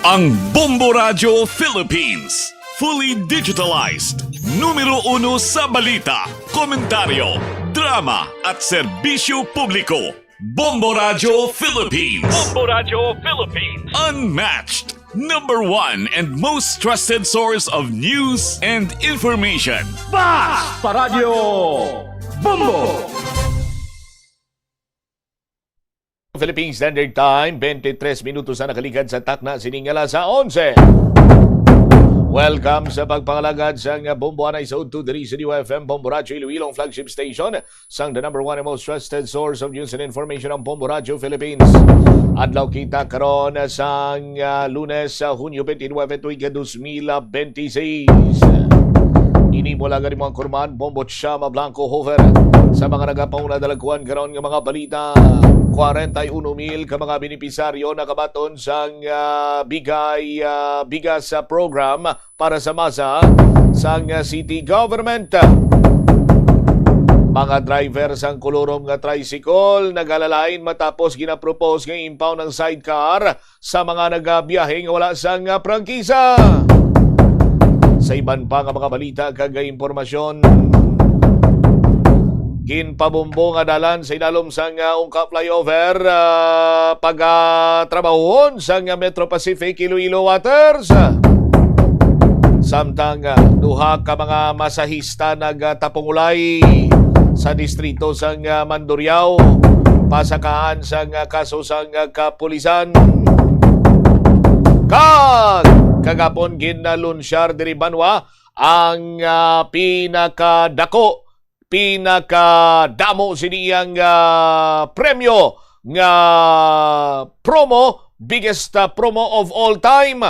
Ang Bombo Radio Philippines. Fully digitalized. Numero 1 sa balita, komentaryo, drama at serbisyo publiko. Bombo Radio Philippines. Bombo Radio Philippines. Unmatched. Number 1 and most trusted source of news and information. Basta Radio Bombo. Philippine Standard Time, 23 minutos na nakaligad sa takna siningala sa 11. Welcome sa pagpangalagad sa Bombo Anay sa Udto diri sa UFM Bombo Radio Iloilong flagship station sang the number 1 and most trusted source of news and information ang Bombo Radio Philippines. Adlaw kita karon sang Lunes sa Hunyo 29 tuig 2026. Ini mula gani mga kurman Bombo Chama Blanco Hofer sa mga nagapauna dalagkuan karon nga mga balita. 41,000 ka mga benepisaryo nakabaton sang bigas program para sa masa sang city government. Mga driver sang kolorom nga tricycle nagalalain matapos ginapropose nga impound ng sidecar sa mga nagabiyahe nga wala sang prangkisa. Sa iban pa nga mga balita kag impormasyon, ginpabombo nga dalan sa idalom sang Ungka flyover pagtrabahon sang Metro Pacific Iloilo Waters. Samtang duha ka mga masahista nagtapongulay sa distrito sang Mandurriao pasakaan sang kaso sang kapulisan. Kagapon ginalunsyar diri Banwa ang pinakadamo siniyang premyo nga biggest promo of all time.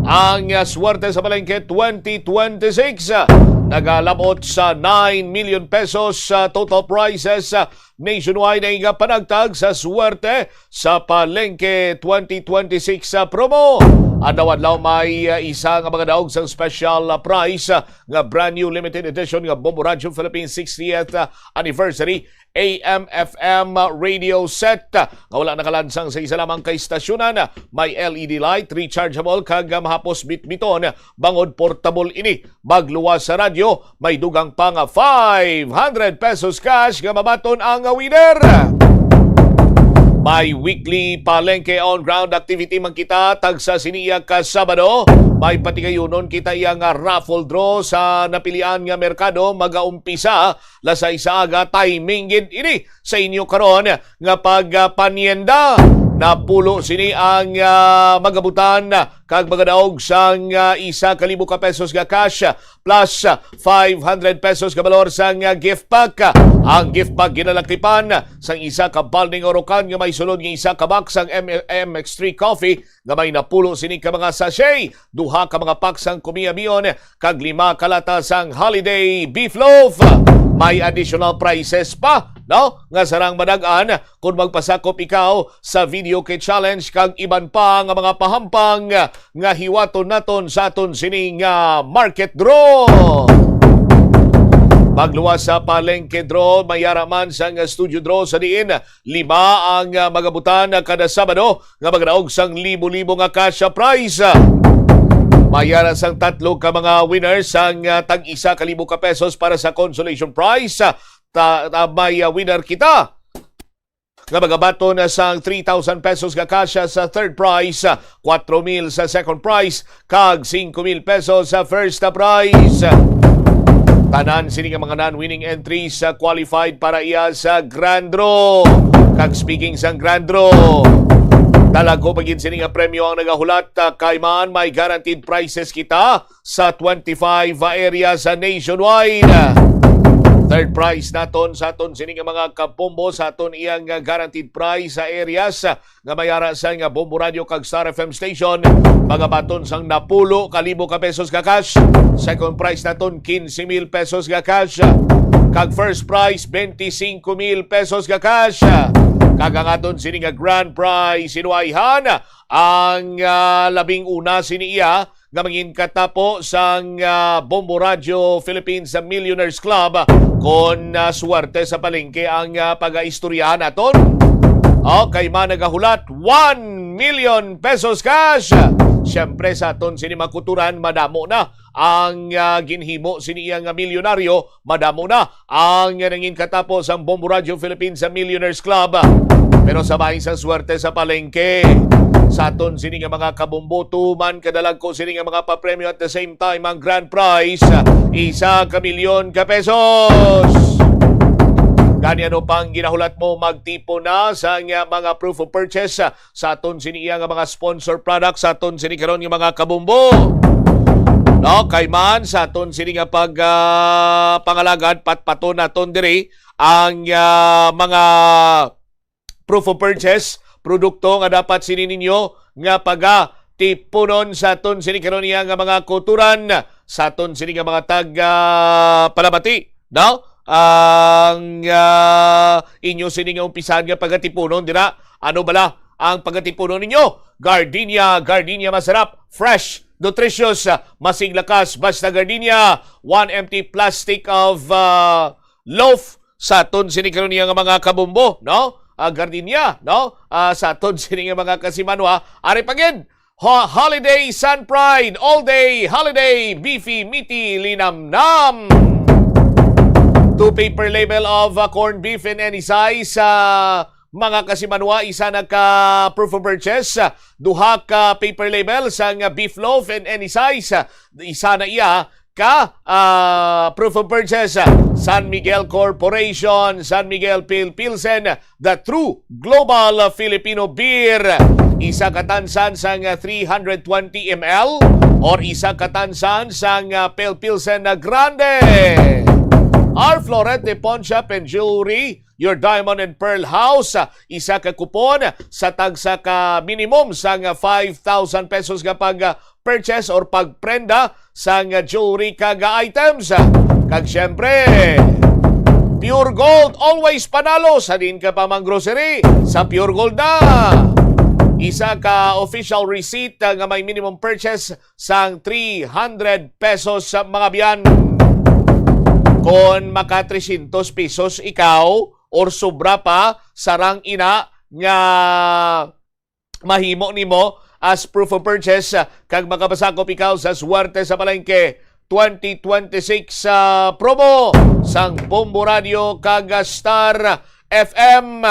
Ang swerte sa palengke 2026 nagalabot sa 9 million pesos total prizes nationwide ay panagtag sa swerte sa palengke 2026 promo. Adlaw-adlaw may isa nga mga daog sa special prize nga brand new limited edition nga Bombo Radio Philippines 60th anniversary AM/FM radio set nga wala nakalansang sa isa lamang kay stasyonan. May LED light, rechargeable kag mahapos bitbiton bangod portable ini. Bagluwas sa radyo may dugang pa nga 500 pesos cash nga mabaton ang winner. May weekly palengke on-ground activity man kita tag sa siniya ka Sabado. May patigayunon kita yang raffle draw sa napilian nga merkado magaumpisa lasay sa aga timing gid ini sa inyo karon nga pagpanienda. Napulo sini ang magabutan kag magadaog sang 1,000 ka pesos nga cash plus 500 pesos ka balor sang gift pack. Ang gift pack ginalakipan sang isa ka balding orokan nga may sulod nga isa ka box sang MX3 coffee nga may napulo sini ka mga sachet, duha ka mga pack sang kumiabiyon kag 5 kalata sang holiday beef loaf. May additional prices pa, no? Nga sarang madagaan kung magpasakop ikaw sa video kit challenge kag iban pa nga mga pahampang nga hiwaton naton sa aton sining market draw. Magluwas sa palengke draw, mayaraman sa studio draw sa diin. 5 ang magabutan kada Sabado nga magdaog sang libo-libo nga cash prize. Mayara sang 3 ka mga winners sang tag-1,000 ka pesos para sa consolation prize. May winner kita nga magabaton sang 3,000 pesos nga cash sa third prize, 4,000 sa second prize, kag 5,000 pesos sa first prize. Tanan sini nga mga non-winning entries qualified para iya sa Grand Draw. Kag speaking sa Grand Draw, talago pagin sini nga premyo ang nagahulat kay man may guaranteed prizes kita sa 25 areas nationwide. Third prize naton sa aton sini nga mga kabombo sa aton iyang guaranteed prize sa areas nga mayara sa nga Bombo Radio kag Star FM station. Mga baton sang napulo kalibo ka pesos ka cash. Second prize naton 15,000 pesos ka cash. Kag first prize 25,000 pesos ka cash. Kagangaton sini nga grand prize sinuayhan ang 11 sini iya nga mangin katapo sang Bombo Radio Philippines Millionaires Club kon suwerte sa palengke ang pag-istoryahan naton. Okay, man nagahulat 1 million pesos cash. Siyempre sa aton sini makuturan madamo na ang ginhimo sini nga milyonaryo, madamo na ang nangin katapos ang Bombo Radio Philippines sa Millionaires Club. Pero sabay sa swerte sa palengke. Sa aton sini nga mga kabumboto man kadalag ko sini nga mga papremyo at the same time ang grand prize 1 milyon ka pesos. Kanyano pang ginahulat mo magtipo na sa mga proof of purchase sa aton sini nga mga sponsor products sa aton sini karon nga mga kabumbo. No, kay man sa aton sini nga pag pangalagad patpaton naton diri ang mga proof of purchase produkto nga dapat sini ninyo nga tipunon sa aton sini karon nga mga kuturan sa aton sini nga mga palabati, no? Ang inyo sini nga umpisan nga pagatipunon dira. Ano bala ang pagatipunon ninyo? Gardenia masarap, fresh, nutritious, masing lakas, basta Gardenia. 1 empty plastic of loaf sa aton sini karon nga mga kabumbo, no? Gardenia, no? Sa aton sini nga mga kasimanwa, ari pagid Holiday Sun Pride, all day holiday, beefy, meaty, linamnam. 2 paper label of corned beef in any size mga kasimanwa, isa na ka proof of purchase, 2 ka paper label sang beef loaf in any size, isa na iya ka proof of purchase. San Miguel Corporation, San Miguel Pilsen, the true global Filipino beer. Isa katansan sang 320 ml or isa katansan sang Pilsen Grande. Our Florete Pawn Shop and Jewelry, your diamond and pearl house, isa ka kupon sa tagsa ka minimum sang 5,000 pesos kapag purchase or pagprenda sang jewelry kaga items. Kag syempre, Pure Gold, always panalo sa din ka pa mang grocery. Sa Pure Gold na, isa ka official receipt nga may minimum purchase sang 300 pesos sa mga biyan. Kung maka 300 pesos ikaw or sobra pa sarang ina nga mahimo nimo as proof of purchase kag makapasakop ikaw sa swerte sa palengke 2026 promo sang Bombo Radio kag Star FM.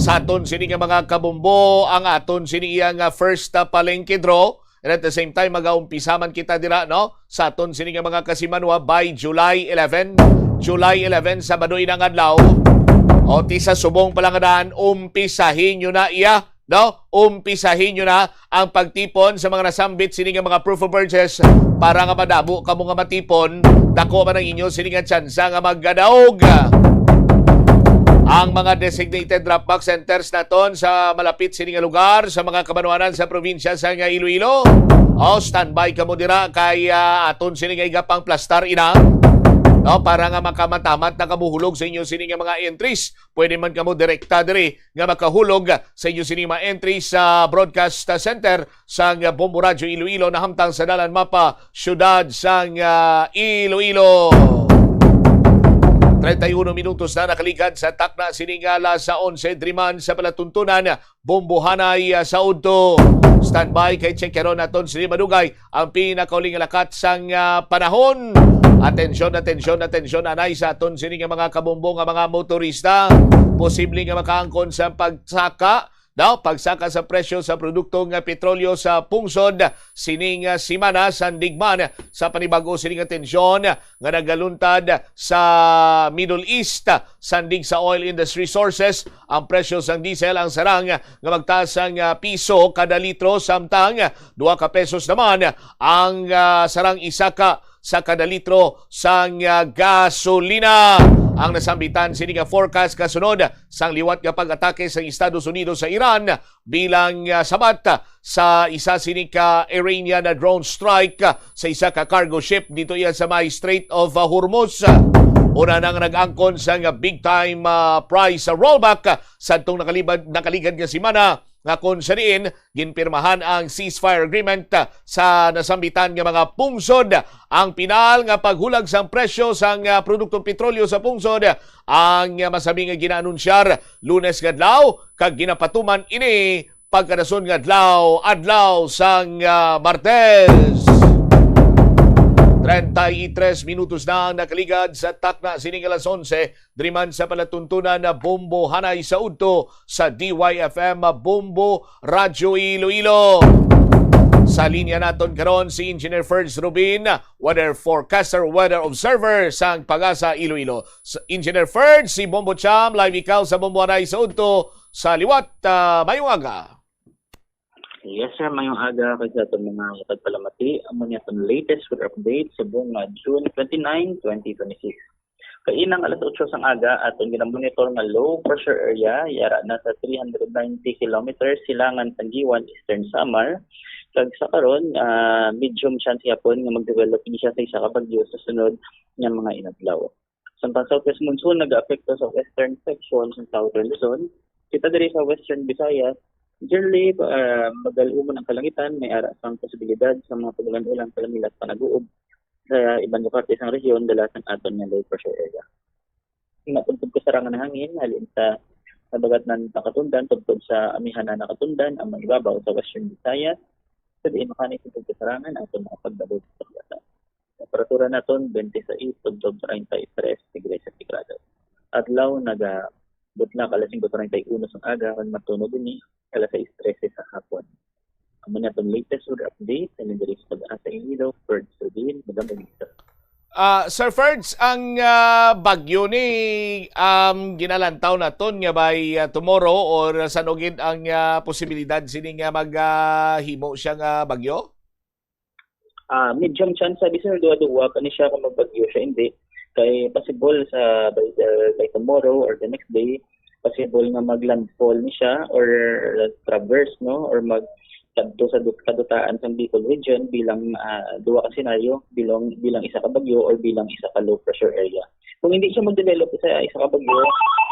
Sa aton sini nga mga kabumbo ang aton sini nga first palengke draw. And at the same time, mag-aumpisaman kita dira, no? Sa aton sini nga mga kasimanwa by July 11. July 11, Sabado inang adlaw. O ti sa subong palangadaan, umpisahin nyo na iya, no? Umpisahin nyo na ang pagtipon sa mga nasambit sini nga mga proof of purchase para nga madabo kamo nga matipon. Dako man ang inyo sini nga tsansa nga maggadaog. Ang mga designated drop-box centers naton sa malapit sini nga lugar sa mga kabanwanan sa probinsya sa nga Iloilo. Standby ka mo dira kay aton sini nga igapang plastar ina. No, para nga makamatamat na kamuhulog sa inyo sini nga mga entries. Pwede man kamo direkta diri nga makahulog sa inyo sini mga entries sa broadcast center sa Bombo Radio Iloilo na hamtang sa dalan mapa syudad sa Iloilo. 31 minutos na nakaligad sa takna siningala sa 11 driman sa palatuntunan Bombo Hanay sa Udto. Standby kay Chekeron naton sini madugay ang pinakauling lakat sang panahon. Atensyon anay sa aton sini nga mga kabombo nga mga motorista. Posible nga makaangkon sa pagsaka pagsaka sa presyo sa produkto nga petrolyo sa pungsod sining simana sandigman sa panibago sining tensyon nga nagaluntad sa Middle East sandig sa oil industry sources. Ang presyo sang diesel ang sarang nga magtaas ang piso kada litro samtang 2 ka pesos naman ang sarang isaka sa kada litro sang gasolina. Ang nasambitan sini nga forecast kasunod sang liwat nga pag-atake sa Estados Unidos sa Iran bilang sabat sa isa sini ka Iranian drone strike sa isa ka cargo ship dito yan sa may Strait of Hormuz. Una nang nag-angkon sa big time price rollback sa itong nakaligad nga simana nga kung sa diin, ginpirmahan ang ceasefire agreement sa nasambitan nga mga pungsod. Ang pinal nga paghulag sang presyo sang produktong petrolyo sa pungsod ang masabi nga ginanunsyar Lunes kadlaw kag ginapatuman ini pagkadason nga adlaw sang Martes. 33 minutos na ang nakaligad sa takna sining alas 11 driman sa palatuntunan na Bombo Hanay sa udto sa DYFM Bombo Radyo Iloilo. Sa linya naton karon si Engineer Ferds Rubin, weather forecaster, weather observer sang Pag-asa Iloilo. Engineer Ferds, si Bombo Cham, live ikaw sa Bombo Hanay sa udto sa liwat. Mayong aga. Yes sir, mayong aga kay sa itong mga pagpalamati. Amo niya itong latest weather update sa buong June 29, 2026. Kainang alas 8 sang aga atong ginamonitor nga low pressure area yara na sa 390 kilometers silangan Tanggiwan, Eastern Samar. Kag sa karon medium chance yapon nga mag-develop ni siya sa isa ka bagyo sa sunod nga mga inadlaw. Samtang southwest monsoon nag-aapekto sa western section sa southern Luzon. Kita diri sa western Visayas, generally, magaluman ang kalangitan, may ara pang posibilidad sa mga pagulan-ulan kalamilat panaguob sa ibang parte sa rehiyon dala sa aton nga low pressure area. Natugtog ko sa rangan ng hangin, halin sa nabagat ng nakatundan, tugtog sa amihan na nakatundan, ang mga ibabaw sa western Visayas. Sa diin makanik tugtog sa sarangan, aton nakapagdabot sa pagkasa. Temperatura naton 26 tugtog 33 degrees centigrado. Adlaw butla alas 5:31 sa aga kan matuno dinhi alas 6:13 sa hapon. Amo na itong latest weather update sa diri sa Pag-asa Iloilo, Ferds Rubin, magandang gabi. Sir Ferds, ang bagyo ni ginalantaw naton nga by tomorrow or sanugid ang posibilidad sini nga maghimo siya nga bagyo? Medium chance sabi sir, duwa pa ni siya kung magbagyo siya, hindi. Kay possible sa by tomorrow or the next day, possible nga maglandfall ni siya or traverse, no, or kadto sa kadutaan sa Bicol region bilang duwa ka senaryo, bilang isa ka bagyo or bilang isa ka low pressure area. Kung hindi siya mag-develop sa isa ka bagyo,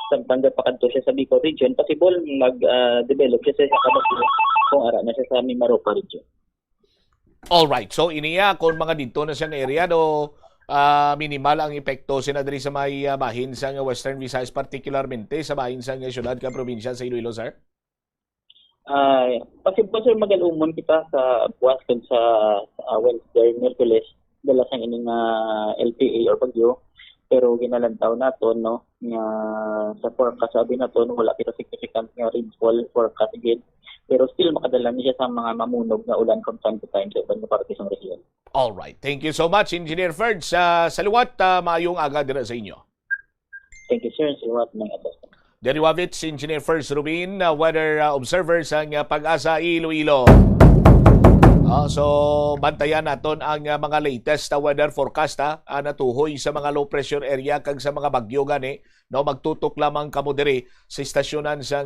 samtang pakadto siya sa Bicol region, possible mag-develop siya sa isa ka bagyo kung ara na siya sa Mimaropa region. All right. So iniya kung mga dito na siyang area do minimal ang epekto sinadiri sa may bahin sa Western Visayas, particularmente sa bahin sa syudad ka probinsya sa Iloilo, sir? Possible sir magalumon kita sa buwas kan sa Wednesday, Merkules, dala sang ining LPA or bagyo. Pero ginalantaw naton, no, nga sa forecast sabi naton wala kita significant nga rainfall forecast again. Pero still makadala niya sa mga mamunog na ulan from time to time sa ibang parte sa rehiyon. All right. Thank you so much, Engineer Ferds. Sa liwat, maayong aga dira sa inyo. Thank you, sir. Salamat ng atas. Dari Wavits, Engineer Ferds Rubin, weather observer sa Pag-asa Iloilo. So, bantayan naton ang mga latest weather forecast natuhoy sa mga low pressure area kag sa mga bagyo gani. No, magtutok lamang kamo diri sa istasyonan sa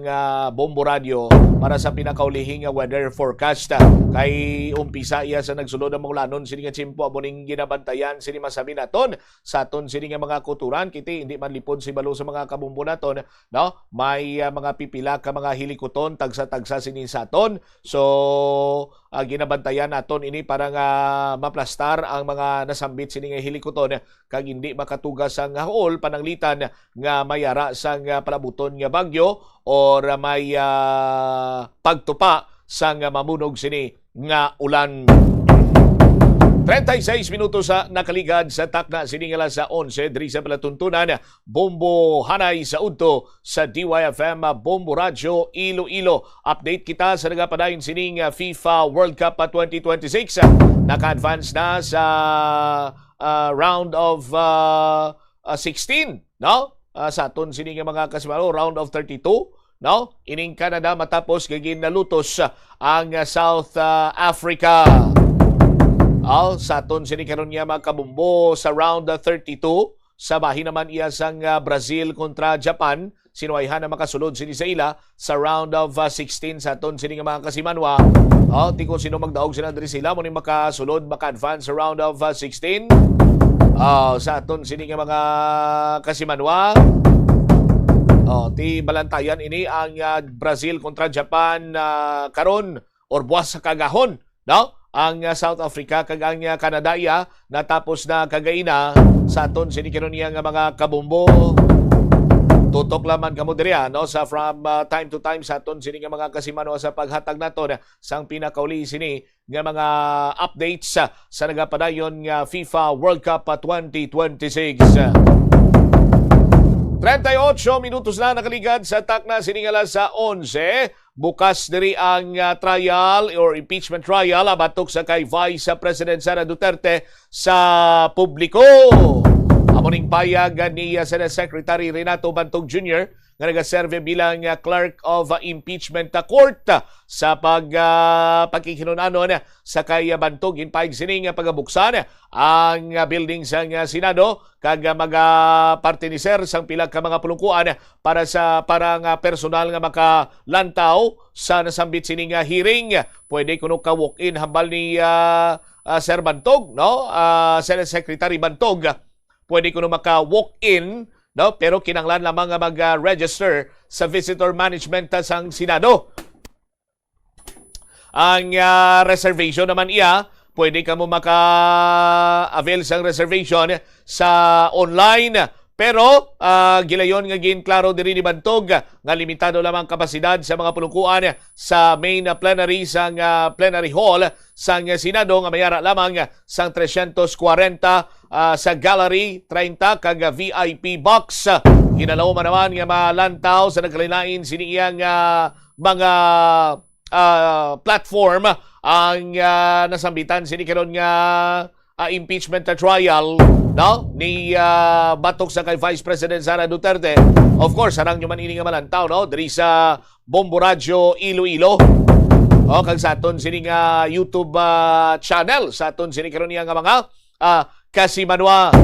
Bombo Radio para sa pinakaulihing weather forecast. Kay umpisa iya sa nagsulod ang mga lanon sini nga tsimpo amo ning ginabantayan sini masabi naton sa aton sini nga mga kuturan kiti hindi man lipod si balo sa mga kabumbo naton, no? May mga pipila ka mga hilikoton tagsa-tagsa sini sa aton. So ginabantayan naton ini para nga maplastar ang mga nasambit sini nga hilikoton kag hindi makatugas ang haol pananglitan nga mayara sang palabuton nga bagyo or may pagtupa sang mamunog sini nga ulan. 36 minutos sa nakaligad sa takna siningala sa 11 diri sa palatuntunan Bombo Hanay sa udto sa DYFM Bombo Radyo Iloilo. Update kita sa nagapadayon sining FIFA World Cup 2026. Naka-advance na sa round of 16, no? Sa aton sining mga kasimalo, round of 32, no? Ining Canada matapos gagin nalutos ang South Africa. Sa aton sining karon niya magkabumbo sa round 32, sa bahin naman iya sang Brazil kontra Japan. Sinuwayhan na makasulod sini sa ila sa round of 16 sa aton sining mga kasimanwa. Di ko sino magdaog sila diri sila mo ni makasulod maka-advance sa round of 16. Sa aton sini nga mga kasimanwa, ti balantayan ini ang Brazil kontra Japan karon or buwas sa kagahon, no? Ang South Africa kag ang Canada natapos na kagaina sa aton sini karon nga mga kabumbo. tutok laman kamo diri no sa from time to time sa aton sini nga mga kasimano sa paghatag naton sang pinakauli sini nga mga updates sa nagapadayon nga FIFA World Cup 2026. 38 minutos na nakaligad sa takna siningala sa 11. Bukas diri ang trial or impeachment trial batok sa kay Vice President Sara Duterte sa publiko. Amoning payag ni Senate Secretary Renato Bantog Jr. nga nagaserve bilang Clerk of Impeachment Court sa pagkikinunanon sa kay Bantog. Inpayag sini nga pagabuksan ang building sa Senado kag magapartiniser sang pila ka mga pulungkuan para nga personal nga makalantaw sa nasambit sini nga hearing. Pwede kuno ka walk-in hambal ni Sir Bantog, no? Senate Secretary Bantog. Pwede kuno maka walk-in, no? Pero kinanglan lamang nga mag-register sa visitor management sang Senado. Ang reservation naman pwede ka mo maka-avail sang reservation sa online. Pero gilayon nga ginklaro diri ni Bantog nga limitado lamang kapasidad sa mga pulungkuan sa main plenary sang plenary hall sang Senado nga mayara lamang sang 340 sa gallery 30 kag VIP box. Ginalaw man naman nga malantaw sa nagkalain siniyang mga platform ang nasambitan sini karon nga impeachment trial, no, ni batok sa kay Vice President Sara Duterte. Of course, sarang nyo man ini nga malantaw, no, diri sa Bombo Radio Iloilo. O kag sa aton sini nga YouTube channel sa aton sini karon nga mga kasimanwa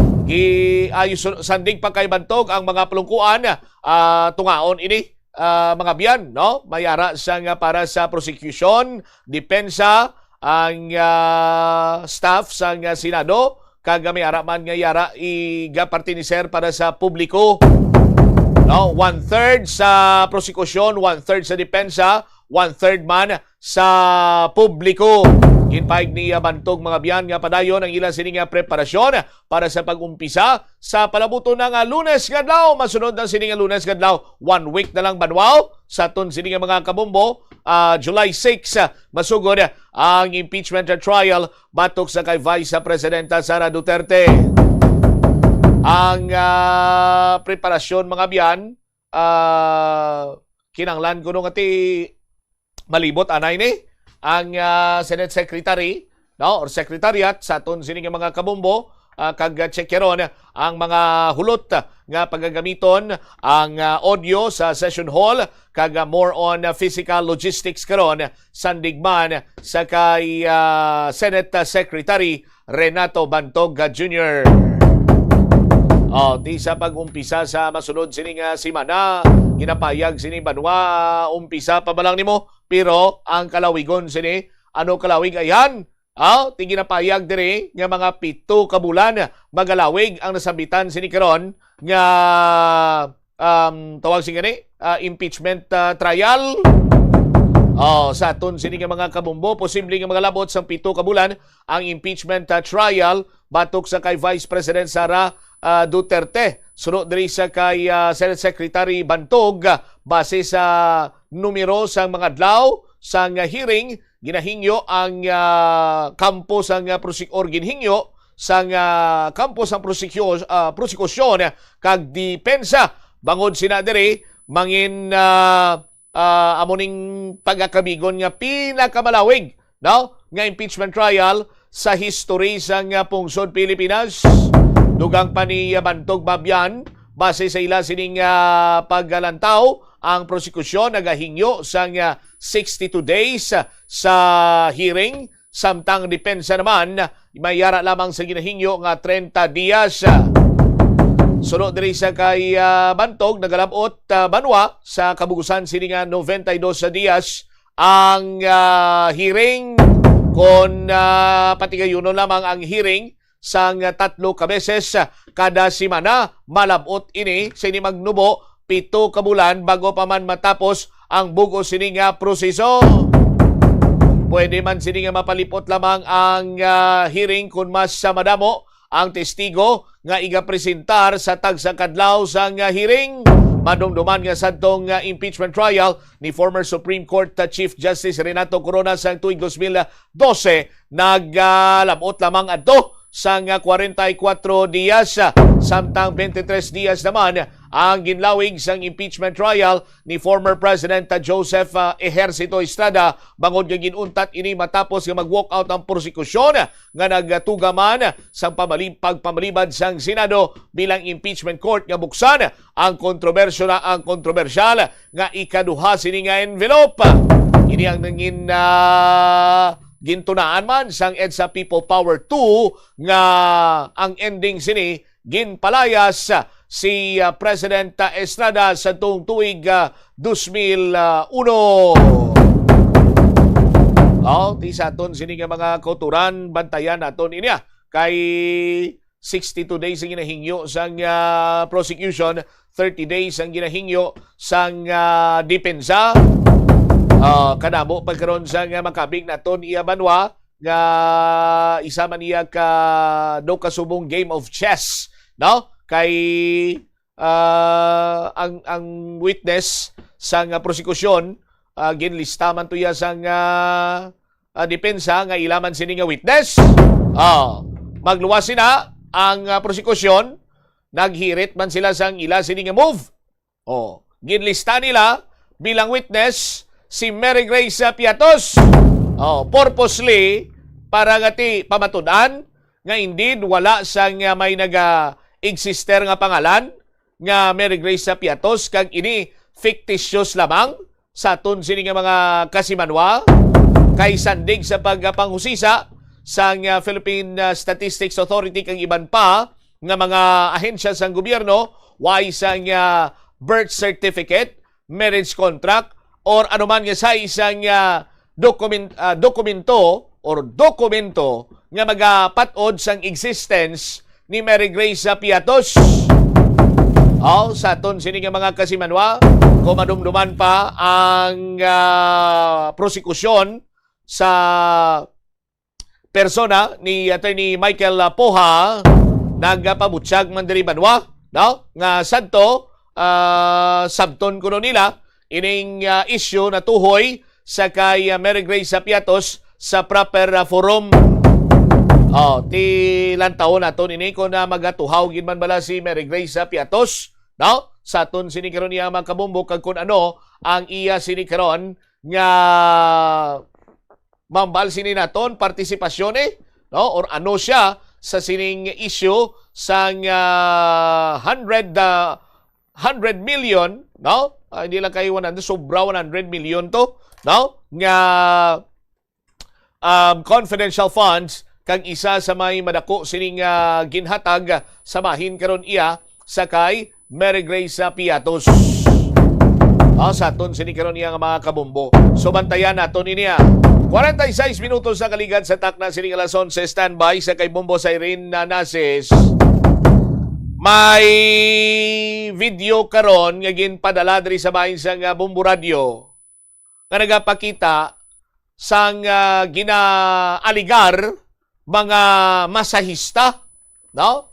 ayos sandig pa kay Bantog ang mga pulungkuan tungaon ini mga biyan, no, mayara sa nga para sa prosecution, depensa ang staff sa Senado kag may araman nga yara igapartiniser para sa publiko, no, 1/3 sa prosecution, 1/3 sa depensa, 1/3 man sa publiko. Inpayag ni Bantog mga biyan nga padayon ang ilang sini nga preparasyon para sa pag-umpisa sa palabuto ng Lunes kadlaw. Masunod ng sini nga Lunes kadlaw, 1 week na lang banwaw sa aton sini nga mga kabombo. July 6 masugod ang impeachment trial batok sa kay Vice Presidenta Sara Duterte. Ang preparasyon mga biyan kinanglan ko nung ati malibot anay ni ang Senate Secretary, no, or Secretariat sa aton sini nga mga kabombo kag checkeron ang mga hulot nga pagagamiton ang audio sa session hall kag more on physical logistics karon sandigman sa kay Senate Secretary Renato Bantog Jr. Di sa pag-umpisa sa masunod sini nga simana, ginapayag sini banwa umpisa pa ba lang nimo, pero ang kalawigon sini ano kalawig ayan? Ti ginapayag diri nga mga 7 ka bulan magalawig ang nasambitan sini karon nga tawag sing gani impeachment trial. Sa aton sini nga mga kabumbo, posible nga mga labot sang 7 ka bulan ang impeachment trial batok sa kay Vice President Sara Duterte. Sunod diri sa kay Senate Secretary Bantog base sa numero sang mga adlaw sang hearing ginahingyo ang kampo sang ginhingyo sang kampo sang prosekusyon kag depensa bangod sina diri mangin amoning pagakamigon nga pinakamalawig, no, nga impeachment trial sa history sang pungsod Pilipinas. Dugang pa ni Bantog Babyan base sa ila sining paggalantaw ang prosekusyon nagahingyo sang 62 days sa hearing, samtang depensa naman mayara lamang sa ginahingyo nga 30 dias. Sunod diri sa kay Bantog nagalabot banwa sa kabugusan sini nga 92 dias ang hearing kon patigayuno lamang ang hearing sang 3 ka beses kada semana. Malabot ini sa ini magnubo 7 ka bulan bago pa man matapos ang bugos sini nga proseso. Pwede man sini nga mapalipot lamang ang hearing kung mas sa madamo ang testigo nga igapresentar sa tagsa kadlaw sang hearing. madumduman nga sadtong impeachment trial ni former Supreme Court Chief Justice Renato Corona sa tuig 2012 naglamot lamang adto sang 44 diyas samtang 23 diyas naman ang ginlawig sang impeachment trial ni former President Joseph Ejercito Estrada bangod nga ginuntat ini matapos nga mag-walk out ang prosekusyon nga nagtugaman sang pagpamalibad sang Senado bilang impeachment court nga buksan ang kontrobersyal nga ikaduha sini nga envelope. Ini ang nangin gintunaan man sang EDSA People Power 2 nga ang ending sini ginpalayas si President Estrada sa tuig 2001. Ti sa aton sini nga mga kauturan bantayan naton inya kay 62 days ang ginahingyo sang prosecution, 30 days ang ginahingyo sang depensa. Kanamo pagkaroon sa makabig naton iya banwa nga isa man iya ka do kasubong game of chess, no? Kay ang witness sa prosekusyon ginlista man tuya sang depensa nga ilaman sini nga witness. Magluwas sina ang prosekusyon, naghirit man sila sang ila sini nga move. Ginlista nila bilang witness si Mary Grace Piatos. Purposely para nga ti pamatudan nga indeed wala sang may exister nga pangalan nga Mary Grace Piatos kag ini fictitious lamang sa aton sini nga mga kasimanwa kay sandig sa pagpanghusisa sang Philippine Statistics Authority kang iban pa nga mga ahensya sang gobyerno way sang birth certificate, marriage contract or anuman nga sa isang dokumento nga magapatod sang existence ni Mary Grace Piatos. Sa aton sini nga mga kasimanwa, kung madumduman pa ang prosekusyon sa persona ni Attorney Michael Poha, nagpabutyag man diri banwa, no? Nga sadto sabton kuno nila ining issue na tuhoy sa kay Mary Grace Piatos sa proper forum. Ti lantaw naton ini ko na magatuhaw gid man bala si Mary Grace Piatos, no? Sa aton sini karon niya makabumbo kag kun ano ang iya sini karon nga mambal sini naton partisipasyon no? Or ano siya sa sining issue sang 100 million, no? Hindi lang kayo 100, sobra 100 million to, no? Nga confidential funds kag isa sa may madako sining ginhatag samahin karon iya sa kay Mary Grace Piatos. Sa aton sini karon iya nga mga kabumbo. So bantayan naton ini 46 minutos sa kaligan sa takna sining alas 11 standby sa kay Bombo sa Irene Nases. May video karon nga ginpadala diri sa bahin sang Bombo Radio nga nagapakita sang ginaaligar mga masahista, no?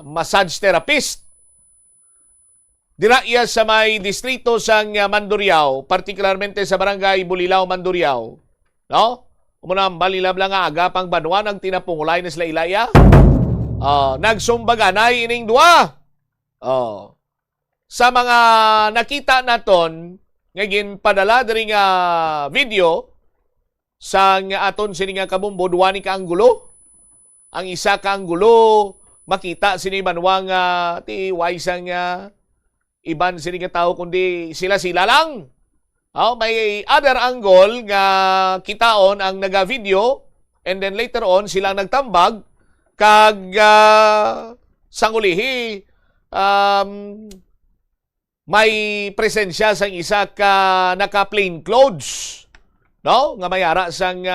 Massage therapist. Dira iya sa may distrito sang Mandurriao, partikularmente sa barangay Bulilao, Mandurriao, no? Umuna balilab lang nga agapang banwa ng tinapungulay na sila ilaya. Nagsumbaganay ining duwa. Sa mga nakita naton nga ginpadala diri nga video sang aton sini nga kabumbo duwa ni kaanggulo. Ang isa kaanggulo makita sini banwa nga ti waisang iban sini nga tao kundi sila lang. May other angle nga kitaon ang naga-video and then later on silang nagtambag kag sangulihi may presensya sang isa ka naka plain clothes, no? Nga mayara sang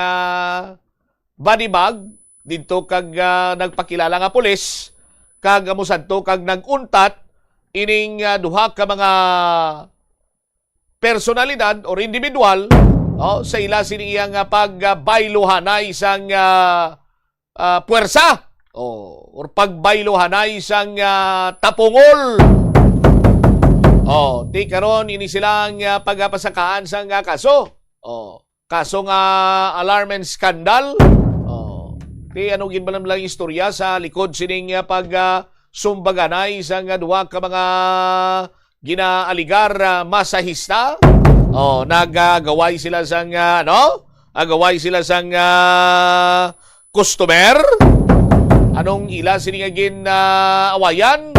body bag dito kag nagpakilala nga pulis kag amusadto kag naguntat ining duha ka mga personalidad or individual sa ila siniyang pagbayluhanay isang puwersa or pagbayluhanay isang tapungol. Oh, di karon ini silang pagapasakaan sa nga kaso. Oh, kaso nga alarm and scandal. Oh, di ano ginbalam lang istorya sa likod sining sumbaganay sa nga duwa ka mga ginaaligar masahista. Oh, nagagaway sila sa agaway sila sa customer. Anong ila sining awayan?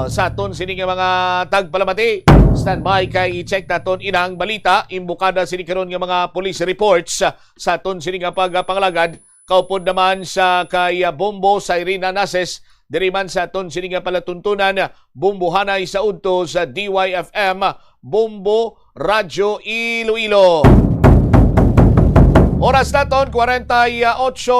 Sa aton sining mga tagpalamati. Standby kay i-check naton inang balita. Imbukada sining karon nga mga police reports sa aton sining pagpangalagad. Kaupod naman sa kay Bombo sa Irina Nases. Diri man sa aton sining palatuntunan. Bumbuhanay sa udto sa DYFM Bombo Radyo Iloilo. Oras naton 48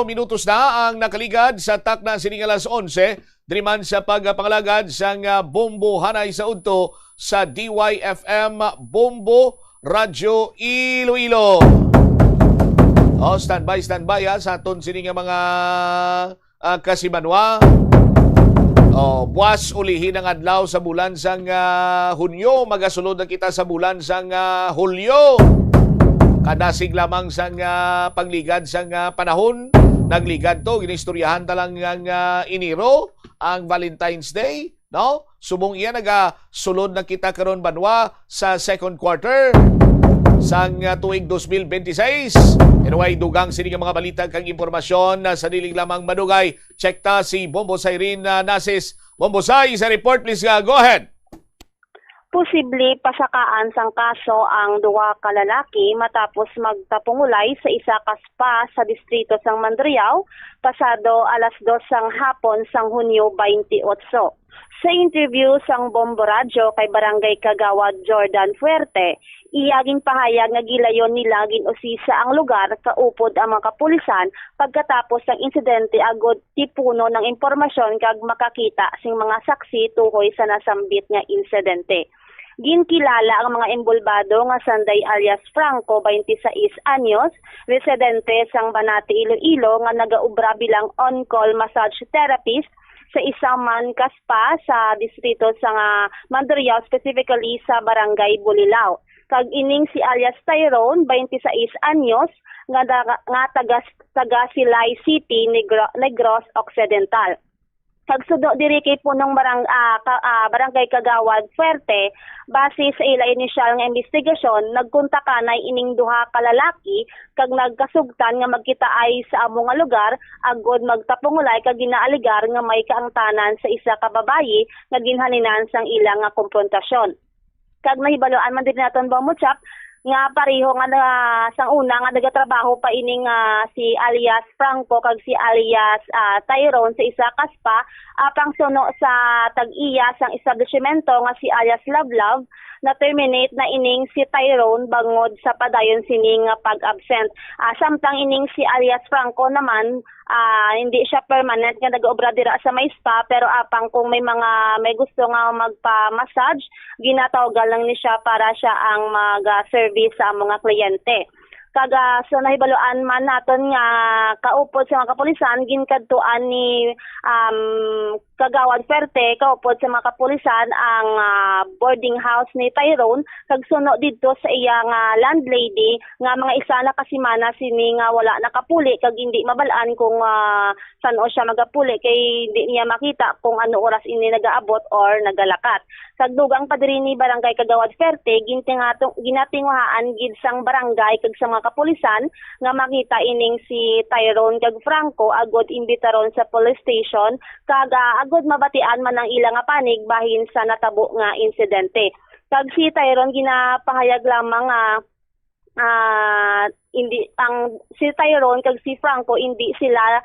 minutos na ang nakaligad sa takna sining alas 11. Diriman sa pagpangalagad sang Bombo Hanay sa udto sa DYFM Bombo Radyo Iloilo. Standby sa aton sining mga kasimanwa. Buwas ulihin ang adlaw sa bulan sang Hunyo. Magasulod na kita sa bulan sang Hulyo. Kadasig lamang sang pagligad sang panahon. Nagligad to, ginistoryahan talang ang Enero, ang Valentine's Day, no? Subong iya nagasulod na kita karon banwa sa second quarter sang tuig 2026. Anyway, dugang sining mga balita kang impormasyon sa diling lamang madugay. Check ta si Bombo Irina Nasis. Bombo sa report please. Go ahead. Posible pasakaan sang kaso ang duwa ka lalaki matapos magtapungulay sa isa ka spa sa distrito sang Mandriao pasado alas 2 sang hapon sang Hunyo 28. Sa interview sang Bombo Radyo kay Barangay Kagawad Jordan Fuerte, iyaging pahayag nga gilayon nila ginusisa ang lugar kaupod ang mga kapulisan pagkatapos ng insidente agod tipuno ng impormasyon kag makakita sing mga saksi tuhoy sa nasambit nga insidente. Ginkilala ang mga embulbado nga Sanday alias Franco, 26 anyos, residente sang Banati, Iloilo nga nagaubra bilang on-call massage therapist sa isang man kaspa sa distrito sa Mandriao, specifically sa Barangay Bulilao. Kag ining si alias Tyrone, 26 anyos, nga taga Silay City, Negros Occidental. Kagsudo diri kay punong Barangay Kagawad Fuerte, base sa ila inisyal nga investigasyon, nagkonta kanay ining duha ka lalaki kag nagkasugtan nga magkita ay sa amo nga lugar agod magtapungulay kag ginaaligar nga may kaangtanan sa isa ka babayi nga ginhalinan sang ilang nga komprontasyon. Kag nahibaluan man din naton Bombo Chap nga pareho nga sang una nga nagatrabaho pa ining si alias Franco kag si alias Tyrone sa isa ka spa apang suno sa tag-iya sang establishmento nga si alias Love na terminate na ining si Tyrone bangod sa padayon sining pag-absent. Samtang ining si alias Franco naman hindi siya permanent nga nag-obra dira sa may spa pero apang kung may gusto nga magpa-massage ginatawagan lang ni siya para siya ang mag-service sa mga kliyente. Kaga so nahibaluan man naton nga kaupod sa mga kapulisan ginkadtuan ni Kagawad Fuerte kaupod sa mga kapulisan ang boarding house ni Tyrone kag suno didto sa iyang landlady nga mga isa na kasimana sini nga wala nakapuli kag hindi mabalaan kung saan siya magapuli kay hindi niya makita kung ano oras ini nagaabot or nagalakat. Kag dugang padiri ni Barangay Kagawad Fuerte ginatingwahaan gid sang barangay kag sa mga kapulisan nga makita ining si Tyrone kag Franco agod imbitaron sa police station kag agod mabatian man ang ilang panig bahin sa natabo nga insidente. Kag si Tyrone ginapahayag lamang si Tyrone kag si Franco hindi sila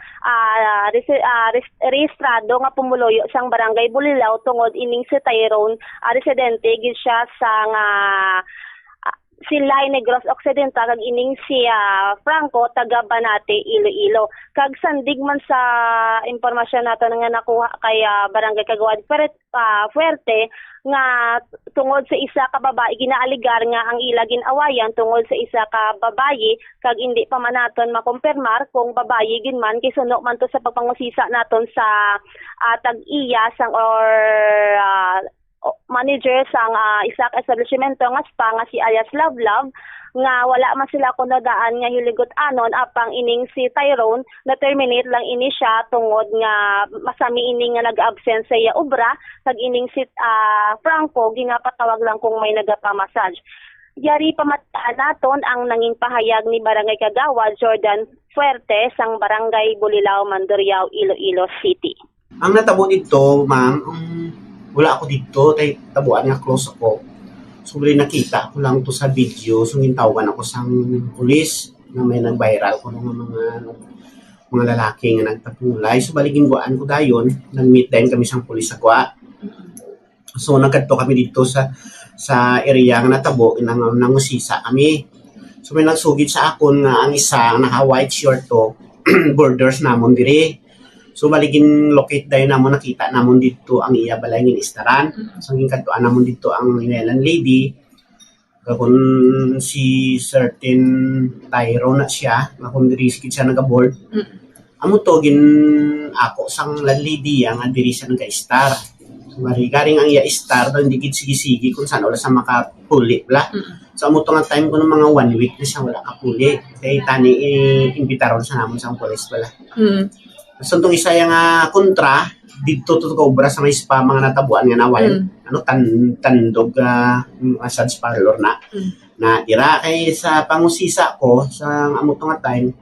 rehistrado nga pumuloyo sang Barangay Bulilao tungod ining si Tyrone residente gid siya sang Silay Negros Occidental kag ining si Franco taga Banati, Iloilo. Kag sandig man sa impormasyon nato nga nakuha kay Barangay Kagawad Fuerte nga tungod sa isa ka babae ginaaligar nga ang ila ginawayan tungod sa isa ka babayi kag hindi pa man naton makumpirmar kung babayi gin man kay suno man to sa pagpangusisa naton sa tag-iya sang or manager sang isa ka establishmento nga spa nga si alias Love nga wala man sila kunodaan nga hiligot anon apang ining si Tyrone na terminate lang ini siya tungod nga masami ini nga nag-absent sa iya obra kag ining si Franco gingapatawag lang kung may nagapa-massage. Yari pamataan naton ang nanging pahayag ni Barangay Kagawad Jordan Fuerte sang Barangay Bulilao, Mandurriao, Iloilo City. Ang natabo dito, ma'am, wala ako dito, tabuan nga close ako. So, nakita ko lang to sa video, so gintawagan ako sa pulis na may nag-viral ko ng mga lalaki nga nagtapulay. So, baligin guaan ko dayon, nag-meet din kami sa pulis sa Gwa. So, nagkadto kami dito sa area nga natabo, nangusisa kami. So, may nagsugid sa akon nga ang isa, naka-white shirt to, borders namon diri. So baligin locate dayon namon nakita namon dito ang iya balay ngin istaran. So kadtuan namon dito ang inelan lady. Kung si certain Tyro na siya, nga kung diri siya nagaboard. Amo to gin ako sang lady nga diri siya naga-star. So garing ang iya star daw hindi gid sige-sige kung saan wala sa makapuli bla. So amo to nga time ko ng mga 1 week na siya wala kapuli. Kay tani imbitaron sa namon sa police bala. So itong isa yung kontra, dito to obra sa may spa mga natabuan nga nawal, tandog massage parlor na dira kay sa pangusisa ko sa amo nga time,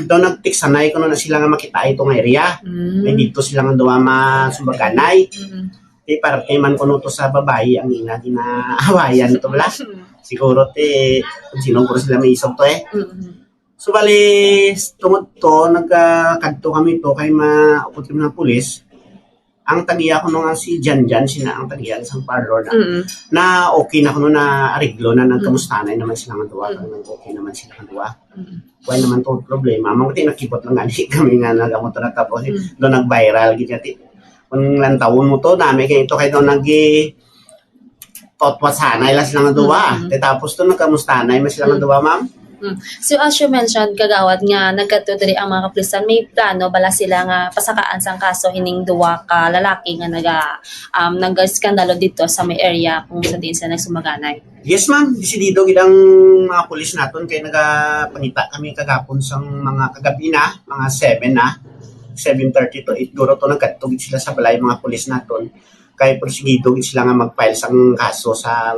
daw nagtiksanay ko na sila nga makita itong area, ay dito sila nga daw masubaganay, kay parte man ko to sa babae, ang ina ginaawayan to bala, siguro kung sino ko sila may isog to So, bali, tungod to, nagkakadto kami to kay maupot kami ng pulis. Ang tagiya ko nung si Janjan, sina ang tagiya isang parlor na okay na ko nung na ariglo na nagkamustanay naman sila ng duwa. Okay naman sila ng duwa. Why naman to problema. Mga nakipot lang nga kami nga nagamot na tapos doon nag-viral. Kung lantawon mo to, dami kayo ito kayo doon totwasanay lang sila ng duwa. Tapos doon nagkamustanay mas sila ng duwa, ma'am. So as you mentioned, Kagawad, nga nagkatudiri ang mga kapulisan, may plano bala sila nga pasakaan sang kaso hining duwa ka lalaki nga nag-skandalo dito sa may area kung sa din sila nagsumaganay. Yes, ma'am. Desidido gidang mga pulis naton kay nagapangita kami kagapon sang mga kagabi na, mga 7 na, 7:30 to 8 duro to nagkatugid sila sa balay mga pulis naton. Kay porsigido sila nga mag-file sang kaso sa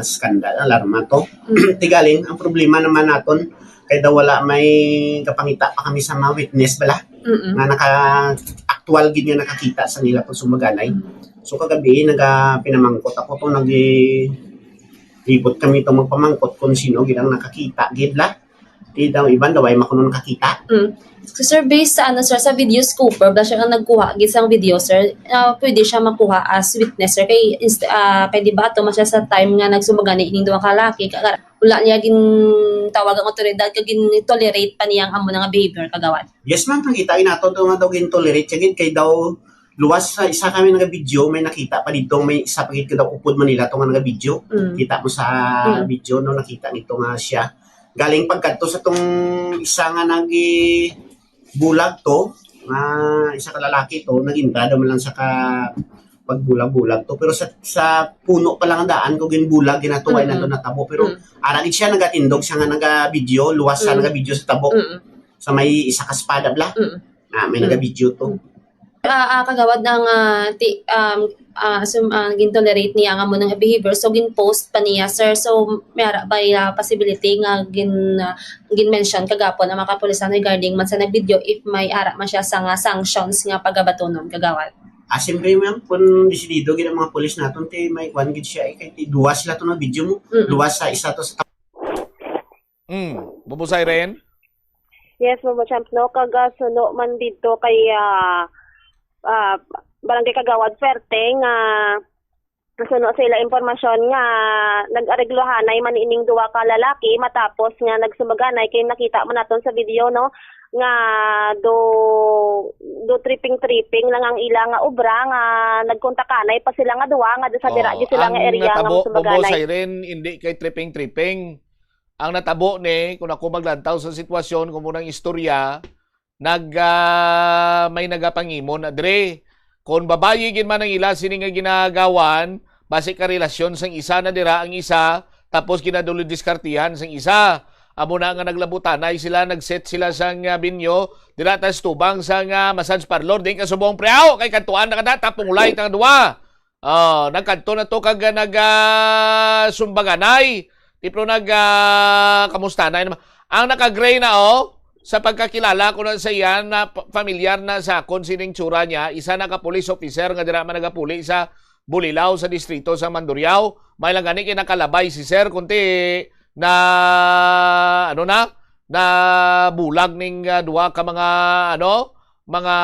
skandal alarma to. Tigaling ang problema naman naton kay daw wala may kapangita pa kami sa mga witness bala nga naka-actual gid nga nakakita sa nila kung sumaganay. So kagabi pinamangkot ako to ribot kami to magpamangkot kung sino gid ang nakakita gid la. Di daw iban daw ay makuno nakakita. So sir, based sa sa video scooper, ba siya ang nagkuha gisang video sir, pwede siya makuha as witness sir kay di ba ato masya sa time nga nagsumagani ining duwa ka lalaki wala niya gin tawag ang otoridad kag gin tolerate pa niyang amo nga behavior, Kagawad. Yes, ma'am, nakita nato nga daw gin tolerate gid kay daw luwas sa isa kami nga video may nakita pa dito may isa pa gid daw upod Manila to nga video. Kita mo sa video no nakita nito nga siya galing pagkadto sa tong isa nga bulag to, isa ka lalaki to, nag-entrada man lang sa pagbulag-bulag to. Pero sa puno pa lang ang daan ko ginbulag, ginatuway na to na tabo. Pero aragid siya nagatindog siya nga naga-video, luwas siya naga-video sa tabo. Sa may isa ka espada bla, may naga-video to. Kagawad ng gin-tolerate niya nga mo ng behavior, so gin-post pa niya sir, so may ba possibility nga gin-mention kagapon ang mga kapulisan regarding man sa nag-video if may ara man siya sa nga sanctions nga pagabatonon, Kagawad. Siyempre ma'am, kung desidido gid ang mga pulis naton may kwan gid siya kay duwas sila to na video mo, duwas sa isa to sa Bubusay rin? Yes, Mama Champ, no, kagasuno man dito kay Barangay Kagawad Fuerte nga nasuno sila impormasyon nga nag-areglohanay man ining duwa ka lalaki matapos nga nagsumaganay kay nakita mo naton sa video no nga do tripping lang ang ilang nga obra nga nagkontakanay pa sila nga duwa nga sa dira sila nga area nga sumaganay. Ang siren hindi kay tripping. Ang natabo ni kung ako maglantaw sa sitwasyon kung munang istorya may nagapangimon na dre kung babayi gid man ang ila sini nga ginagawan, base ka relasyon sang isa na dira ang isa, tapos ginadulod diskartihan sang isa. Amo na nga naglabutanay sila, nagset sila sang binyo, dira tas tubang sang massage parlor, din ka subong preaw, kay kantuan na kada, tapong ulay tang duwa. Nagkanto na to kag sumbaganay. Tipro kamustanay naman. Ang naka-gray na sa pagkakilala ko na sa iyan na familiar na sa akon sining tsura niya, isa na ka-police officer nga dira man nagapuli sa Bulilao sa distrito sa Mandurriao. May lang gani kinakalabay si sir kunti na na bulag ning duha ka mga mga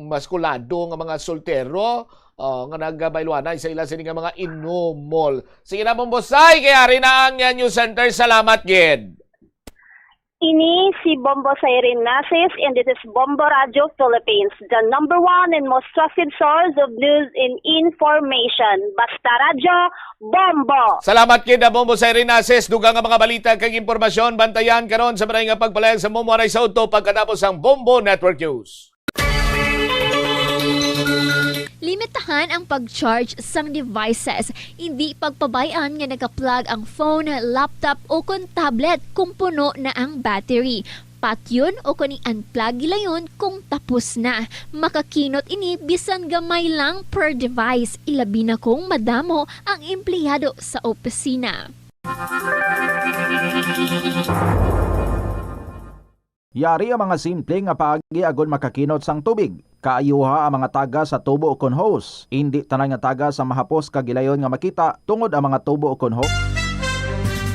maskulado nga mga soltero. Nga nagbayluanay sa ila sini nga mga inomol. Sige na mong bosay, kaya rin na ang news center. Salamat, Gid. Ini si Bombo Sairin Nasis, and this is Bombo Radio Philippines, the number one and most trusted source of news and information. Basta Radio, Bombo! Salamat, Gid, na Bombo sa Rinases. Dugang nga mga balita kag impormasyon. Bantayan karon sa maray nga pagpalayag sa Mumuaray sa Auto pagkatapos ang Bombo Network News. Limitahan ang pag-charge sang devices. Hindi pagpabayaan nga naka-plug ang phone, laptop o kung tablet kung puno na ang battery. Patyon o kung i-unplug gilayon kung tapos na. Makakinot ini bisan gamay lang per device. Ilabi na kung madamo ang empleyado sa opisina. Yari ang mga simple nga paagi agon makakinot sang tubig. Kaayuha ang mga taga sa tubo o kon hose. Hindi tanan nga taga sa mahapos kagilayon nga makita tungod ang mga tubo o kon hose.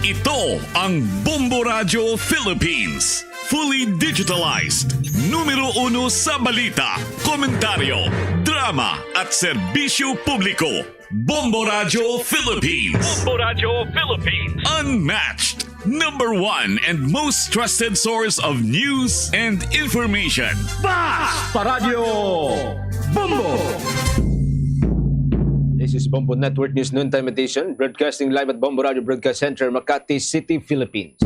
Ito ang Bombo Radio Philippines. Fully digitalized. Numero 1 sa balita, komentaryo, drama at serbisyo publiko. Bombo Radio Philippines. Bombo Radio Philippines. Unmatched. Number 1 and most trusted source of news and information. Basta Radio Bombo! This is Bombo Network News Noontime Edition, broadcasting live at Bombo Radio Broadcast Center, Makati City, Philippines.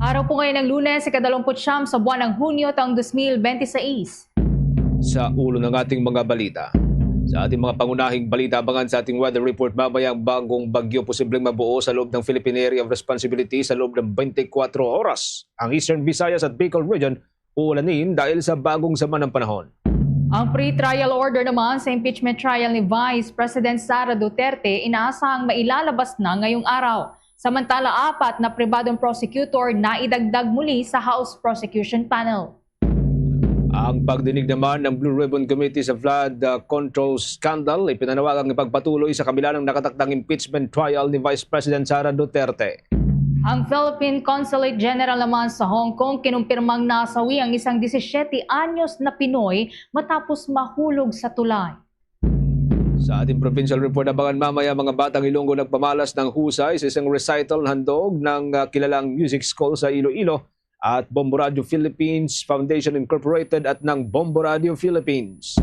Araw po ngayon ng Lunes, ika-29 sa buwan ng Hunyo taong 2026. Sa ulo ng ating mga balita. Sa ating mga pangunahing balita, abangan sa ating weather report mamaya ang bagong bagyo posibleng mabuo sa loob ng Philippine Area of Responsibility sa loob ng 24 oras. Ang Eastern Visayas at Bicol Region uulanin dahil sa bagong sama ng panahon. Ang pre-trial order naman sa impeachment trial ni Vice President Sara Duterte inaasahang mailalabas na ngayong araw. Samantala, 4 na pribadong prosecutor na idagdag muli sa House Prosecution Panel. Ang pagdinig naman ng Blue Ribbon Committee sa flood control scandal ipinanawagang ipagpatuloy sa kabila ng nakatakdang impeachment trial ni Vice President Sara Duterte. Ang Philippine Consulate General naman sa Hong Kong kinumpirmang nasawi ang isang 17 anyos na Pinoy matapos mahulog sa tulay. Sa ating provincial report, abangan mamaya mga batang Ilonggo nagpamalas ng husay sa isang recital handog ng kilalang music school sa Iloilo at Bombo Radio Philippines Foundation Incorporated at ng Bombo Radio Philippines.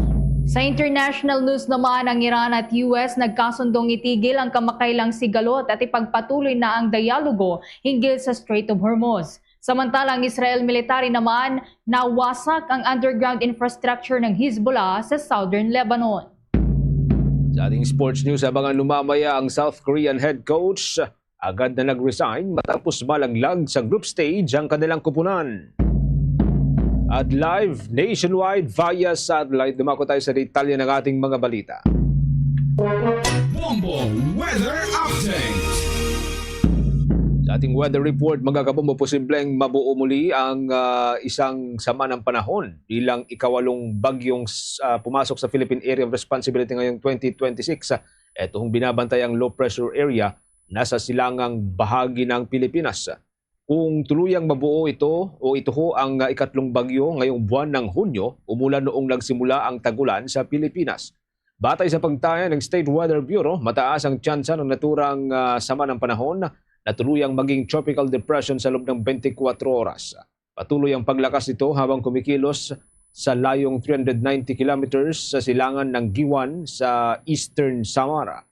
Sa international news naman, ang Iran at US nagkasundong itigil ang kamakailang sigalot at ipagpatuloy na ang dialogo hinggil sa Strait of Hormuz. Samantalang Israel military naman, nawasak ang underground infrastructure ng Hezbollah sa southern Lebanon. Sa ating sports news, abangan lumamaya ang South Korean head coach. Agad na nag-resign matapos malanglag sa group stage ang kanilang kupunan. At live nationwide via satellite, dumako tayo sa detalye ng ating mga balita. Bombo Weather Update. Sa ating weather report, mga kabombo, posibleng mabuo muli ang isang sama ng panahon bilang ikawalong bagyong pumasok sa Philippine Area of Responsibility ngayong 2026. Ito hong binabantay ang low pressure area nasa silangang bahagi ng Pilipinas. Kung tuluyang mabuo ito o ito ho ang ikatlong bagyo ngayong buwan ng Hunyo, umulan noong nagsimula ang tagulan sa Pilipinas. Batay sa pagtaya ng State Weather Bureau, mataas ang tsansa ng naturang sama ng panahon na tuluyang maging tropical depression sa loob ng 24 oras. Patuloy ang paglakas nito habang kumikilos sa layong 390 kilometers sa silangan ng Giwan sa Eastern Samara.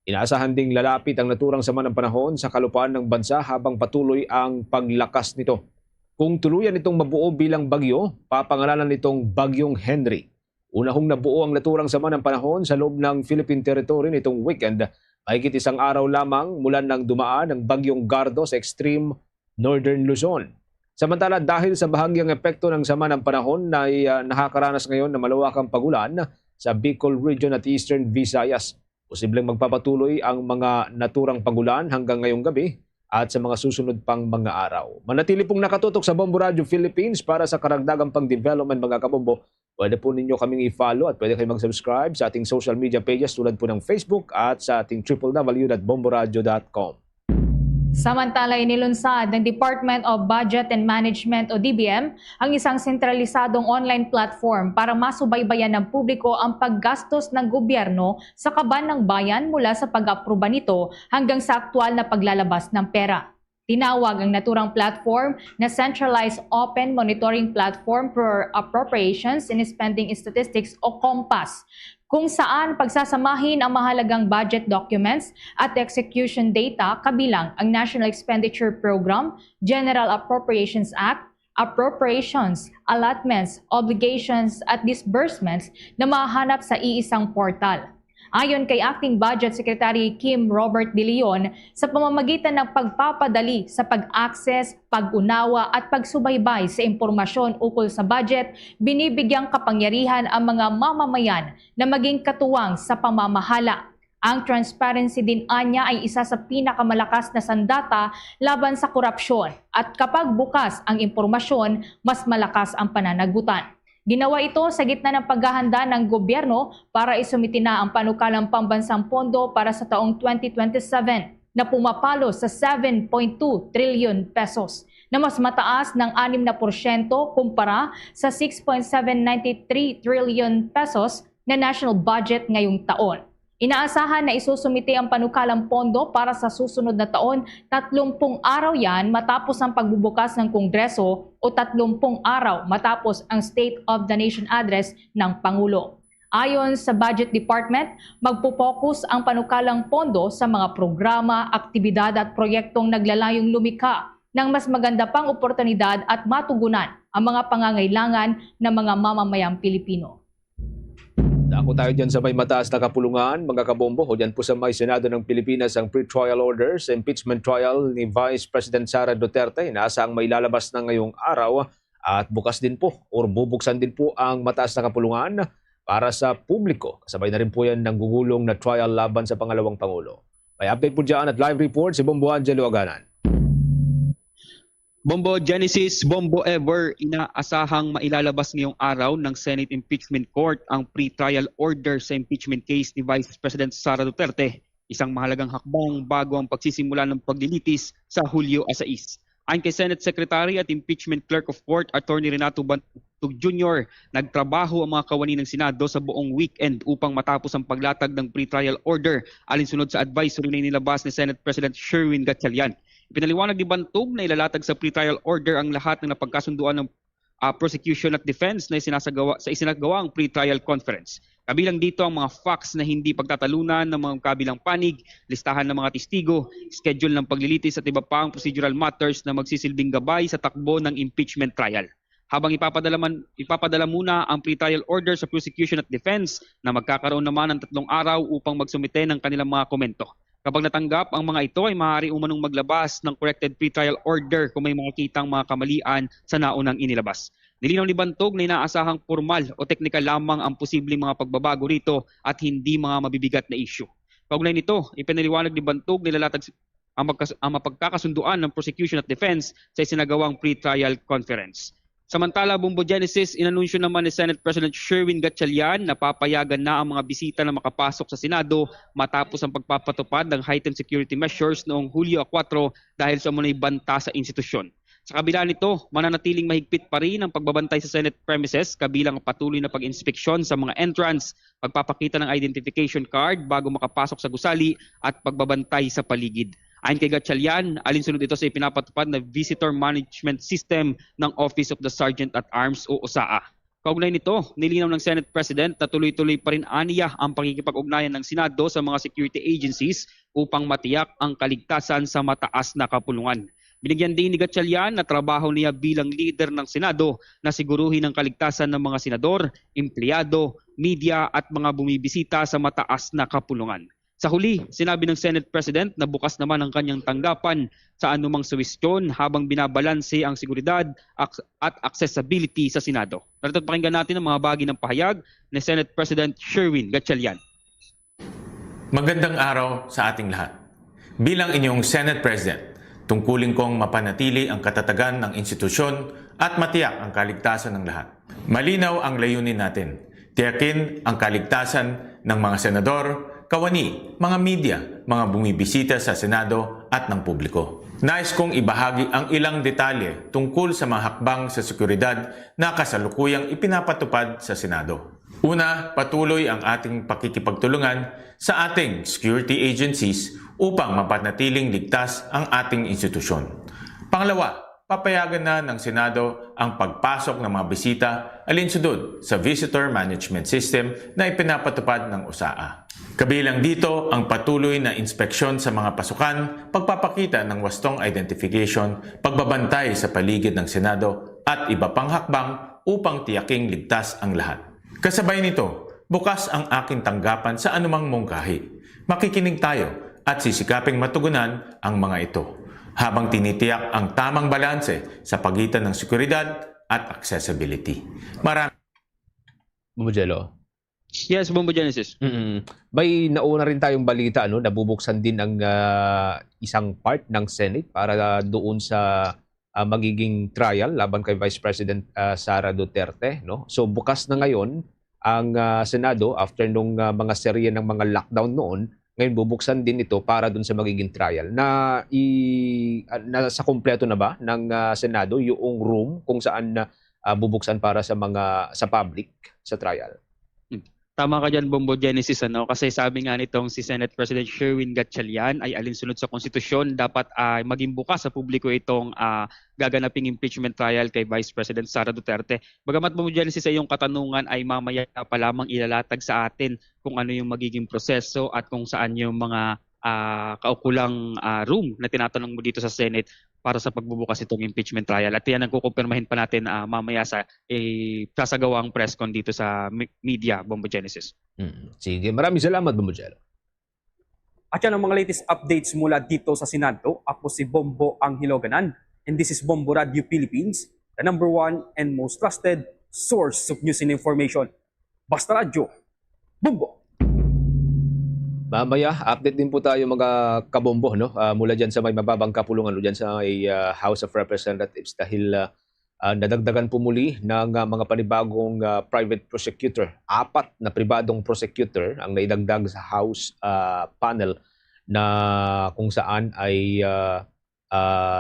Inaasahan ding lalapit ang naturang sama ng panahon sa kalupaan ng bansa habang patuloy ang paglakas nito. Kung tuluyan itong mabuo bilang bagyo, papangalanan itong Bagyong Henry. Unahong nabuo ang naturang sama ng panahon sa loob ng Philippine territory nitong weekend. Mahigit isang araw lamang mula nang dumaan ang bagyong Gardo sa extreme northern Luzon. Samantala, dahil sa bahagyang epekto ng sama ng panahon na nakakaranas ngayon ng malawakang pagulan sa Bicol Region at Eastern Visayas, posibleng magpapatuloy ang mga naturang pagulan hanggang ngayong gabi at sa mga susunod pang mga araw. Manatili pong nakatutok sa Bombo Radio Philippines para sa karagdagang pang-development mga kabombo. Pwede po ninyo kaming i-follow at pwede kayong mag-subscribe sa ating social media pages tulad po ng Facebook at sa ating www.bomboradio.com. Samantala, inilunsad ng Department of Budget and Management o DBM ang isang sentralisadong online platform para masubaybayan ng publiko ang paggastos ng gobyerno sa kaban ng bayan mula sa pag-aproba nito hanggang sa aktwal na paglalabas ng pera. Tinawag ang naturang platform na Centralized Open Monitoring Platform for Appropriations and Spending Statistics o COMPAS, kung saan pagsasamahin ang mahalagang budget documents at execution data kabilang ang National Expenditure Program, General Appropriations Act, appropriations, allotments, obligations at disbursements na mahanap sa iisang portal. Ayon kay Acting Budget Secretary Kim Robert De Leon, sa pamamagitan ng pagpapadali sa pag-access, pag-unawa at pagsubaybay sa impormasyon ukol sa budget, binibigyang kapangyarihan ang mga mamamayan na maging katuwang sa pamamahala. Ang transparency din anya ay isa sa pinakamalakas na sandata laban sa korupsyon at kapag bukas ang impormasyon, mas malakas ang pananagutan. Ginawa ito sa gitna ng paghahanda ng gobyerno para isumiti na ang panukalang pambansang pondo para sa taong 2027 na pumapalo sa 7.2 trillion pesos na mas mataas ng 6% kumpara sa 6.793 trillion pesos na national budget ngayong taon. Inaasahan na isusumite ang panukalang pondo para sa susunod na taon, 30 araw yan matapos ang pagbubukas ng Kongreso o 30 araw matapos ang State of the Nation Address ng Pangulo. Ayon sa Budget Department, magpupokus ang panukalang pondo sa mga programa, aktibidad at proyektong naglalayong lumikha ng mas maganda pang oportunidad at matugunan ang mga pangangailangan ng mga mamamayang Pilipino. Dako tayo dyan sa may mataas na kapulungan, mga kabombo. O dyan po sa may Senado ng Pilipinas ang pre-trial order sa impeachment trial ni Vice President Sara Duterte. Inaasang may lalabas na ngayong araw at bukas din po o bubuksan din po ang mataas na kapulungan para sa publiko. Kasabay na rin po yan ng gugulong na trial laban sa pangalawang Pangulo. May update po dyan at live report si Bombo Angelo Aganan. Bombo Genesis, Bombo Ever, inaasahang mailalabas ngayong araw ng Senate Impeachment Court ang pre-trial order sa impeachment case ni Vice President Sara Duterte, isang mahalagang hakbang bago ang pagsisimula ng paglilitis sa Hulyo 6. Ayon kay Senate Secretary at Impeachment Clerk of Court, Attorney Renato Bantug Jr., nagtrabaho ang mga kawani ng Senado sa buong weekend upang matapos ang paglatag ng pre-trial order alinsunod sa advisory na inilabas ni Senate President Sherwin Gatchalian. Ipinaliwanag ni Bantog na ilalatag sa pre-trial order ang lahat ng napagkasunduan ng prosecution at defense na isinagawang pre-trial conference. Kabilang dito ang mga facts na hindi pagtatalunan ng mga kabilang panig, listahan ng mga testigo, schedule ng paglilitis at iba pang procedural matters na magsisilbing gabay sa takbo ng impeachment trial. Habang ipapadala muna ang pre-trial order sa prosecution at defense na magkakaroon naman ng 3 araw upang magsumite ng kanilang mga komento. Kapag natanggap ang mga ito ay maaari umanong maglabas ng corrected pre-trial order kung may makikitang mga kamalian sa naunang inilabas. Nilinaw ni Bantog na inaasahang formal o teknikal lamang ang posibleng mga pagbabago rito at hindi mga mabibigat na issue. Kaugnay nito, ipinaliwanag ni Bantog na ilalatag ang mapagkakasunduan ng prosecution at defense sa isinagawang pre-trial conference. Samantala, Bombo Genesis, inanunsyo naman ni Senate President Sherwin Gatchalian na papayagan na ang mga bisita na makapasok sa Senado matapos ang pagpapatupad ng heightened security measures noong Hulyo 4 dahil sa umunay banta sa institusyon. Sa kabila nito, mananatiling mahigpit pa rin ang pagbabantay sa Senate premises kabilang ang patuloy na pag-inspeksyon sa mga entrance, pagpapakita ng identification card bago makapasok sa gusali at pagbabantay sa paligid. Ayon kay Gatchalian, alinsunod ito sa ipinapatupad na Visitor Management System ng Office of the Sergeant at Arms o OSAA. Kaugnay nito, nilinaw ng Senate President na tuloy-tuloy pa rin aniya ang pakikipag-ugnayan ng Senado sa mga security agencies upang matiyak ang kaligtasan sa mataas na kapulungan. Binigyan din ni Gatchalian na trabaho niya bilang leader ng Senado na siguruhin ang kaligtasan ng mga senador, empleyado, media at mga bumibisita sa mataas na kapulungan. Sa huli, sinabi ng Senate President na bukas naman ang kanyang tanggapan sa anumang suwestyon habang binabalanse ang seguridad at accessibility sa Senado. Narito pakinggan natin ang mga bahagi ng pahayag ni Senate President Sherwin Gatchalian. Magandang araw sa ating lahat. Bilang inyong Senate President, tungkulin kong mapanatili ang katatagan ng institusyon at matiyak ang kaligtasan ng lahat. Malinaw ang layunin natin. Tiyakin ang kaligtasan ng mga senador, kawani, mga media, mga bumibisita sa Senado at ng publiko. Nais kong ibahagi ang ilang detalye tungkol sa mga hakbang sa seguridad na kasalukuyang ipinapatupad sa Senado. Una, patuloy ang ating pakikipagtulungan sa ating security agencies upang mapanatiling ligtas ang ating institusyon. Pangalawa, papayagan na ng Senado ang pagpasok ng mga bisita alinsunod sa Visitor Management System na ipinapatupad ng USAA. Kabilang dito ang patuloy na inspeksyon sa mga pasukan, pagpapakita ng wastong identification, pagbabantay sa paligid ng Senado at iba pang hakbang upang tiyaking ligtas ang lahat. Kasabay nito, bukas ang aking tanggapan sa anumang mungkahi. Makikinig tayo at sisikaping matugunan ang mga ito habang tinitiyak ang tamang balanse sa pagitan ng seguridad at accessibility. Bumujelo. Yes, Bombo Genesis. May nauna rin tayong balita, nabubuksan din ang isang part ng Senate para doon sa magiging trial laban kay Vice President Sara Duterte. No? So bukas na ngayon ang Senado after nung mga serye ng mga lockdown noon. Ngayon bubuksan din ito para doon sa magiging trial. Nasa kompleto na ba ng Senado yung room kung saan bubuksan para sa public sa trial? Tama ka dyan, Bombo Genesis, kasi sabi nga nitong si Senate President Sherwin Gatchalian ay alinsunod sa konstitusyon, dapat maging bukas sa publiko itong gaganaping impeachment trial kay Vice President Sara Duterte. Bagamat, Bombo Genesis, ay yung katanungan ay mamaya pa lamang ilalatag sa atin kung ano yung magiging proseso at kung saan yung mga kaukulang room na tinatanong mo dito sa Senate para sa pagbubukas itong impeachment trial. At yan ang kukumpirmahin pa natin mamaya sa sasagawang press con dito sa media, Bombo Genesis. Sige, maraming salamat, Bombo Jello. At yan ang mga latest updates mula dito sa Senado. Ako si Bombo Anghiloganan and this is Bombo Radio Philippines, the #1 and most trusted source of news and information. Basta Radio, Bombo! Mamaya, update din po tayo mga kabombo mula dyan sa may mababang kapulungan dyan sa may House of Representatives dahil nadagdagan po muli ng mga panibagong private prosecutor. 4 na pribadong prosecutor ang naidagdag sa House panel na kung saan ay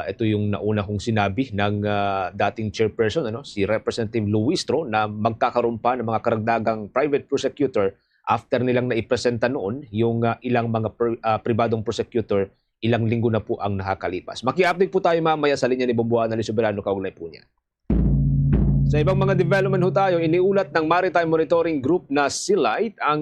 ito yung nauna kong sinabi ng dating chairperson si Representative Luistro na magkakaroon pa ng mga karagdagang private prosecutor after nilang naipresenta noon yung ilang mga pribadong prosecutor, ilang linggo na po ang nakakalipas. Maki-update po tayo mamaya sa linya ni Bomboana ni Soberano, kaugnay po niya. Sa ibang mga development tayo, iniulat ng Maritime Monitoring Group na SeaLight ang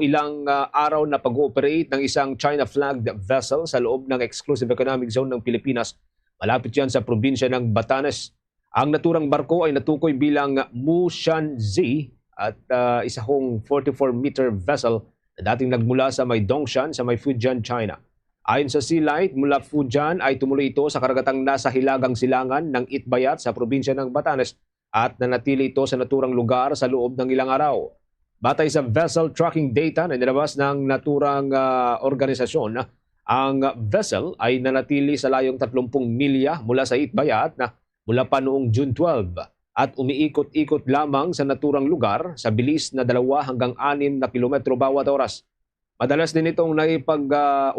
ilang araw na pag-ooperate ng isang China-flagged vessel sa loob ng Exclusive Economic Zone ng Pilipinas. Malapit yan sa probinsya ng Batanes. Ang naturang barko ay natukoy bilang Mushanzi at isa hong 44-meter vessel na dating nagmula sa may Dongshan sa may Fujian, China. Ayon sa SeaLight, mula Fujian ay tumuloy ito sa karagatang nasa hilagang silangan ng Itbayat sa probinsya ng Batanes at nanatili ito sa naturang lugar sa loob ng ilang araw. Batay sa vessel tracking data na nilabas ng naturang organisasyon, ang vessel ay nanatili sa layong 30 milya mula sa Itbayat na mula pa noong June 12. At umiikot-ikot lamang sa naturang lugar sa bilis na 2 hanggang 6 na kilometro bawat oras. Madalas din itong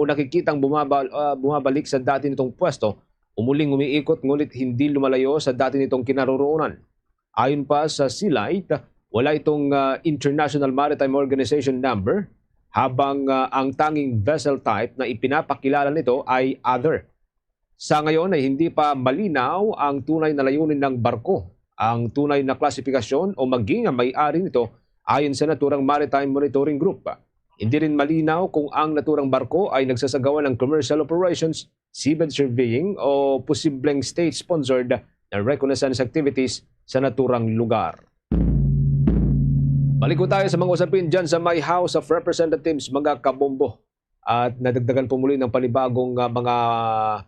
nakikitang bumabalik sa dati nitong pwesto, umuling umiikot ngunit hindi lumalayo sa dati nitong kinaroroonan. Ayon pa sa SeaLight, wala itong International Maritime Organization number, habang ang tanging vessel type na ipinapakilala nito ay other. Sa ngayon ay hindi pa malinaw ang tunay na layunin ng barko. Ang tunay na klasifikasyon o maging ang may-ari nito ayon sa naturang Maritime Monitoring Group. Hindi rin malinaw kung ang naturang barko ay nagsasagawa ng commercial operations, seabed surveying o posibleng state-sponsored na reconnaissance activities sa naturang lugar. Balik ko tayo sa mga usapin dyan sa may House of Representatives, mga kabombo. At nadagdagan po muli ng panibagong mga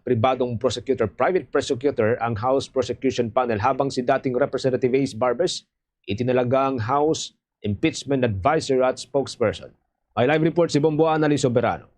pribadong prosecutor, private prosecutor, ang House Prosecution Panel habang si dating Representative Ace Barbers itinalagang House Impeachment Advisor at Spokesperson. May live report si Bombo Annalyn Soberano.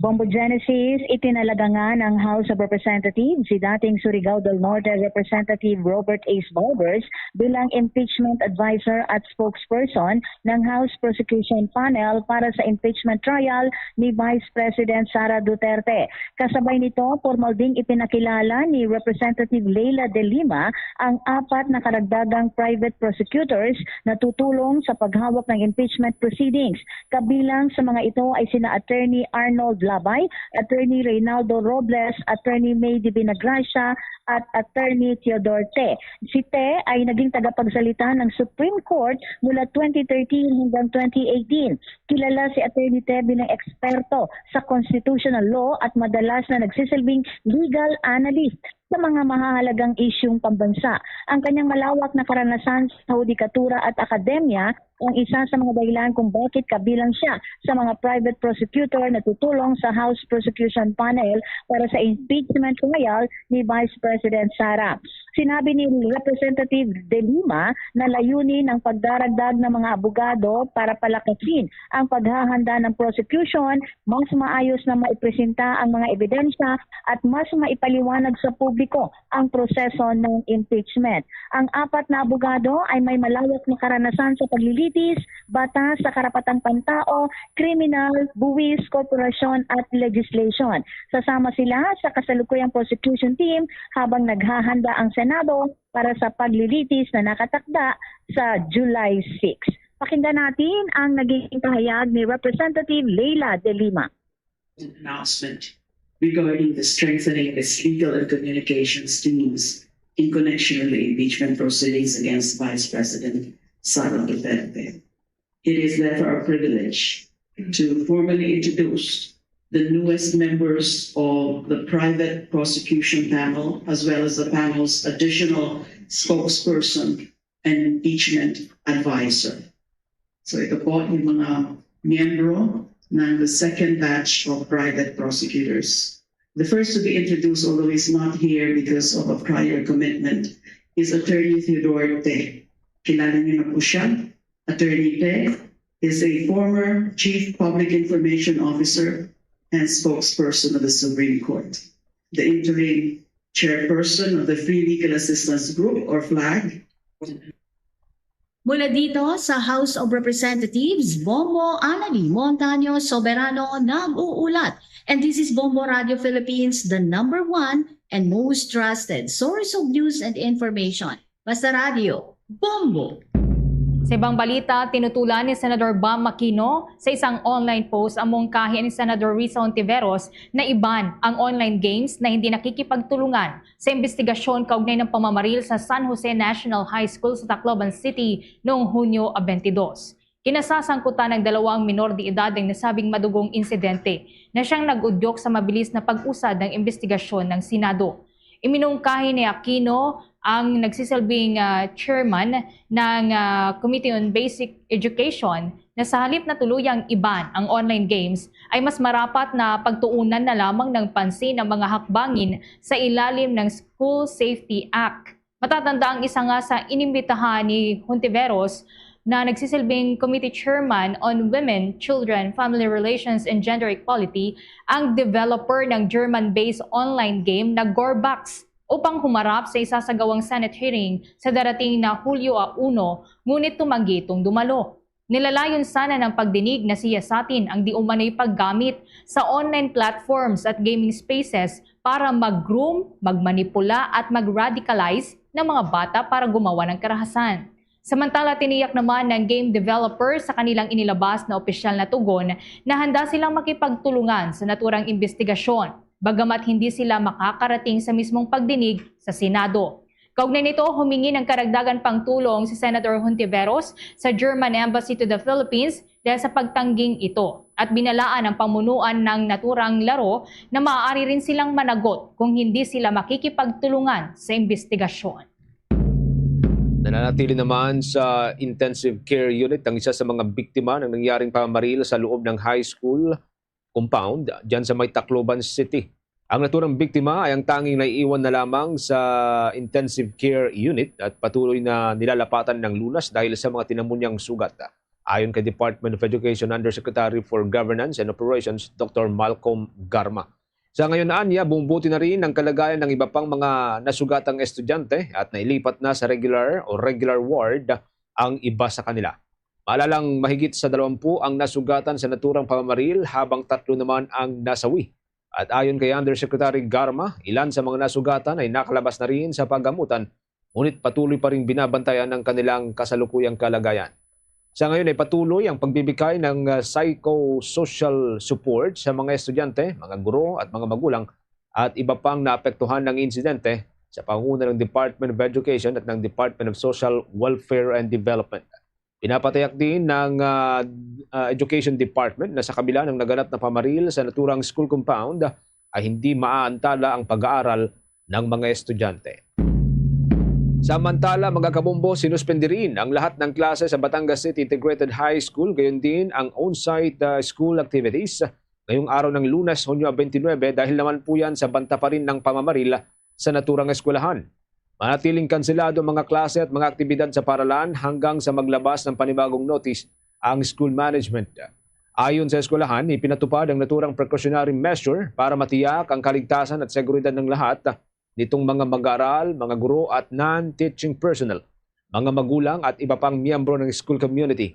Bombo Genesis, itinalaga nga ng House of Representatives si dating Surigao del Norte Representative Robert Ace Barbers bilang impeachment advisor at spokesperson ng House Prosecution Panel para sa impeachment trial ni Vice President Sara Duterte. Kasabay nito, formal ding ipinakilala ni Representative Leila de Lima ang 4 na karagdagang private prosecutors na tutulong sa paghawak ng impeachment proceedings. Kabilang sa mga ito ay sina Attorney Arnold Labay, Attorney Reynaldo Robles, Attorney May de Binagracia at Attorney Teodoro Te. Si Te ay naging tagapagsalita ng Supreme Court mula 2013 hanggang 2018. Kilala si Attorney Te bilang eksperto sa constitutional law at madalas na nagsisilbing legal analyst sa mga mahahalagang isyung pambansa. Ang kanyang malawak na karanasan sa hudikatura at akademya ang isa sa mga dahilan kung bakit kabilang siya sa mga private prosecutor na tutulong sa House Prosecution Panel para sa impeachment trial ni Vice President Sara. Sinabi ni Representative De Lima na layunin ng pagdaragdag ng mga abogado para palakasin ang paghahanda ng prosecution, mas maayos na maipresenta ang mga ebidensya at mas maipaliwanag sa publiko ang proseso ng impeachment. Ang 4 na abogado ay may malawak na karanasan sa paglilitis, batas sa karapatang pantao, kriminal, buwis, korporasyon at legislation. Sasama sila sa kasalukuyang prosecution team habang naghahanda ang Senado para sa paglilitis na nakatakda sa July 6. Pakinggan natin ang naging pahayag ni Representative Leila de Lima. Announcement regarding the strengthening its legal and communications teams in connection with the impeachment proceedings against Vice President Sara Duterte. It is therefore our privilege to formally introduce the newest members of the private prosecution panel, as well as the panel's additional spokesperson and impeachment advisor. So ito po yung mga miyembro ng the second batch of private prosecutors. The first to be introduced, although he's not here because of a prior commitment, is Attorney Teodoro Te. Kilala niyo na po siya. Attorney Te is a former Chief Public Information Officer and spokesperson of the Supreme Court, the interim chairperson of the Free Legal Assistance Group, or FLAG. Mula dito sa House of Representatives, Bombo Annalyn Montaño Soberano nag-uulat. And this is Bombo Radio Philippines, the #1 and most trusted source of news and information. Basta Radio, Bombo! Sa ibang balita, tinutulan ni Senador Bam Aquino sa isang online post ang mungkahi ni Senador Risa Hontiveros na iban ang online games na hindi nakikipagtulungan sa investigasyon kaugnay ng pamamaril sa San Jose National High School sa Tacloban City noong Hunyo 22. Kinasasangkutan ng 2 minor de edad ang nasabing madugong insidente na siyang nag-udyok sa mabilis na pag-usad ng investigasyon ng Senado. Iminungkahi ni Aquino ang nagsisilbing chairman ng Committee on Basic Education na sa halip na tuluyang iban ang online games ay mas marapat na pagtuunan na lamang ng pansin ang mga hakbangin sa ilalim ng School Safety Act. Matatanda ang isa nga sa inimbitahan ni Hontiveros na nagsisilbing Committee Chairman on Women, Children, Family Relations and Gender Equality ang developer ng German-based online game na Gorbax upang humarap sa isasagawang Senate hearing sa darating na Hulyo 1, ngunit tumanggi itong dumalo. Nilalayon sana ng pagdinig na siyasatin ang di umano'y paggamit sa online platforms at gaming spaces para mag-groom, magmanipula at mag-radicalize ng mga bata para gumawa ng karahasan. Samantala, tiniyak naman ng game developer sa kanilang inilabas na opisyal na tugon na handa silang makipagtulungan sa naturang investigasyon, bagamat hindi sila makakarating sa mismong pagdinig sa Senado. Kaugnay nito, humingi ng karagdagan pang tulong si Senator Hontiveros sa German Embassy to the Philippines dahil sa pagtangging ito at binalaan ang pamunuan ng naturang laro na maaari rin silang managot kung hindi sila makikipagtulungan sa investigasyon. Nananatili naman sa intensive care unit ang isa sa mga biktima ng nangyaring pamamaril sa loob ng high school compound dyan sa may Tacloban City. Ang naturang biktima ay ang tanging naiiwan na lamang sa intensive care unit at patuloy na nilalapatan ng lunas dahil sa mga tinamo niyang sugat. Ayon kay Department of Education Undersecretary for Governance and Operations, Dr. Malcolm Garma. Sa ngayon anya, bumubuti na rin ang kalagayan ng iba pang mga nasugatang estudyante at nailipat na sa regular ward ang iba sa kanila. Maalalang mahigit sa 20 ang nasugatan sa naturang pamamaril habang 3 naman ang nasawi. At ayon kay Undersecretary Garma, ilan sa mga nasugatan ay nakalabas na rin sa paggamutan, ngunit patuloy pa rin binabantayan ng kanilang kasalukuyang kalagayan. Sa ngayon ay patuloy ang pagbibigay ng psychosocial support sa mga estudyante, mga guro at mga magulang at iba pang naapektuhan ng insidente sa pangunguna ng Department of Education at ng Department of Social Welfare and Development. Pinapatayak din ng Education Department na sa kabila ng naganap na pamaril sa naturang school compound ay hindi maaantala ang pag-aaral ng mga estudyante. Samantala, mga kabombo, sinuspende rin ang lahat ng klase sa Batangas City Integrated High School, gayon din ang on-site school activities ngayong araw ng Lunes, Hunyo 29 dahil naman po yan sa banta pa rin ng pamamaril sa naturang eskwelahan. Manatiling kanselado ang mga klase at mga aktibidad sa paralan hanggang sa maglabas ng panibagong notice ang school management. Ayon sa eskwelahan, ipinatupad ang naturang precautionary measure para matiyak ang kaligtasan at seguridad ng lahat nitong mga mag-aaral, mga guro at non-teaching personnel, mga magulang at iba pang miyembro ng school community.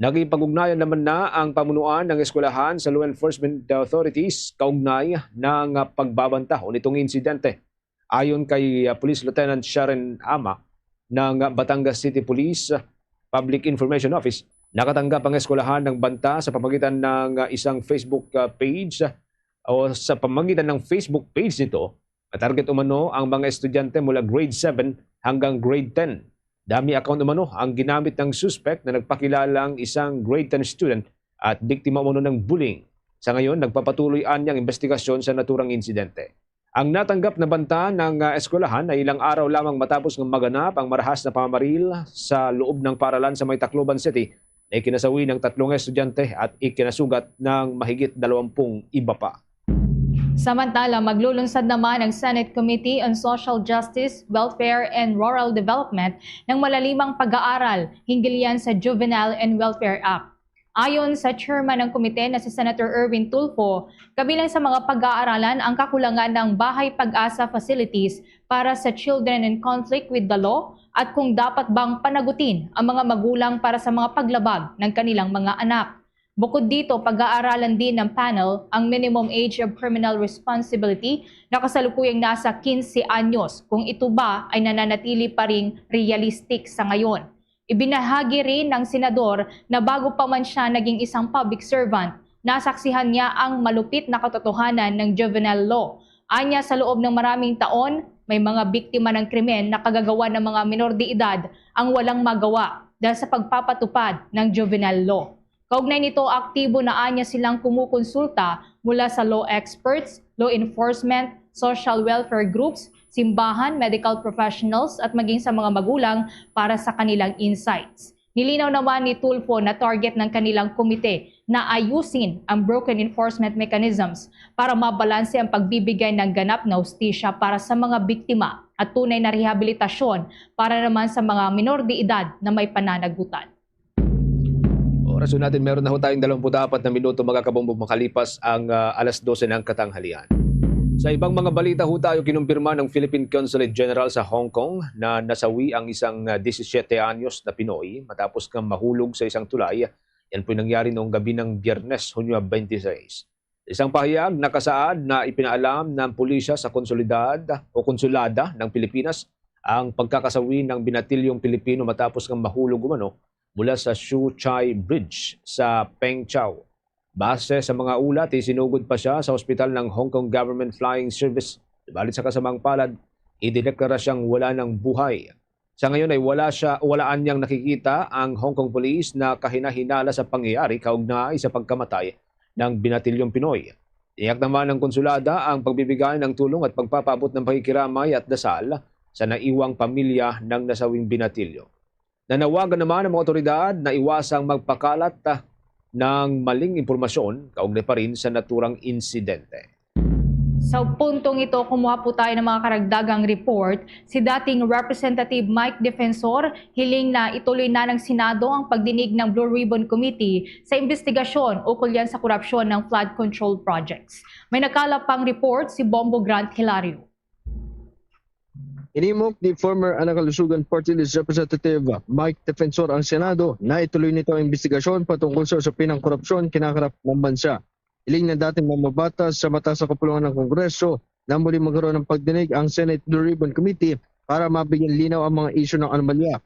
Naging pag-ugnayan naman na ang pamunuan ng eskwelahan sa law enforcement authorities kaugnay ng pagbabanta o nitong insidente. Ayon kay Police Lieutenant Sharon Ama ng Batangas City Police Public Information Office, nakatanggap ang eskwelahan ng banta sa pamamagitan ng isang Facebook page o sa pamamagitan ng Facebook page nito. Target umano ang mga estudyante mula grade 7 hanggang grade 10. Dami account umano ang ginamit ng suspect na nagpakilalang isang grade 10 student at biktima umano ng bullying. Sa ngayon, nagpapatuloy ang investigasyon sa naturang insidente. Ang natanggap na banta ng eskwelahan ay ilang araw lamang matapos ng maganap ang marahas na pamamaril sa loob ng paralan sa may Tacloban City na ikinasawi ng 3 estudyante at ikinasugat ng mahigit 20 iba pa. Samantala, maglulunsad naman ang Senate Committee on Social Justice, Welfare and Rural Development ng malalimang pag-aaral hinggil yan sa Juvenile and Welfare Act. Ayon sa chairman ng komite na si Senator Erwin Tulfo, kabilang sa mga pag-aaralan ang kakulangan ng bahay pag-asa facilities para sa children in conflict with the law at kung dapat bang panagutin ang mga magulang para sa mga paglabag ng kanilang mga anak. Bukod dito, pag-aaralan din ng panel ang minimum age of criminal responsibility na kasalukuyang nasa 15 anyos kung ito ba ay nananatili pa ring realistic sa ngayon. Ibinahagi rin ng senador na bago pa man siya naging isang public servant, nasaksihan niya ang malupit na katotohanan ng juvenile law. Anya sa loob ng maraming taon, may mga biktima ng krimen na kagagawa ng mga minor de edad ang walang magawa dahil sa pagpapatupad ng juvenile law. Kaugnay nito, aktibo na anya silang kumukonsulta mula sa law experts, law enforcement, social welfare groups, simbahan, medical professionals at maging sa mga magulang para sa kanilang insights. Nilinaw naman ni Tulfo na target ng kanilang komite na ayusin ang broken enforcement mechanisms para mabalanse ang pagbibigay ng ganap na hustisya para sa mga biktima at tunay na rehabilitasyon para naman sa mga minor de edad na may pananagutan. Oras natin, meron na ho tayong 24 na minuto mga kabombo makalipas ang alas 12 ng katanghalian. Sa ibang mga balita ho tayo, kinumpirma ng Philippine Consulate General sa Hong Kong na nasawi ang isang 17 anyos na Pinoy matapos kang mahulog sa isang tulay. Yan po nangyari noong gabi ng Biyernes, Hunyo 26. Isang pahayag nakasaad na ipinaalam ng pulisya sa konsulada ng Pilipinas ang pagkakasawi ng binatilyong Pilipino matapos kang mahulog umano mula sa Shu Chai Bridge sa Peng Chau. Base sa mga ulat, isinugod pa siya sa ospital ng Hong Kong Government Flying Service. Balit sa kasamang palad, idineklara siyang wala ng buhay. Sa ngayon ay walaan niyang nakikita ang Hong Kong Police na kahinahinala sa pangyayari kaugnay sa pagkamatay ng binatilyong Pinoy. Tiyak naman ng konsulada ang pagbibigay ng tulong at pagpapabot ng pakikiramay at dasal sa naiwang pamilya ng nasawing binatilyo. Nanawagan naman ang mga otoridad na iwasang magpakalat ng maling impormasyon kaugnay pa rin sa naturang insidente. Sa puntong ito, kumuha po tayo ng mga karagdagang report. Si dating Representative Mike Defensor hiling na ituloy na ng Senado ang pagdinig ng Blue Ribbon Committee sa investigasyon ukol yan sa korupsyon ng flood control projects. May nakalap pang report si Bombo Grant Hilario. Inimok ni former Anakalusugan Party List Representative Mike Defensor ang Senado na ituloy nito ang investigasyon patungkol sa usapin ng korupsyon kinakarap ng bansa. Hiling ng dating mamabatas sa mata sa kapulungan ng Kongreso na muli magkaroon ng pagdinig ang Senate Blue Ribbon Committee para mabigyan linaw ang mga isyu ng anomalya.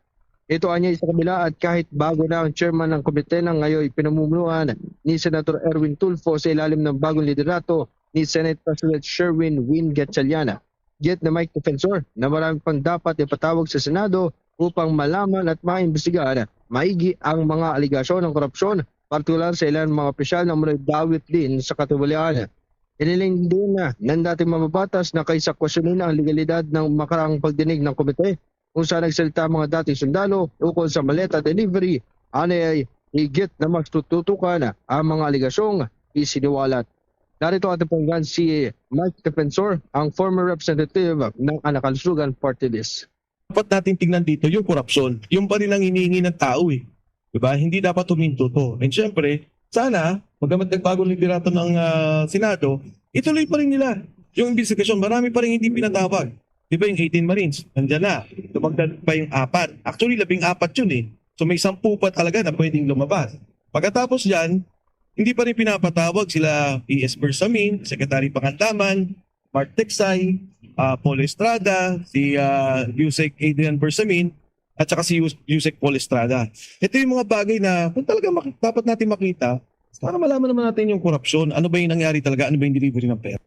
Ito anya sa kabila at kahit bago na ang chairman ng komite na ngayon pinamumunuan ni Senator Erwin Tulfo sa ilalim ng bagong liderato ni Senate President Sherwin Win Gatchaliana. Get na Mike Defensor na marami pang dapat ipatawag sa Senado upang malaman at maimbestigahan maigi ang mga aligasyon ng korupsyon, partikular sa ilang mga opisyal na mula dawit din sa katiwalian. Iniling din ng dating mamabatas na kaysa kwestiyonin ang legalidad ng makaraang pagdinig ng komite kung saan nagsalita mga dating sundalo ukol sa maleta delivery, ay higit na magtututukan ang mga aligasyong isiniwalat. Narito ating panggan si Mike Defensor, ang former representative ng Anakalusugan Party List. Dapat natin tingnan dito yung korupsyon. Yung pa rin ang hinihingi ng tao eh. Diba? Hindi dapat huminto to. And syempre, sana, magamat nagpagong liderato ng Senado, ituloy pa rin nila yung investigasyon. Marami pa rin hindi pinatawag. Diba yung 18 Marines? Nandiyan na. Tumagdag pa yung 4. Actually, 14 yun eh. So may 10 pa talaga na pwedeng lumabas. Pagkatapos dyan, hindi pa rin pinapatawag sila E.S. Bersamin, Secretary Pangandaman, Mark Texay, Paul Estrada, si Yusek Adrian Bersamin, at saka si Yusek Paul Estrada. Ito yung mga bagay na kung talaga dapat natin makita para malaman naman natin yung korupsyon, ano ba yung nangyari talaga, ano ba yung delivery ng pera.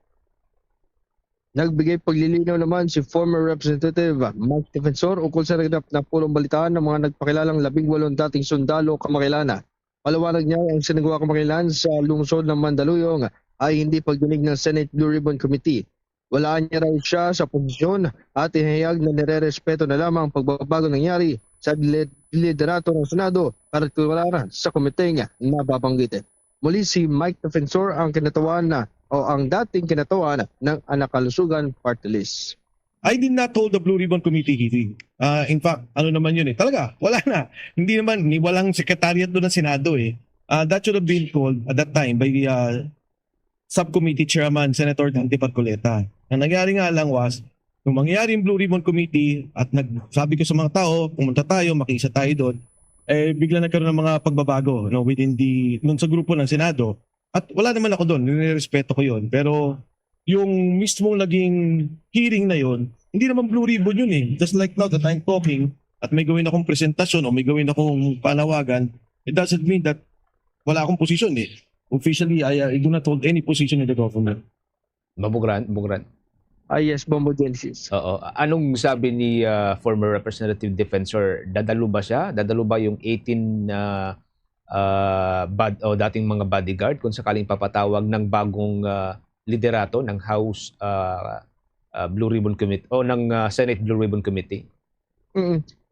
Nagbigay paglilinaw naman si former Representative Mike Defensor ukol sa naganap na pulong balitaan ng mga nagpakilalang 18 dating sundalo kamakilana. Paliwanag niya ang sinagawa kamakailan sa lungsod ng Mandaluyong ay hindi pagdinig ng Senate Blue Ribbon Committee. Walaan niya raw siya sa posisyon at ihayag na nire-respeto na lamang ang pagbabago nangyari sa liderato ng Senado para tuwalaran sa komiteng nababanggit. Muli si Mike Defensor ang ang dating kinatawan ng Anakalusugan Party List. I did not hold the Blue Ribbon Committee hearing. In fact, ano naman yun eh. Talaga, wala na. Hindi naman, walang secretariat doon ng Senado eh. That should have been called at that time by the Subcommittee Chairman, Senator Dante Parcoleta. Ang nangyari nga lang was, nung mangyari yung Blue Ribbon Committee at sabi ko sa mga tao, pumunta tayo, makiisa tayo doon, eh bigla nagkaroon ng mga pagbabago within nun sa grupo ng Senado. At wala naman ako doon, nirespeto ko yun. Pero yung mismong naging hearing na yon, hindi naman Blue Ribbon yun eh. Just like now that I'm talking at may gawin akong presentasyon o may gawin akong panawagan, it doesn't mean that wala akong posisyon eh. Officially, I do not hold any position in the government. Bugran. Yes, Bombo Genesis. Oo. Anong sabi ni former Representative Defensor? Dadalo ba siya? Dadalo ba yung 18 dating mga bodyguard kung sakaling papatawag ng bagong liderato ng House Blue Ribbon Committee o ng Senate Blue Ribbon Committee?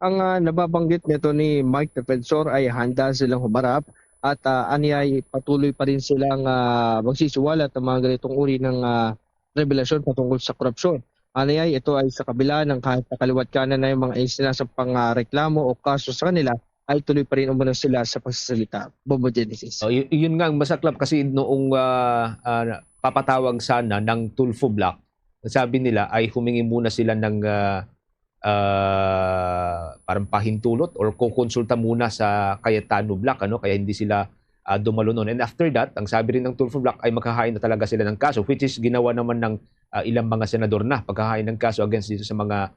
Ang nababanggit nito ni Mike Defensor ay handa silang humarap at aniyay patuloy pa rin silang magsisiwalat ng mga ganitong uri ng revelasyon patungkol sa korupsyon. Aniyay ito ay sa kabila ng kahit nakaliwat kanan na yung mga sinasampang reklamo o kaso sa kanila ay tuloy pa rin umano sila sa pagsasalita. Bombo Genesis. Yun nga ang masaklap kasi noong papatawag sana ng Tulfo Block, sabi nila ay humingi muna sila ng parang pahintulot or kukonsulta muna sa Cayetano Block, kaya hindi sila dumalo noon. And after that, ang sabi rin ng Tulfo Block ay maghahain na talaga sila ng kaso, which is ginawa naman ng ilang mga senador na paghahain ng kaso against dito sa mga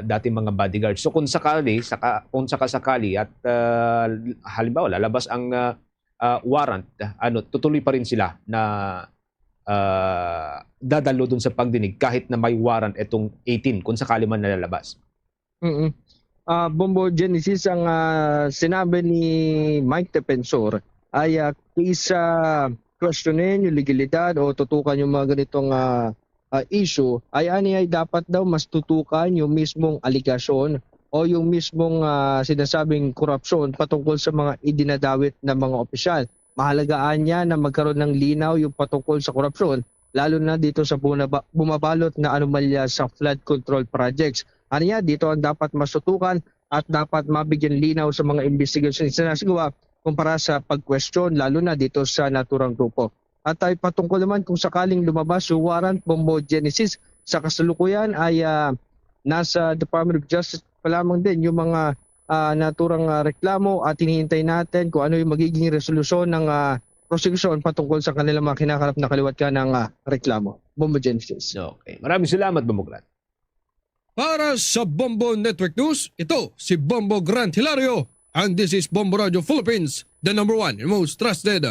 dating mga bodyguards. So kung sakali at halimbawa lalabas ang warrant, tutuloy pa rin sila na dadalo dun sa pagdinig kahit na may warrant itong 18 kung sakali man nalalabas. Bombo Genesis, ang sinabi ni Mike Defensor ay kaysa questionin yung legalidad o tutukan yung mga ganitong issue ay ay dapat daw mas tutukan yung mismong aligasyon o yung mismong sinasabing korupsyon patungkol sa mga idinadawit ng mga opisyal. Mahalagaan niya na magkaroon ng linaw yung patungkol sa korupsyon, lalo na dito sa bumabalot na anomalya sa flood control projects. Dito ang dapat masutukan at dapat mabigyan linaw sa mga investigasyon na sinasagawa kumpara sa pag-question, lalo na dito sa naturang grupo. At ay patungkol naman kung sakaling lumabas yung warrant bombogenesis, sa kasalukuyan ay nasa Department of Justice pa lamang din yung mga naturang reklamo at hinihintay natin kung ano yung magiging resolusyon ng prosecution patungkol sa kanilang mga kinakarap na kaliwat ka ng reklamo. Bombogenesis. Okay. Maraming salamat, Bombo. Para sa Bombo Network News, ito si Bombo Grant Hilario. And this is Bombo Radio Philippines, the #1 and most trusted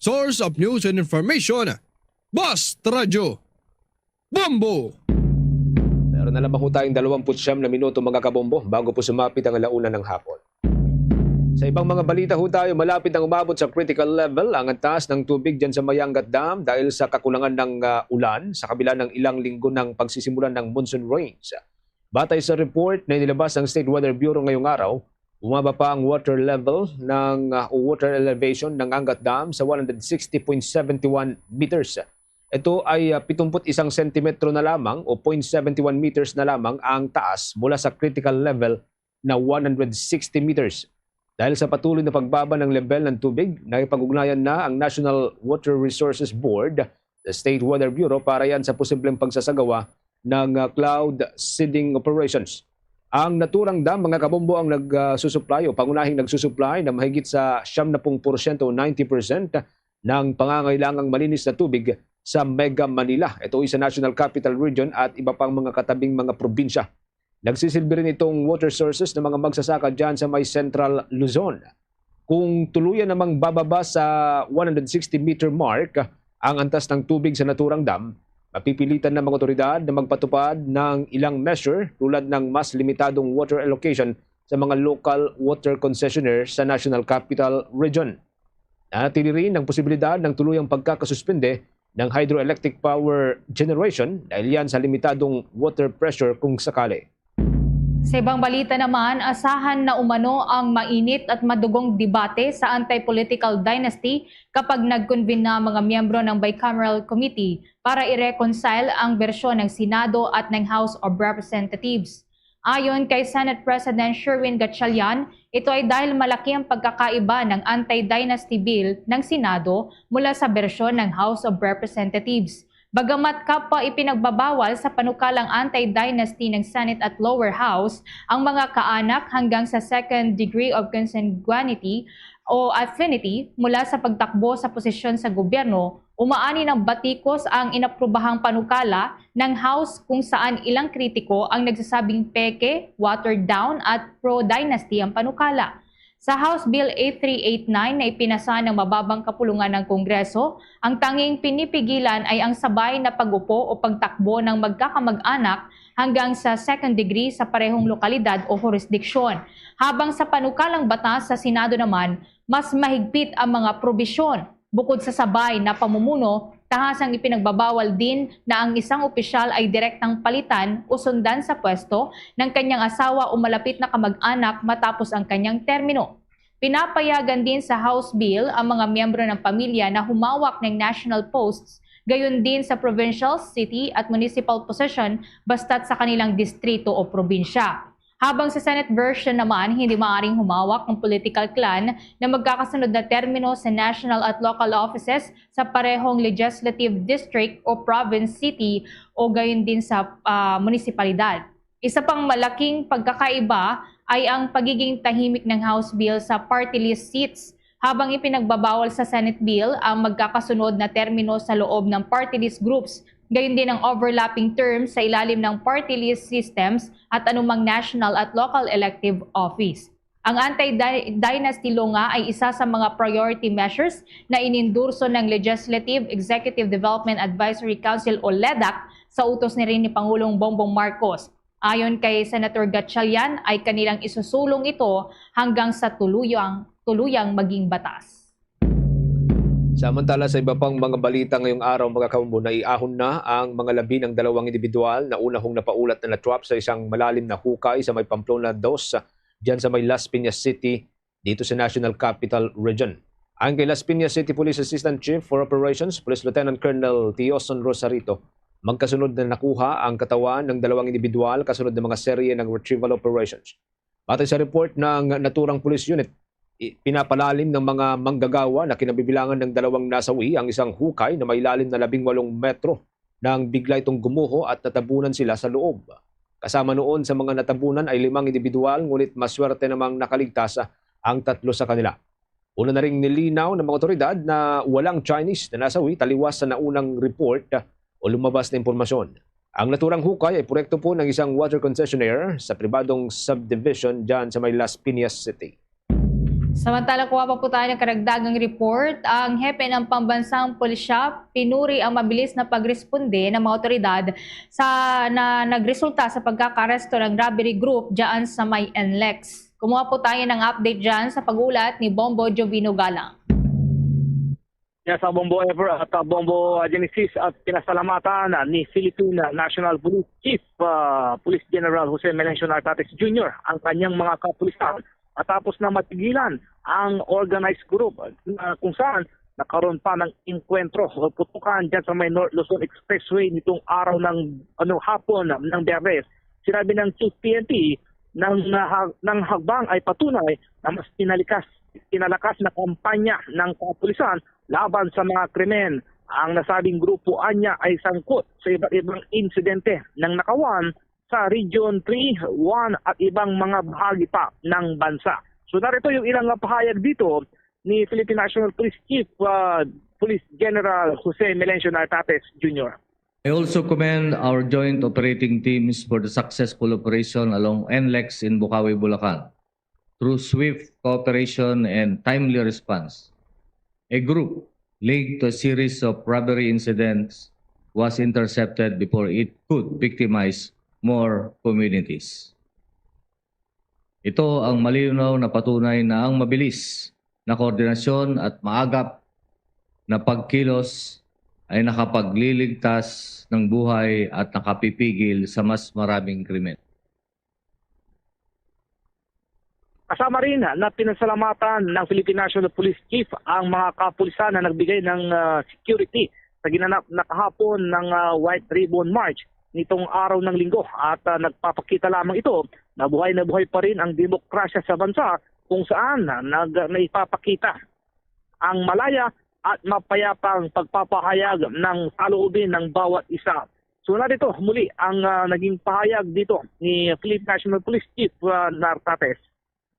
source of news and information. Basta Radio Bombo! Meron na lamang po tayong 29 na minuto mga kabombo bago po sumapit ang 1:00 ng hapon. Sa ibang mga balita ho tayo, malapit ang umabot sa critical level ang taas ng tubig dyan sa Mayangat Dam dahil sa kakulangan ng ulan sa kabila ng ilang linggo ng pagsisimulan ng monsoon rains. Batay sa report na inilabas ng State Weather Bureau ngayong araw, umaba pa ang water level ng water elevation ng Angat Dam sa 160.71 meters. Ito ay 71 sentimetro na lamang o 0.71 meters na lamang ang taas mula sa critical level na 160 meters. Dahil sa patuloy na pagbaba ng level ng tubig, nakipag-ugnayan na ang National Water Resources Board, the State Weather Bureau, para yan sa posibleng pagsasagawa ng cloud seeding operations. Ang naturang dam, mga kabombo, ang nagsusupply o pangunahing nagsusupply na mahigit sa 70% o 90% ng pangangailangang malinis na tubig sa Mega Manila. Ito ay sa National Capital Region at iba pang mga katabing mga probinsya. Nagsisilbi rin itong water sources ng mga magsasaka dyan sa may Central Luzon. Kung tuluyan namang bababa sa 160-meter mark ang antas ng tubig sa naturang dam, mapipilitan ng mga otoridad na magpatupad ng ilang measure tulad ng mas limitadong water allocation sa mga local water concessionaires sa National Capital Region. Nanatili rin ang posibilidad ng tuluyang pagkakasuspende ng hydroelectric power generation dahil yan sa limitadong water pressure kung sakali. Sa ibang balita naman, asahan na umano ang mainit at madugong debate sa anti-political dynasty kapag nag-convene na mga miyembro ng Bicameral Committee para i-reconcile ang bersyon ng Senado at ng House of Representatives. Ayon kay Senate President Sherwin Gatchalian, ito ay dahil malaki ang pagkakaiba ng anti-dynasty bill ng Senado mula sa bersyon ng House of Representatives. Bagamat kapwa ipinagbabawal sa panukalang anti-dynasty ng Senate at lower house ang mga kaanak hanggang sa second degree of consanguinity o affinity mula sa pagtakbo sa posisyon sa gobyerno, umaani ng batikos ang inaprubahang panukala ng House kung saan ilang kritiko ang nagsasabing peke, watered down at pro-dynasty ang panukala. Sa House Bill 8389 na ipinasa ng mababang kapulungan ng Kongreso, ang tanging pinipigilan ay ang sabay na pag-upo o pagtakbo ng magkakamag-anak hanggang sa second degree sa parehong lokalidad o jurisdiksyon. Habang sa panukalang batas sa Senado naman, mas mahigpit ang mga probisyon. Bukod sa sabay na pamumuno, tahasang ipinagbabawal din na ang isang opisyal ay direktang palitan o sundan sa pwesto ng kanyang asawa o malapit na kamag-anak matapos ang kanyang termino. Pinapayagan din sa House Bill ang mga miyembro ng pamilya na humawak ng national posts, gayon din sa provincial, city at municipal position basta't sa kanilang distrito o probinsya. Habang sa Senate version naman, hindi maaaring humawak ng political clan na magkakasunod na termino sa national at local offices sa parehong legislative district o province, city o gayon din sa munisipalidad. Isa pang malaking pagkakaiba ay ang pagiging tahimik ng House Bill sa party list seats, habang ipinagbabawal sa Senate Bill ang magkakasunod na termino sa loob ng party list groups. Gayon din ang overlapping terms sa ilalim ng party list systems at anumang national at local elective office. Ang anti-dynasty law nga ay isa sa mga priority measures na inindurso ng Legislative Executive Development Advisory Council o LEDAC sa utos ni Pangulong Bongbong Marcos. Ayon kay Senator Gatchalian ay kanilang isusulong ito hanggang sa tuluyang maging batas. Samantala sa iba pang mga balita ngayong araw mga kabombo, naiahon na ang mga labi ng dalawang individual na una hong napaulat na na-trap sa isang malalim na hukay sa may Pamplona 2 diyan sa may Las Piñas City dito sa National Capital Region. Ang kay Las Piñas City Police Assistant Chief for Operations, Police Lieutenant Colonel Tioson Rosarito, magkasunod na nakuha ang katawan ng dalawang individual kasunod ng mga serye ng retrieval operations. Batay sa report ng naturang police unit, pinapalalim ng mga manggagawa na kinabibilangan ng dalawang nasawi ang isang hukay na may lalim na 18 metro nang bigla itong gumuho at natabunan sila sa loob. Kasama noon sa mga natabunan ay 5 individual ngunit maswerte namang nakaligtas ang 3 sa kanila. Una na ring nilinaw ng mga otoridad na walang Chinese na nasawi taliwas sa naunang report o lumabas na impormasyon. Ang naturang hukay ay proyekto po ng isang water concessionaire sa pribadong subdivision dyan sa may Las Piñas City. Samantala, kuha pa po tayo ng karagdagang report. Ang hepe ng pambansang pulisya pinuri ang mabilis na pagresponde ng mga otoridad na nagresulta sa pagkakaresto ng robbery group dyan sa may NLEX. Kumuha po tayo ng update dyan sa pag-ulat ni Bombo Jovino Galang. Sa Bombo Ever at Bombo Genesis at pinasalamatan ni Philippine National Police Chief Police General Jose Melencio Nartates Jr. ang kanyang mga kapulisan at tapos na matigilan ang organized group kung saan nakaroon pa ng inkwentro o putukan dyan sa may North Luzon Expressway nitong araw ng hapon ng Biyernes. Sinabi ng Chief PNP ng hagbang ay patunay na mas pinalakas na kampanya ng kapulisan laban sa mga krimen. Ang nasabing grupo anya ay sangkot sa iba't ibang insidente ng nakawan sa Region 3, 1 at ibang mga bahagi pa ng bansa. So narito yung ilang pahayag dito ni Philippine National Police Chief Police General Jose Melencio Nartates Jr. I also commend our joint operating teams for the successful operation along NLEX in Bukawi, Bulacan. Through swift cooperation and timely response, a group linked to a series of robbery incidents was intercepted before it could victimize more communities. Ito ang malinaw na patunay na ang mabilis na koordinasyon at maagap na pagkilos ay nakapagliligtas ng buhay at nakapipigil sa mas maraming krimen. Kasama rin na pinasalamatan ng Philippine National Police Chief ang mga kapulisan na nagbigay ng security sa ginanap na kahapon ng White Ribbon March nitong araw ng linggo at nagpapakita lamang ito na buhay pa rin ang demokrasya sa bansa kung saan naipapakita ang malaya at mapayapang pagpapahayag ng saloobin ng bawat isa. So narito muli ang naging pahayag dito ni Philippine National Police Chief Nartates.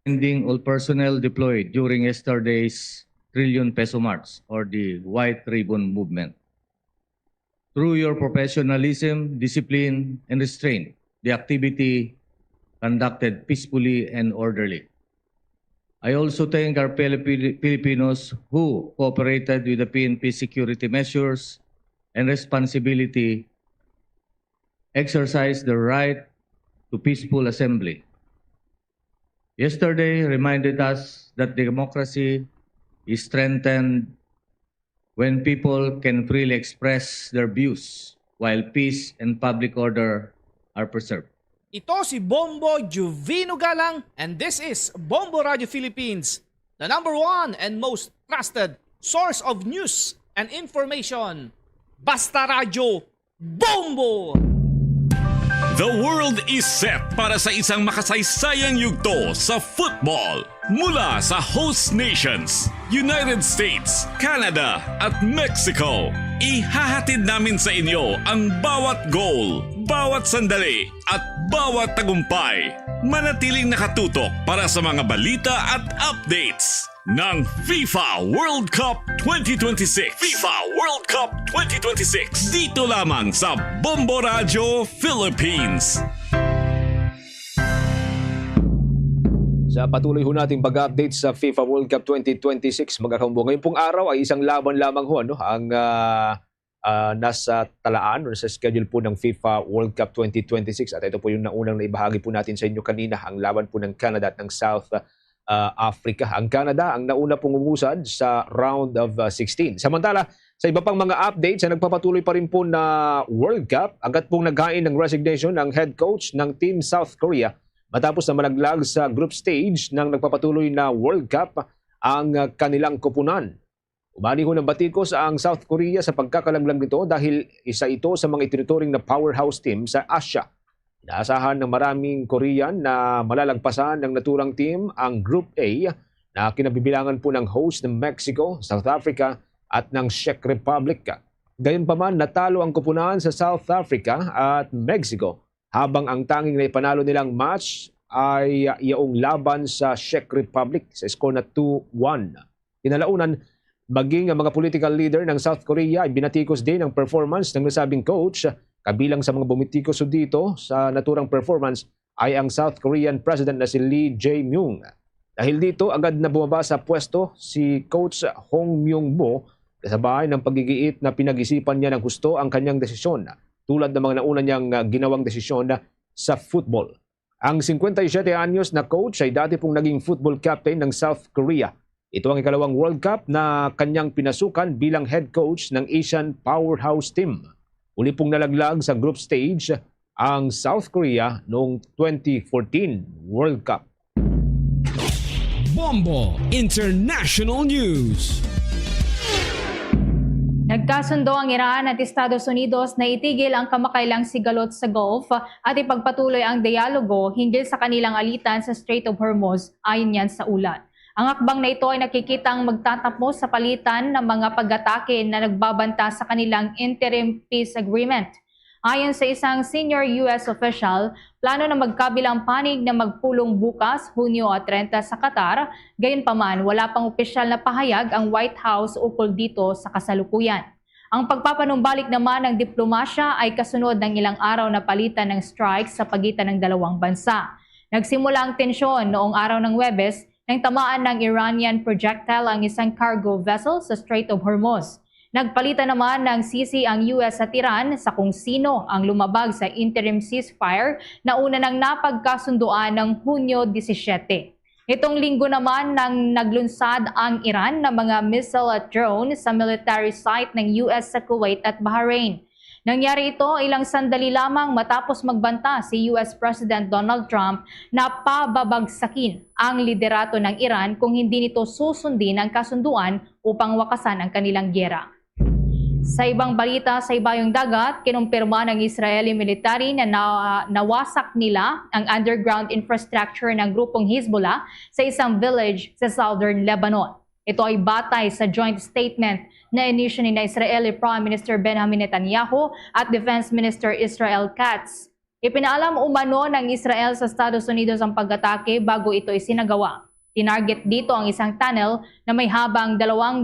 Ending all personnel deployed during yesterday's Trillion Peso March or the White Ribbon Movement. Through your professionalism, discipline, and restraint, the activity conducted peacefully and orderly. I also thank our Filipinos who cooperated with the PNP security measures and responsibility, exercised their right to peaceful assembly. Yesterday reminded us that democracy is strengthened when people can freely express their views while peace and public order are preserved. Ito si Bombo Jovino Galang and this is Bombo Radio Philippines, the #1 and most trusted source of news and information. Basta Radio Bombo! The world is set para sa isang makasaysayang yugto sa football. Mula sa host nations, United States, Canada at Mexico, ihahatid namin sa inyo ang bawat goal, bawat sandali at bawat tagumpay. Manatiling nakatutok para sa mga balita at updates ng FIFA World Cup 2026. FIFA World Cup 2026. Dito lamang sa Bombo Radio Philippines. Sa patuloy ho nating pag-update sa FIFA World Cup 2026, mga kambo. Ngayon pong araw ay isang laban lamang ho, ang nasa talaan o nasa schedule po ng FIFA World Cup 2026. At ito po yung naunang naibahagi po natin sa inyo kanina, ang laban po ng Canada at ng South Africa. Ang Canada ang nauna pong umusad sa round of 16. Samantala, sa iba pang mga updates, nagpapatuloy pa rin po na World Cup, agad pong naghain ng resignation ng head coach ng Team South Korea matapos na malaglag sa group stage ng nagpapatuloy na World Cup ang kanilang koponan. Umani ho ng batikos ang South Korea sa pagkakalaglag nito dahil isa ito sa mga itinuturing na powerhouse team sa Asia. Inaasahan ng maraming Korean na malalagpasan ng naturang team ang Group A na kinabibilangan po ng host ng Mexico, South Africa at ng Czech Republic. Gayunpaman, natalo ang koponan sa South Africa at Mexico habang ang tanging naipanalo nilang match ay iyong laban sa Czech Republic sa score na 2-1. Kinalaunan, maging ang mga political leader ng South Korea ay binatikos din ang performance ng nasabing coach. Kabilang sa mga bumitikos dito sa naturang performance ay ang South Korean President na si Lee Jae-myung. Dahil dito, agad na bumaba sa pwesto si Coach Hong Myung-mo kasabay ng pagigiit na pinag-isipan niya ng husto ang kanyang desisyon tulad ng mga nauna niyang ginawang desisyon sa football. Ang 57 anyos na coach ay dati pong naging football captain ng South Korea. Ito ang ikalawang World Cup na kanyang pinasukan bilang head coach ng Asian Powerhouse Team. Uli pong nalaglag sa group stage ang South Korea noong 2014 World Cup. Bombo International News. Nagkasundo ang Iran at Estados Unidos na itigil ang kamakailang sigalot sa Gulf at ipagpatuloy ang dialogo hinggil sa kanilang alitan sa Strait of Hormuz ayon yan sa ulat. Ang akbang na ito ay nakikitang magtatapos sa palitan ng mga pag-atake na nagbabanta sa kanilang interim peace agreement. Ayon sa isang senior US official, plano na magkabilang panig na magpulong bukas, Hunyo 30 sa Qatar. Gayunpaman, wala pang opisyal na pahayag ang White House ukol dito sa kasalukuyan. Ang pagpapanumbalik naman ng diplomasya ay kasunod ng ilang araw na palitan ng strikes sa pagitan ng dalawang bansa. Nagsimula ang tensyon noong araw ng Huwebes nang tamaan ng Iranian projectile ang isang cargo vessel sa Strait of Hormuz. Nagpalitan naman ng sisi ang US at Iran sa kung sino ang lumabag sa interim ceasefire na una nang napagkasunduan ng Hunyo 17. Itong linggo naman nang naglunsad ang Iran ng mga missile at drone sa military site ng US sa Kuwait at Bahrain. Nangyari ito ilang sandali lamang matapos magbanta si US President Donald Trump na pababagsakin ang liderato ng Iran kung hindi nito susundin ang kasunduan upang wakasan ang kanilang gyera. Sa ibang balita sa ibayong dagat, kinumpirma ng Israeli military na nawasak nila ang underground infrastructure ng grupong Hezbollah sa isang village sa southern Lebanon. Ito ay batay sa joint statement na inisyu ni Israeli Prime Minister Benjamin Netanyahu at Defense Minister Israel Katz. Ipinaalam umano ng Israel sa Estados Unidos ang pag-atake bago ito isinagawa. Tinarget dito ang isang tunnel na may habang 200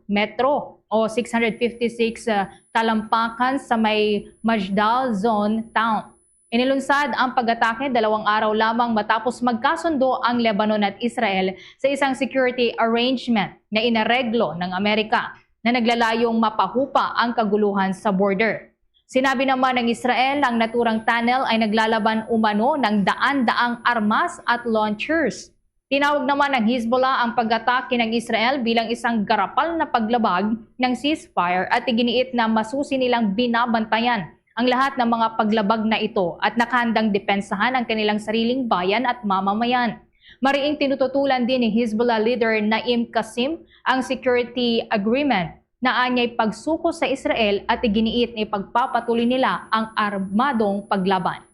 metro o 656 talampakan sa may Majdal Zone Town. Inilunsad ang pag-atake 2 araw lamang matapos magkasundo ang Lebanon at Israel sa isang security arrangement na inareglo ng Amerika na naglalayong mapahupa ang kaguluhan sa border. Sinabi naman ng Israel ang naturang tunnel ay naglalaban umano ng daan-daang armas at launchers. Tinawag naman ng Hezbollah ang pag-atake ng Israel bilang isang garapal na paglabag ng ceasefire at iginiit na masusi nilang binabantayan ang lahat ng mga paglabag na ito at nakahandang depensahan ang kanilang sariling bayan at mamamayan. Mariing tinututulan din ni Hezbollah leader Naim Qasim ang security agreement na anyay pagsuko sa Israel at iginiit na ipagpapatuloy nila ang armadong paglaban.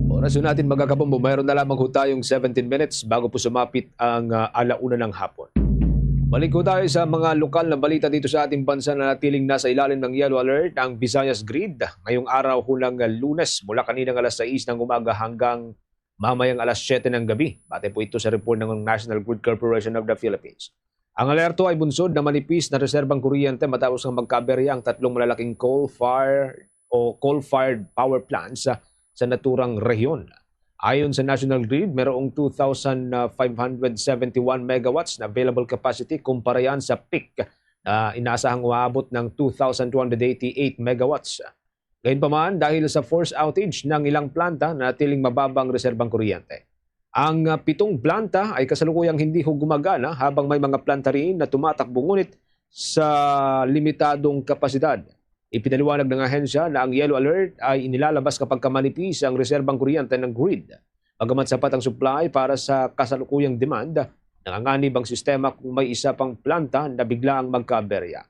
Oras natin magkakabombo, mayroon na lamang tayong 17 minutes bago po sumapit ang alauna ng hapon. Balik ko tayo sa mga lokal na balita dito sa ating bansa na natiling nasa ilalim ng yellow alert ang Visayas Grid. Ngayong araw ng Lunes mula kaninang alas 6 ng umaga hanggang mamayang alas 7 ng gabi. Bate po ito sa report ng National Grid Corporation of the Philippines. Ang alerto ay bunsod na manipis na reserbang kuryente matapos ng magkaberya ang 3 malalaking coal-fired power plants sa naturang rehiyon. Ayon sa National Grid, mayroong 2,571 megawatts na available capacity kumpara yan sa peak na inaasahang umaabot ng 2,288 megawatts. Gayunpaman, dahil sa force outage ng ilang planta na natiling mababang reserbang kuryente. Ang 7 planta ay kasalukuyang hindi gumagana habang may mga planta rin na tumatakbo ngunit sa limitadong kapasidad. Ipinaliwanag ng ahensya na ang yellow alert ay inilalabas kapag manipis ang reserbang kuryente ng grid. Bagamat sapat ang supply para sa kasalukuyang demand, nanganganib ang sistema kung may isa pang planta na biglaang magkaaberya.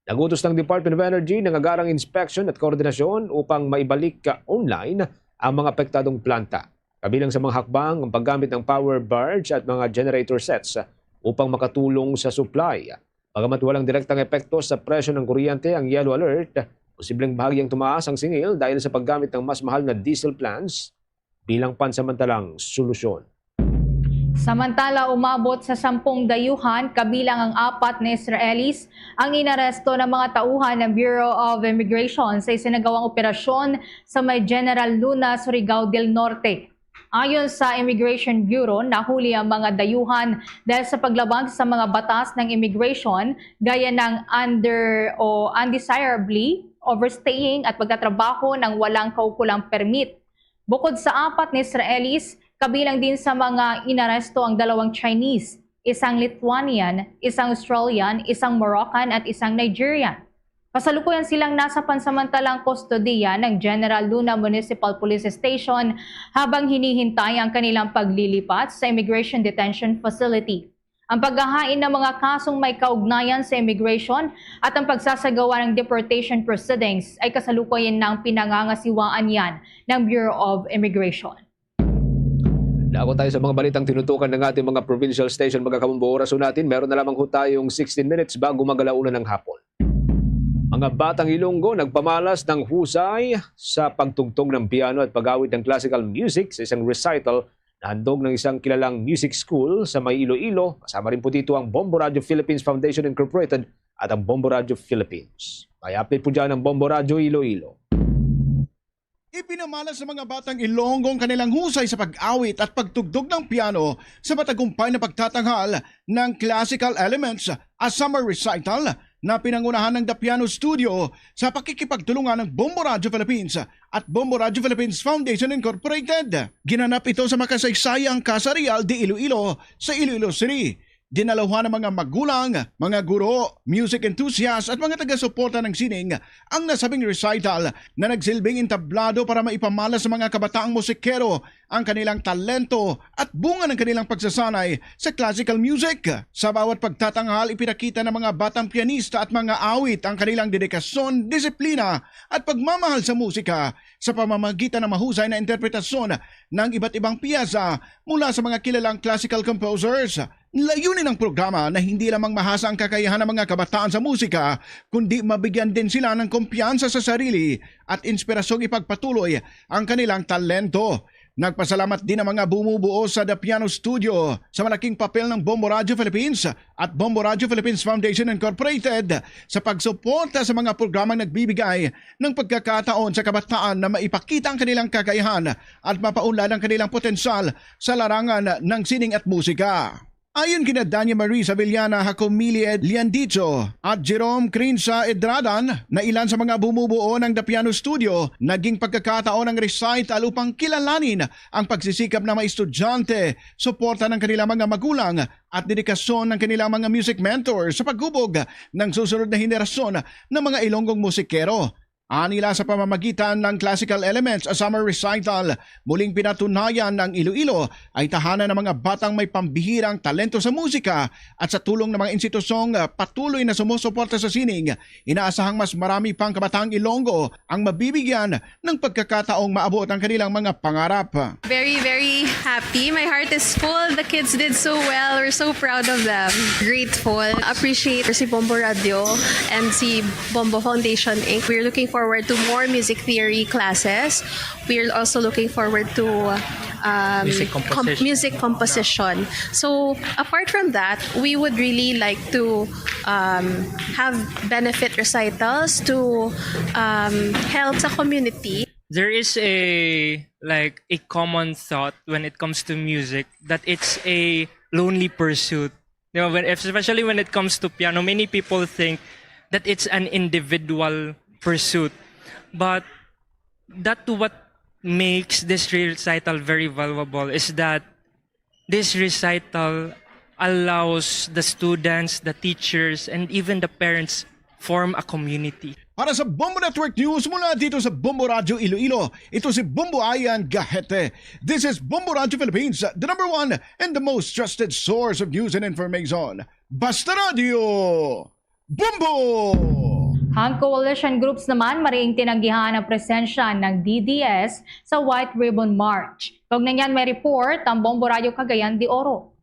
Nagutos ng Department of Energy ng agarang inspection at koordinasyon upang maibalik online ang mga apektadong planta. Kabilang sa mga hakbang ang paggamit ng power barge at mga generator sets upang makatulong sa supply. Bagamat walang direktang epekto sa presyo ng kuryente ang yellow alert, posibleng bahagyang tumaas ang singil dahil sa paggamit ng mas mahal na diesel plants bilang pansamantalang solusyon. Samantala, umabot sa 10 dayuhan, kabilang ang 4 na Israelis, ang inaresto ng mga tauhan ng Bureau of Immigration sa isinagawang operasyon sa may General Luna, Surigao del Norte. Ayon sa Immigration Bureau, nahuli ang mga dayuhan dahil sa paglabag sa mga batas ng immigration gaya ng undesirably overstaying at pagtatrabaho ng walang kaukulang permit. Bukod sa 4 na Israelis, kabilang din sa mga inaresto ang 2 Chinese, isang Lithuanian, isang Australian, isang Moroccan at isang Nigerian. Kasalukuyan silang nasa pansamantalang kustodiya ng General Luna Municipal Police Station habang hinihintay ang kanilang paglilipat sa Immigration Detention Facility. Ang paghahain ng mga kasong may kaugnayan sa immigration at ang pagsasagawa ng deportation proceedings ay kasalukuyan ng pinangangasiwaan yan ng Bureau of Immigration. Dako tayo sa mga balitang tinutukan ng ating mga provincial station. Mga kabombo, oraso natin, meron na lamang ho tayong 16 minutes bago magalauna ng hapon. Mga batang Ilonggo nagpamalas ng husay sa pagtugtog ng piano at pag-awit ng classical music sa isang recital na handog ng isang kilalang music school sa may Iloilo. Kasama rin po dito ang Bombo Radio Philippines Foundation Incorporated at ang Bombo Radio Philippines. May update po dyan ang Bombo Radio Iloilo. Ipinamala sa mga batang Ilonggo ang kanilang husay sa pag-awit at pagtugtog ng piano sa matagumpay na pagtatanghal ng classical elements a summer recital na pinangunahan ng The Piano Studio sa pakikipagtulungan ng Bombo Radio Philippines at Bombo Radio Philippines Foundation Incorporated. Ginanap ito sa makasaysayang Casa Real de Iloilo sa Iloilo City. Dinalawan ng mga magulang, mga guro, music enthusiasts at mga taga-suporta ng sining ang nasabing recital na nagsilbing entablado para maipamala sa mga kabataang musikero ang kanilang talento at bunga ng kanilang pagsasanay sa classical music. Sa bawat pagtatanghal, ipinakita ng mga batang pianista at mga awit ang kanilang dedikasyon, disiplina at pagmamahal sa musika sa pamamagitan ng mahusay na interpretasyon ng iba't ibang piyesa mula sa mga kilalang classical composers. Layunin ng programa na hindi lamang mahasa ang kakayahan ng mga kabataan sa musika, kundi mabigyan din sila ng kumpiyansa sa sarili at inspirasyong ipagpatuloy ang kanilang talento. Nagpasalamat din ang mga bumubuo sa The Piano Studio sa malaking papel ng Bombo Radio Philippines at Bombo Radio Philippines Foundation Incorporated sa pagsuporta sa mga programang nagbibigay ng pagkakataon sa kabataan na maipakita ang kanilang kakayahan at mapaunlad ang kanilang potensyal sa larangan ng sining at musika. Ayon kina Dania Marie Savillana Hacomilie Liandicho at Jerome Crinsa Edradan na ilan sa mga bumubuo ng The Piano Studio, naging pagkakataon ng recital upang kilalanin ang pagsisikap ng mga estudyante, suporta ng kanilang mga magulang at dedikasyon ng kanilang mga music mentors sa paghubog ng susunod na henerasyon ng mga Ilonggong musikero. Anila sa pamamagitan ng classical elements a summer recital, muling pinatunayan ng Iloilo ay tahanan ng mga batang may pambihirang talento sa musika at sa tulong ng mga institusyong patuloy na sumusuporta sa sining, inaasahang mas marami pang kabataang Ilonggo ang mabibigyan ng pagkakataong maabot ang kanilang mga pangarap. Very, very happy. My heart is full. The kids did so well. We're so proud of them. Grateful. Appreciate si Bombo Radio and si Bombo Foundation Inc. We're looking forward to more music theory classes. We're also looking forward to music composition. So apart from that, we would really like to have benefit recitals to help sa community. There is a common thought when it comes to music that it's a lonely pursuit. You know, especially when it comes to piano, many people think that it's an individual pursuit, but what makes this recital very valuable is that this recital allows the students, the teachers, and even the parents form a community. Para sa Bombo Network News mula dito sa Bombo Radio Iloilo, ito si Bombo Ayan Gahete. This is Bombo Radio Philippines, the number one and the most trusted source of news and information. Basta Radio! Bombo! Ang coalition groups naman mariing tinanggihan ang presensya ng DDS sa White Ribbon March. Kaugnay niyan may report ang Bombo Radio Cagayan de Oro.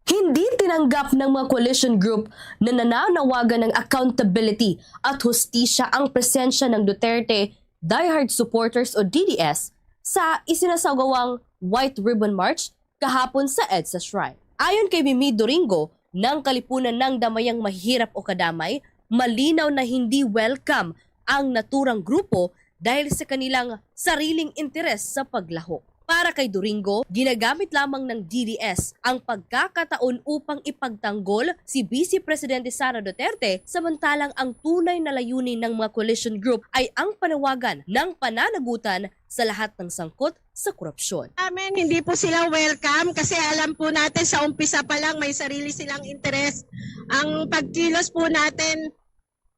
Hindi tinanggap ng mga coalition group na nananawagan ng accountability at hustisya ang presensya ng Duterte diehard supporters o DDS sa isinasagawang White Ribbon March kahapon sa EDSA Shrine. Ayon kay Mimi Doringo ng Kalipunan ng Damayang Mahihirap o Kadamay, malinaw na hindi welcome ang naturang grupo dahil sa kanilang sariling interes sa paglaho. Para kay Doringo, ginagamit lamang ng DDS ang pagkakataon upang ipagtanggol si Vice Presidente Sara Duterte, samantalang ang tunay na layunin ng mga coalition group ay ang panawagan ng pananagutan sa lahat ng sangkot sa korupsyon. Amen, hindi po sila welcome kasi alam po natin sa umpisa pa lang may sarili silang interes. Ang pagkilos po natin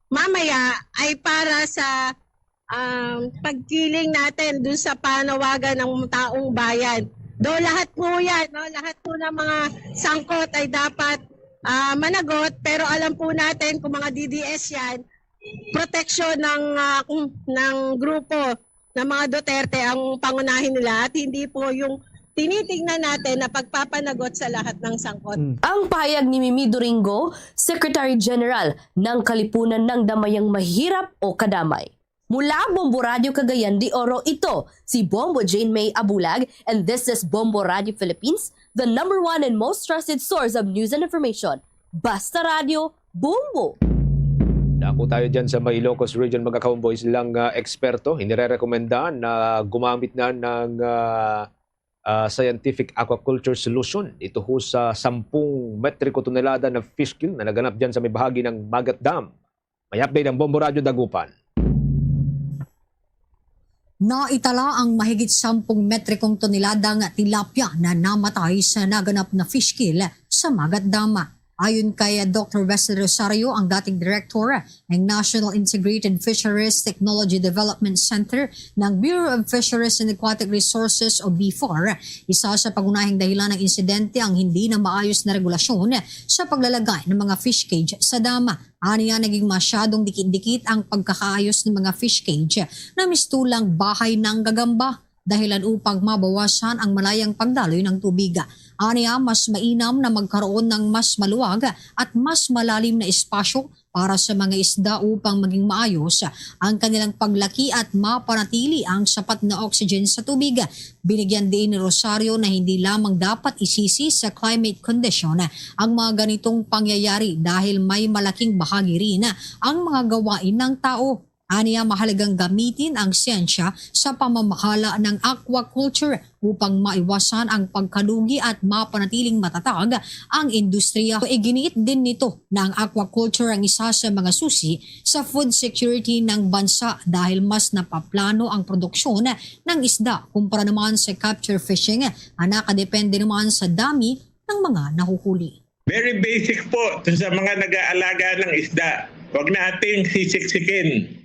mamaya ay para sa pagkiling natin dun sa panawagan ng taong bayan. Do lahat po yan, no? Lahat po ng mga sangkot ay dapat managot, pero alam po natin kung mga DDS yan, proteksyon ng grupo ng mga Duterte ang pangunahin nila at hindi po yung tinitingnan natin na pagpapanagot sa lahat ng sangkot. Ang pahayag ni Mimi Doringo, Secretary General ng Kalipunan ng Damayang Mahirap o Kadamay. Mula Bombo Radio Cagayan de Oro, ito si Bombo Jane May Abulag, and this is Bombo Radio Philippines, the number one and most trusted source of news and information. Basta Radio, Bombo! Dako tayo dyan sa Ilocos Region, mga kaumboys, ilang eksperto inirekomenda na gumamit na ng scientific aquaculture solution. Ito ho sa 10 metriko tonelada na fish kill na naganap dyan sa may bahagi ng Magat Dam. May update ang Bombo Radio Dagupan. Naitala ang mahigit 10 metrikong toneladang tilapia na namatay sa naganap na fish kill sa Magat Dam. Ayon kay Dr. Wesley Rosario, ang dating director ng National Integrated Fisheries Technology Development Center ng Bureau of Fisheries and Aquatic Resources o BFAR, isa sa pagunahing dahilan ng insidente ang hindi na maayos na regulasyon sa paglalagay ng mga fish cage sa dama. Aniya naging masyadong dikit-dikit ang pagkakaayos ng mga fish cage na mistulang bahay ng gagamba dahilan upang mabawasan ang malayang pagdaloy ng tubig. Aniya, mas mainam na magkaroon ng mas maluwag at mas malalim na espasyo para sa mga isda upang maging maayos ang kanilang paglaki at mapanatili ang sapat na oxygen sa tubig. Binigyan din ni Rosario na hindi lamang dapat isisi sa climate condition ang mga ganitong pangyayari dahil may malaking bahagi rin ang mga gawain ng tao. Aniya, mahalagang gamitin ang siyensya sa pamamahala ng aquaculture upang maiwasan ang pagkalugi at mapanatiling matatag ang industriya. Iginiit din nito na ang aquaculture ang isa sa mga susi sa food security ng bansa dahil mas napaplano ang produksyon ng isda kumpara naman sa capture fishing na nakadepende naman sa dami ng mga nahuhuli. Very basic po sa mga nag-aalaga ng isda. Huwag nating sisiksikin.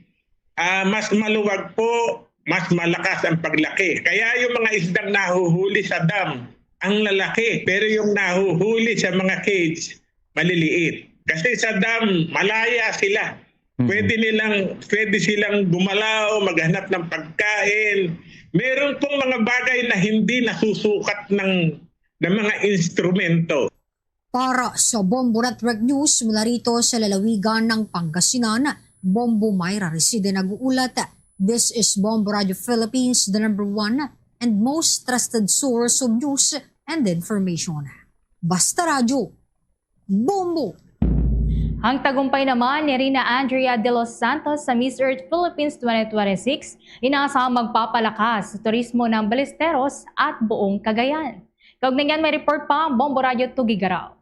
Mas maluwag po, mas malakas ang paglaki. Kaya yung mga isdang nahuhuli sa dam, ang lalaki. Pero yung nahuhuli sa mga cage, maliliit. Kasi sa dam, malaya sila. Pwede silang gumalaw, maghanap ng pagkain. Meron pong mga bagay na hindi nasusukat ng mga instrumento. Para sa Bombo Network News, mula rito sa lalawigan ng Pangasinan, Bombo Mayra Reside nag-uulat. This is Bombo Radio Philippines, the number one and most trusted source of news and information. Basta Radio, Bombo! Ang tagumpay naman ni Rina Andrea de los Santos sa Miss Earth Philippines 2026, inaasahang magpapalakas sa turismo ng Ballesteros at buong Cagayan. Kaugnay may report pa ang Bombo Radio Tugigaraw.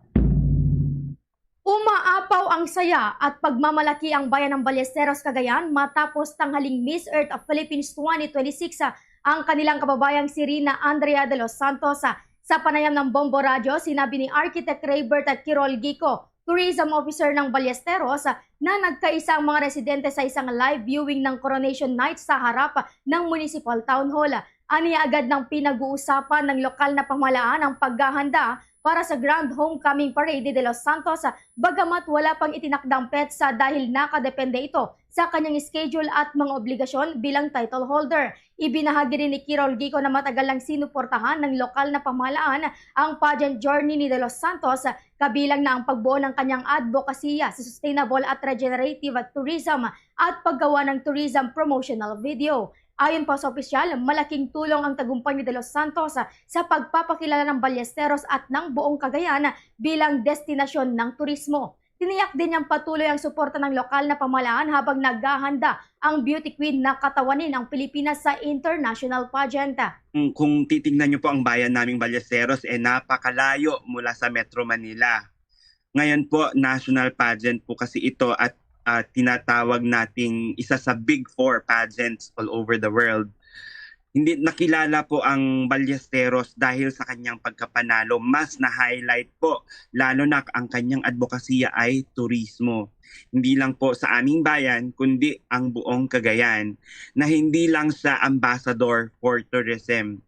Umaapaw ang saya at pagmamalaki ang bayan ng Ballesteros, Cagayan matapos tanghaling Miss Earth of Philippines 2026 ang kanilang kababayang si Rina Andrea de los Santos. Sa panayam ng Bombo Radio, sinabi ni Architect Raybert at Kirol Gico, tourism officer ng Ballesteros, na nagkaisa ang mga residente sa isang live viewing ng Coronation Night sa harap ng Municipal Town Hall. Aniya agad ng pinag-uusapan ng lokal na pamahalaan ang paghahanda para sa Grand Homecoming Parade de los Santos, bagamat wala pang itinakdang petsa dahil nakadepende ito sa kanyang schedule at mga obligasyon bilang title holder. Ibinahagi rin ni Kirol Gico na matagal lang sinuportahan ng lokal na pamahalaan ang pageant journey ni de los Santos, kabilang na ang pagbuo ng kanyang advokasya sa sustainable at regenerative tourism at paggawa ng tourism promotional video. Ayon pa sa opisyal, malaking tulong ang tagumpay ni de los Santos sa pagpapakilala ng Ballesteros at ng buong Cagayan bilang destinasyon ng turismo. Tiniyak din niyang patuloy ang suporta ng lokal na pamahalaan habang naghahanda ang beauty queen na katawanin ang Pilipinas sa international pageant. Kung titingnan niyo po ang bayan naming Ballesteros, napakalayo mula sa Metro Manila. Ngayon po, national pageant po kasi ito at tinatawag nating isa sa Big Four pageants all over the world. Hindi nakilala po ang Ballesteros dahil sa kanyang pagkapanalo. Mas na-highlight po, lalo na ang kanyang advokasya ay turismo. Hindi lang po sa aming bayan, kundi ang buong Cagayan, na hindi lang sa ambassador for tourism.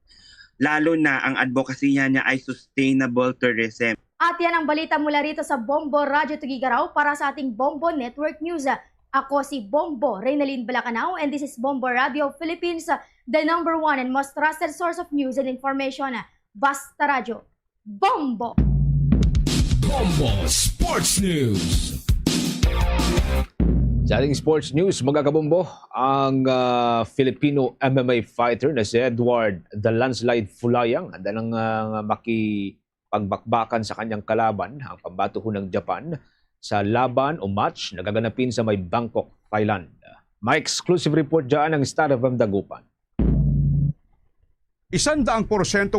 Lalo na ang advokasya niya ay sustainable tourism. At yan ang balita mula rito sa Bombo Radio Tugigaraw para sa ating Bombo Network News. Ako si Bombo Reynalyn Balacanao and this is Bombo Radio Philippines, the #1 and most trusted source of news and information. Basta Radio. Bombo! Bombo Sports News. Sa ating sports news, mga kabombo, ang Filipino MMA fighter na si Edward The Landslide Fulayang handa nang pagbakbakan sa kanyang kalaban, ang pambatuho ng Japan, sa laban o match na gaganapin sa may Bangkok, Thailand. May exclusive report dyan ng Star of Dagupan. 100%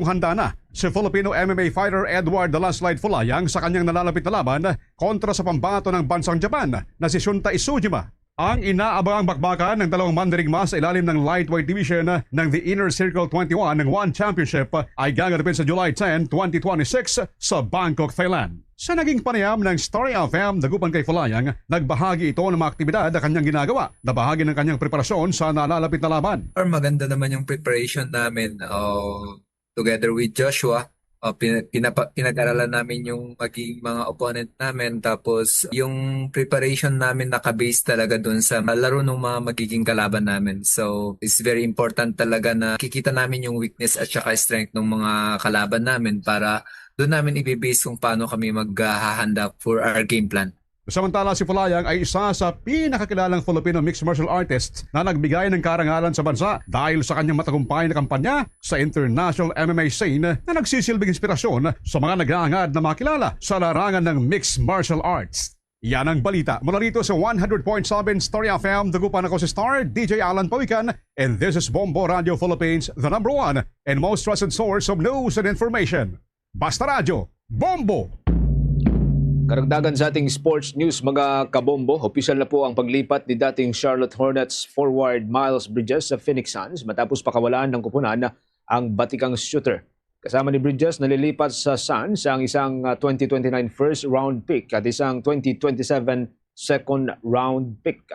handa na si Filipino MMA fighter Edward The Landslide Fulayang sa kanyang nalalapit na laban kontra sa pambato ng bansang Japan na si Shunta Isujima. Ang inaabangang bakbakan ng dalawang mandirigma sa ilalim ng lightweight division ng The Inner Circle 21 ng One Championship ay gaganapin sa July 10, 2026 sa Bangkok, Thailand. Sa naging panayam ng Story FM Dagupan kay Fulayang, nagbahagi ito ng mga aktibidad na kanyang ginagawa na bahagi ng kanyang preparasyon sa nalalapit na laban. Maganda naman yung preparation namin together with Joshua. Pinag-aralan namin yung maging mga opponent namin, tapos yung preparation namin nakabase talaga dun sa laro ng mga magiging kalaban namin. So it's very important talaga na kikita namin yung weakness at saka strength ng mga kalaban namin para doon namin i-base kung paano kami maghahanda for our game plan. Samantala, si Fulayang ay isa sa pinakakilalang Filipino mixed martial artists na nagbigay ng karangalan sa bansa dahil sa kanyang matagumpay na kampanya sa international MMA scene na nagsisilbing inspirasyon sa mga nag-aangad na makilala sa larangan ng mixed martial arts. Yan ang balita mula rito sa 100.7 Story FM. Dagupan ako si Star, DJ Alan Pawikan, and this is Bombo Radio Philippines, the #1 and most trusted source of news and information. Basta Radio, Bombo! Karagdagan sa ating sports news, mga kabombo, opisyal na po ang paglipat ni dating Charlotte Hornets forward Miles Bridges sa Phoenix Suns matapos pakawalan ng kupunan ang batikang shooter. Kasama ni Bridges, nalilipat sa Suns ang isang 2029 first round pick at isang 2027 second round pick.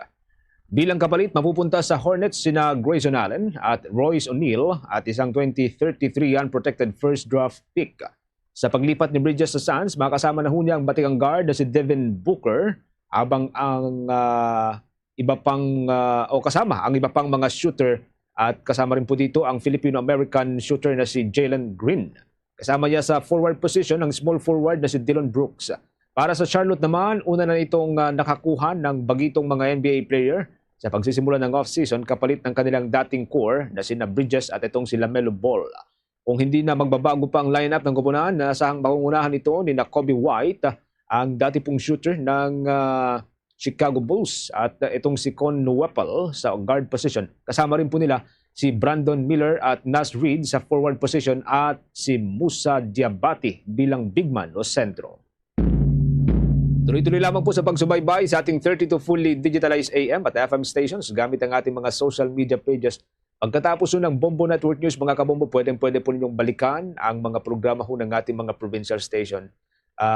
Bilang kapalit, mapupunta sa Hornets sina Grayson Allen at Royce O'Neal at isang 2033 unprotected first draft pick. Sa paglipat ni Bridges sa Suns, makasama na niya ang batikang guard na si Devin Booker habang ang kasama ang iba pang mga shooter at kasama rin po dito ang Filipino-American shooter na si Jalen Green. Kasama niya sa forward position ang small forward na si Dillon Brooks. Para sa Charlotte naman, una na itong nakakuha ng bagitong mga NBA player sa pagsisimula ng off-season kapalit ng kanilang dating core na sina Bridges at itong si LaMelo Ball. Kung hindi na magbabago pa ang lineup ng koponan, nasahang makungunahan ito ni Kobe White, ang dati pong shooter ng Chicago Bulls, at itong si Con Nuepel sa guard position. Kasama rin po nila si Brandon Miller at Nas Reed sa forward position at si Musa Diabate bilang big man o sentro. Tuloy-tuloy lamang po sa pagsubaybay sa ating 32 fully digitalized AM at FM stations gamit ang ating mga social media pages Pagkatapos ho ng Bombo Network News, mga kabombo, pwede po ninyong balikan ang mga programa ho ng ating mga provincial station.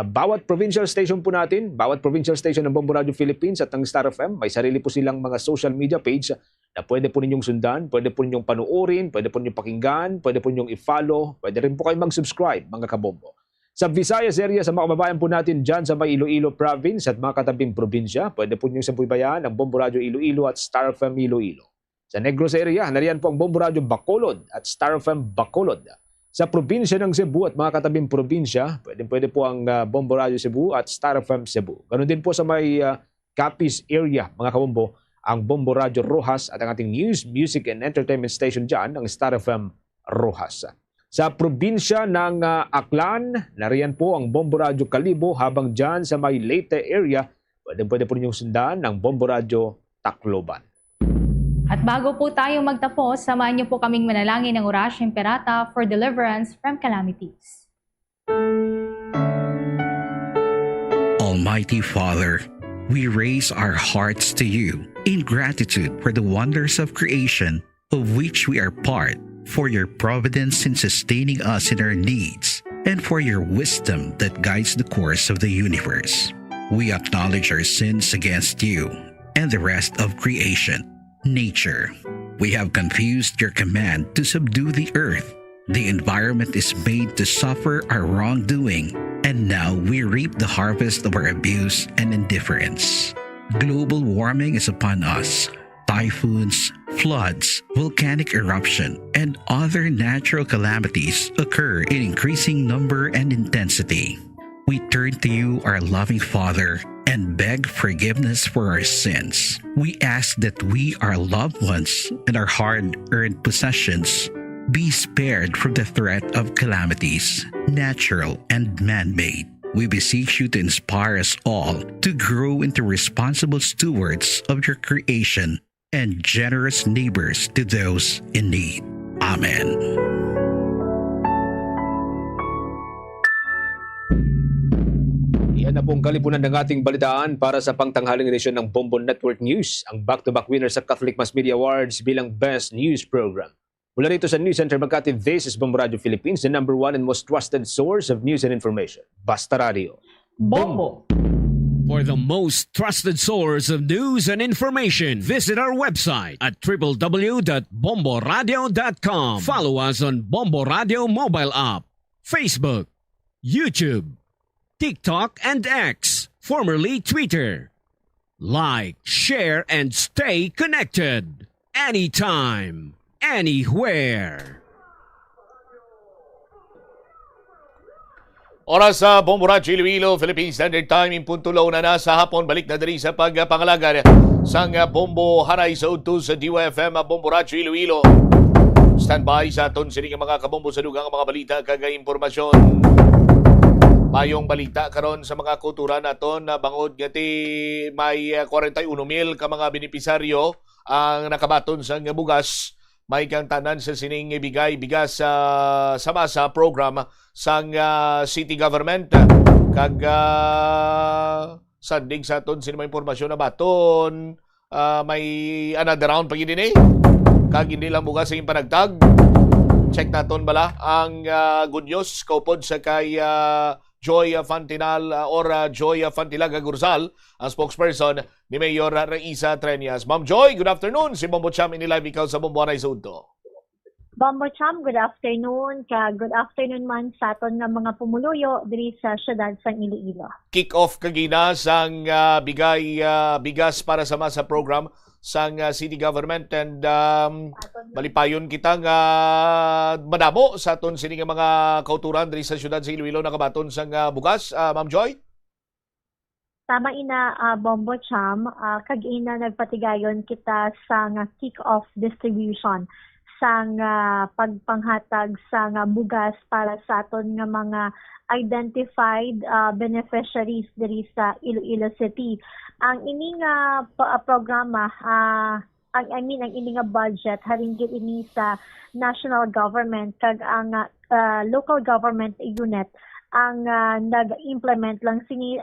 Bawat provincial station po natin, bawat provincial station ng Bombo Radio Philippines at ng Star FM, may sarili po silang mga social media page na pwede po ninyong sundan, pwede po ninyong panuorin, pwede po ninyong pakinggan, pwede po ninyong i-follow, pwede rin po kayong mag-subscribe, mga kabombo. Sa Visayas area, sa mga kababayan po natin dyan sa may Iloilo Province at mga katabing probinsya, pwede po ninyong sampubayan ang Bombo Radio Iloilo at Star FM Iloilo. Sa Negros area, nariyan po ang Bombo Radio Bacolod at Star FM Bacolod. Sa probinsya ng Cebu at mga katabing probinsya, pwede po ang Bombo Radio Cebu at Star FM Cebu. Ganon din po sa may Capiz area, mga kabombo, ang Bombo Radio Rojas at ang ating news, music and entertainment station dyan, ang Star FM Rojas. Sa probinsya ng Aklan, nariyan po ang Bombo Radio Kalibo, habang dyan sa may Leyte area, pwede po ninyong sundan ang Bombo Radio Tacloban. At bago po tayo magtapos, samahan niyo po kaming manalangin ng Orasyo Imperata for deliverance from calamities. Almighty Father, we raise our hearts to you in gratitude for the wonders of creation of which we are part, for your providence in sustaining us in our needs, and for your wisdom that guides the course of the universe. We acknowledge our sins against you and the rest of creation. Nature. We have confused your command to subdue the earth. The environment is made to suffer our wrongdoing, and now we reap the harvest of our abuse and indifference. Global warming is upon us. Typhoons, floods, volcanic eruption, and other natural calamities occur in increasing number and intensity. We turn to you, our loving Father, and beg forgiveness for our sins. We ask that we, our loved ones, and our hard-earned possessions be spared from the threat of calamities, natural and man-made. We beseech you to inspire us all to grow into responsible stewards of your creation and generous neighbors to those in need. Amen. Yan na pong kalipunan ng ating balitaan para sa pangtanghaling edisyon ng Bombo Network News, ang back-to-back winner sa Catholic Mass Media Awards bilang Best News Program. Mula rito sa News Center Makati, this is Bombo Radio Philippines, the #1 and most trusted source of news and information. Basta Radio. Bombo! For the most trusted source of news and information, visit our website at www.bomboradio.com. Follow us on Bombo Radio mobile app, Facebook, YouTube, TikTok, and X, formerly Twitter. Like, share, and stay connected. Anytime, anywhere. Oras sa Bombo Radio Iloilo, Philippine Standard Time, impuntulo na sa hapon. Balik na dali sa pagpangalaga sang Bombo Haray sa Udto sa DYFM, Bombo Radio Iloilo. Standby sa aton sining mga kabombo sa dugang mga balita kag impormasyon. Mayong balita karon sa mga kultura naton na bangod ngati may 41,000 ka mga benepisaryo ang nakabaton sa bugas. May kang tanan sa sining ibigay bigas sa masa program sang city government kag sandig sa aton sino may impormasyon na baton may another round pag din kag hindi lang bugas sa iyong panagtag. Check naton bala ang good news kaupod sa kay Joy Fantinal Joy Fantilaga Gurzal, ang spokesperson ni Mayor Raisa Treñas. Ma'am Joy, good afternoon. Si Bombo Cham inilive ikaw sa Bombo Haray sa Udto. Bombo Cham, good afternoon. Good afternoon man sa aton nga mga pumuluyo diri sa syudad sang Iloilo. Kick-off kagina sang bigay bigas para sa masa program sang city government and malipayon kita nga madamo sa aton sini nga mga kauturan diri sa syudad sa Iloilo nakabaton sang bugas. Ma'am Joy? Tama ina, Bombo Cham, kag-ina nagpatigayon kita sa kick-off distribution sang pagpanghatag sang bugas para sa aton nga mga identified beneficiaries diri sa Iloilo City. Ang ining programa, ang ining budget haringgit ini sa national government kag ang local government unit ang nag-implement lang sini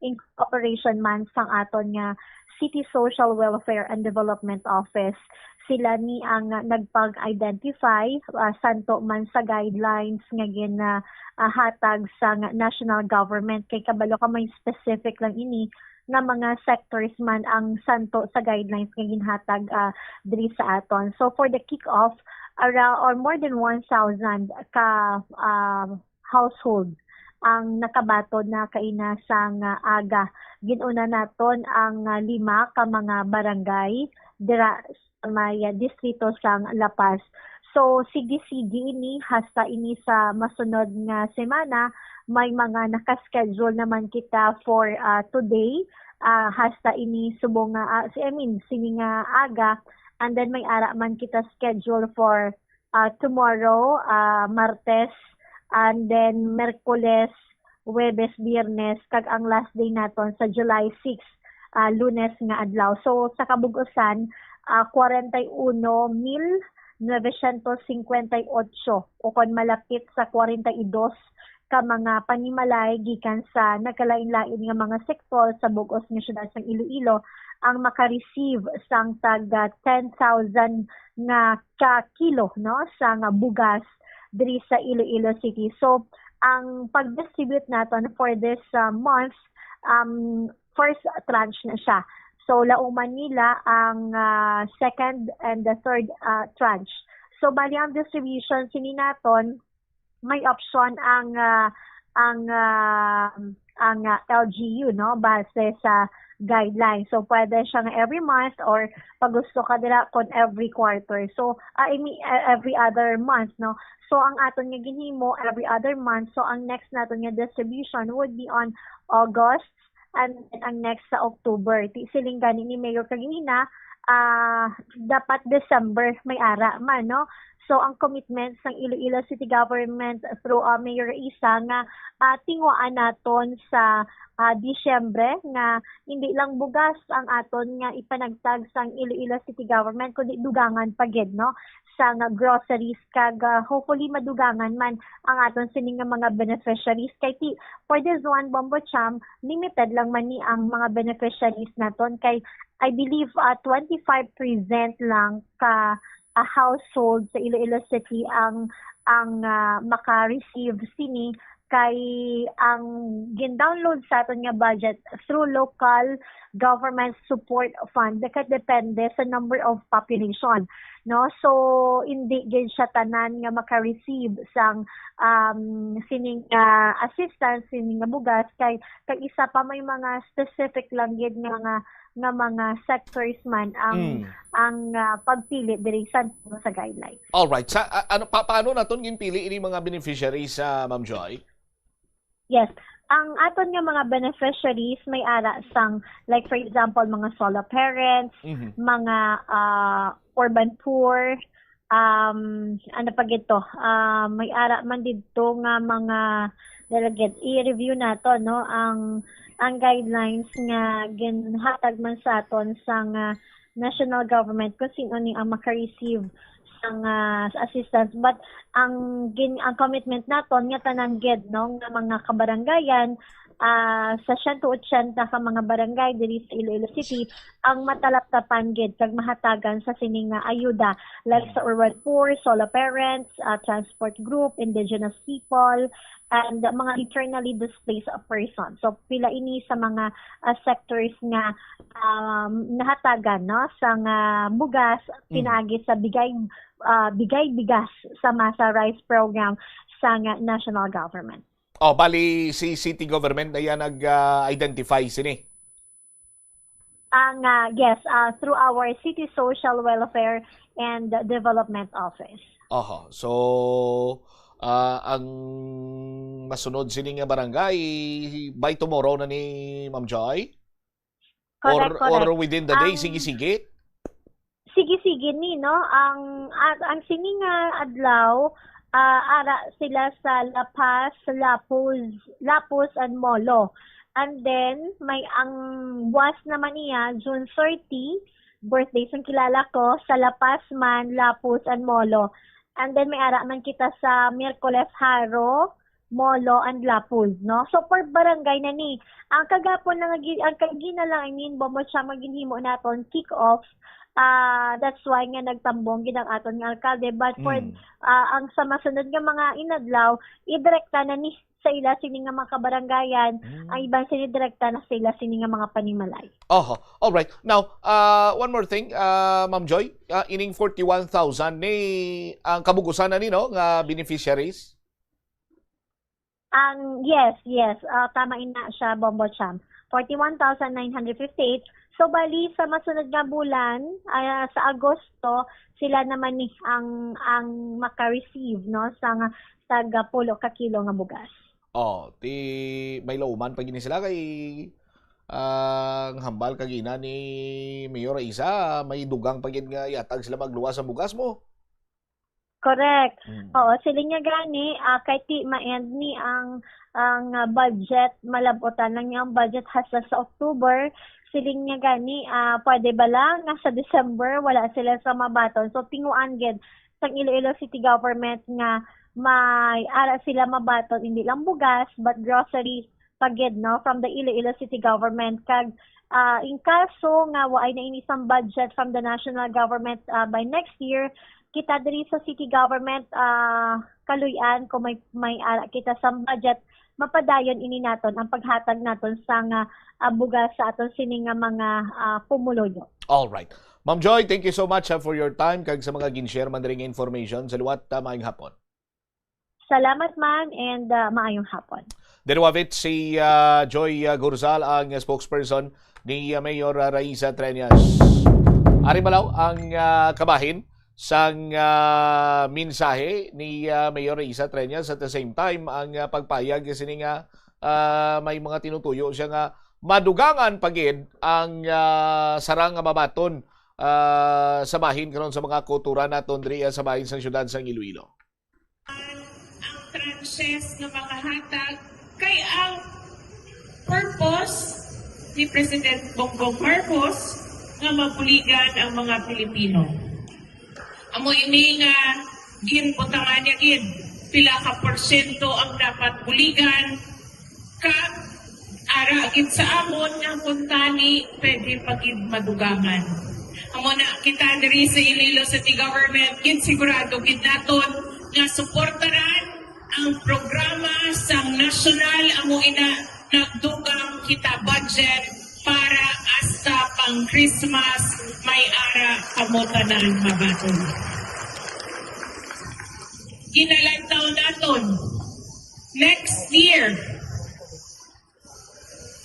in cooperation man sang aton nga City Social Welfare and Development Office. sila ni ang nagpag-identify santo man sa guidelines nga hatag sa national government kay kabalo ka may specific lang ini nga mga sectors man ang santo sa guidelines nga ginhatag diri sa aton. So for the kick-off, around or more than 1,000 ka household ang nakabatod na kainasang aga. Ginuna naton ang 5 ka mga barangay dira sa may distrito sang La Paz. So sige-sige ini hasta ini sa masunod nga semana may mga nakaschedule naman kita for today hasta ini subong sini nga aga, and then may ara man kita schedule for tomorrow, Martes, and then Merkules, Huwebes, Biyernes, kag ang last day naton sa July 6, Lunes nga adlaw. So sa kabugusan, 41,958 o kon malapit sa 42 ka mga panimalay gikan sa nagkalain-lain nga mga sektor sa bugos nga syudad sang Iloilo ang maka-receive sang tag 10,000 nga ka kilo sa nga bugas diri sa Iloilo City. So ang pag-distribute naton for this month, first tranche na siya. So lauman nila ang second and the third tranche. So bali ang distribution sini naton may option ang LGU base sa guidelines. So pwede siya nga every month or pag gusto ka dira kon every quarter. So I mean every other month So ang aton nga ginhimo every other month. So ang next naton nga distribution would be on August and ang next sa October. Siling gani ni Mayor kagina dapat December may ara man So ang commitment ng Iloilo City Government through Mayor Isa nga tingwaan naton sa Disyembre nga hindi lang bugas ang aton nga ipanagtag sang Iloilo City Government kundi dugangan pagid sa nga groceries kag hopefully madugangan man ang aton sining nga mga beneficiaries kay for this one Bombo Cham limited lang man ni ang mga beneficiaries naton kay I believe 25% lang ka a household sa Iloilo City ang maka-receive sini kay ang gin-download sa aton nga budget through local government support fund depende sa number of population so hindi gid siya tanan nga maka-receive sang sining assistance sining nga bugas kay isa pa may mga specific lang gid nga mga sectors man ang pagpili diri sa guidelines. All right. Sa paano naton ginpili ini mga beneficiaries Ma'am Joy? Yes. Ang aton nga mga beneficiaries may ara sang like for example mga solo parents, mga urban poor, ano pa gito, may ara man didto nga mga delegate i-review nato ang guidelines nga ginhatag man sa aton sang national government kung sino ni ang maka-receive sang assistance, but ang commitment naton nga tanan gid nga mga kabaranggayan sa 180 ka mga barangay diri sa Iloilo City ang matalaptapan gid kag mahatagan sa sining nga ayuda like sa urban poor, solo parents, transport group, indigenous people, and mga internally displaced persons. So pila ini sa mga sectors nga nahatagan sa nga bugas pinaagi sa bigay bigas sa Masa Rice Program sa nga national government. Bali si city government na yan nag-identify sini. Yes, through our City Social Welfare and Development Office. So ang masunod sini nga barangay by tomorrow na ni Ma'am Joy? Correct. Or within the day, sige-sige? Sige-sige ni, ang sini nga adlaw, ara sila sa La Paz, Lapus, and Molo. And then, may ang buwas naman niya, June 30, birthday sang kilala ko, sa La Paz man, Lapus, and Molo. And then, may ara man kita sa Miyerkules, Haro, Molo, and Lapuz, So, per barangay na ni. Ang kagapon na ang kagina lang, Bombo siya maginhimo naton kick-off That's why nga nagtambong gid ang aton nga alkalde, but for ang sa masunod nga mga inadlaw idirekta na ni sa ila sini nga mga kabaranggayan, ang ibang sinidirekta na sa ila sini nga mga panimalay. All right. Now, one more thing, Ma'am Joy, ining 41,000 ni ang kabugusan na nino nga beneficiaries. Yes, tama ina siya, Bombo Cham. 41,958. So bali sa masunod nga bulan, sa Agosto, sila naman ni ang maka-receive no sa taga 10 ka kilo nga bugas. May lauman pa gini sila kay ang hambal kagina ni Mayor Isa, may dugang pa gid nga yatag sila magluwas sa bugas mo. Correct. Oo, sila nga gani kay ti ma-end ni ang budget, malabutan lang niya ang budget hasta sa October. Sila nga gani pwede ba lang nga sa December wala sila sa mabaton. So tinguan gid sang Iloilo City Government nga may ara sila mabaton hindi lang bugas but groceries pagid no from the Iloilo City Government kag in kaso nga waay na inisang budget from the national government by next year kita diri sa city government kaluyan kung may ara kita sa budget mapadayon ini naton ang paghatag naton sa nga bugas sa aton sini nga mga pumuloyo. All right. Ma'am Joy, thank you so much for your time kag sa mga gin-share man diri nga information. Saluwat maayong hapon. Salamat man and maayong hapon. Derwavit si Joy Gurzal ang spokesperson ni Mayor Raisa Treñas. Ari malaw ang kabahin sang mensahe ni Mayor Raisa Treñas at the same time ang pagpayag sini nga may mga tinutuyo siya nga madugangan pagid ang sarang nga mabaton sa bahin karon sa mga kultura naton diri sa bahin sa syudad sang Iloilo. Tranches na makahatag kay ang purpose ni President Bongbong Marcos nga mabuligan ang mga Pilipino. Amo ini nga ginbutangan niya gid pila ka porsyento ang dapat buligan kag ara gid sa amon nga kuntani pwede pagid madugangan. Amo na kita diri sa Iloilo City Government gid sigurado gid naton nga suportaran ang programa sa national amo ina nagdugang kita budget para hasta pang Christmas may ara kamotanan mabaton. Ginalantaw naton next year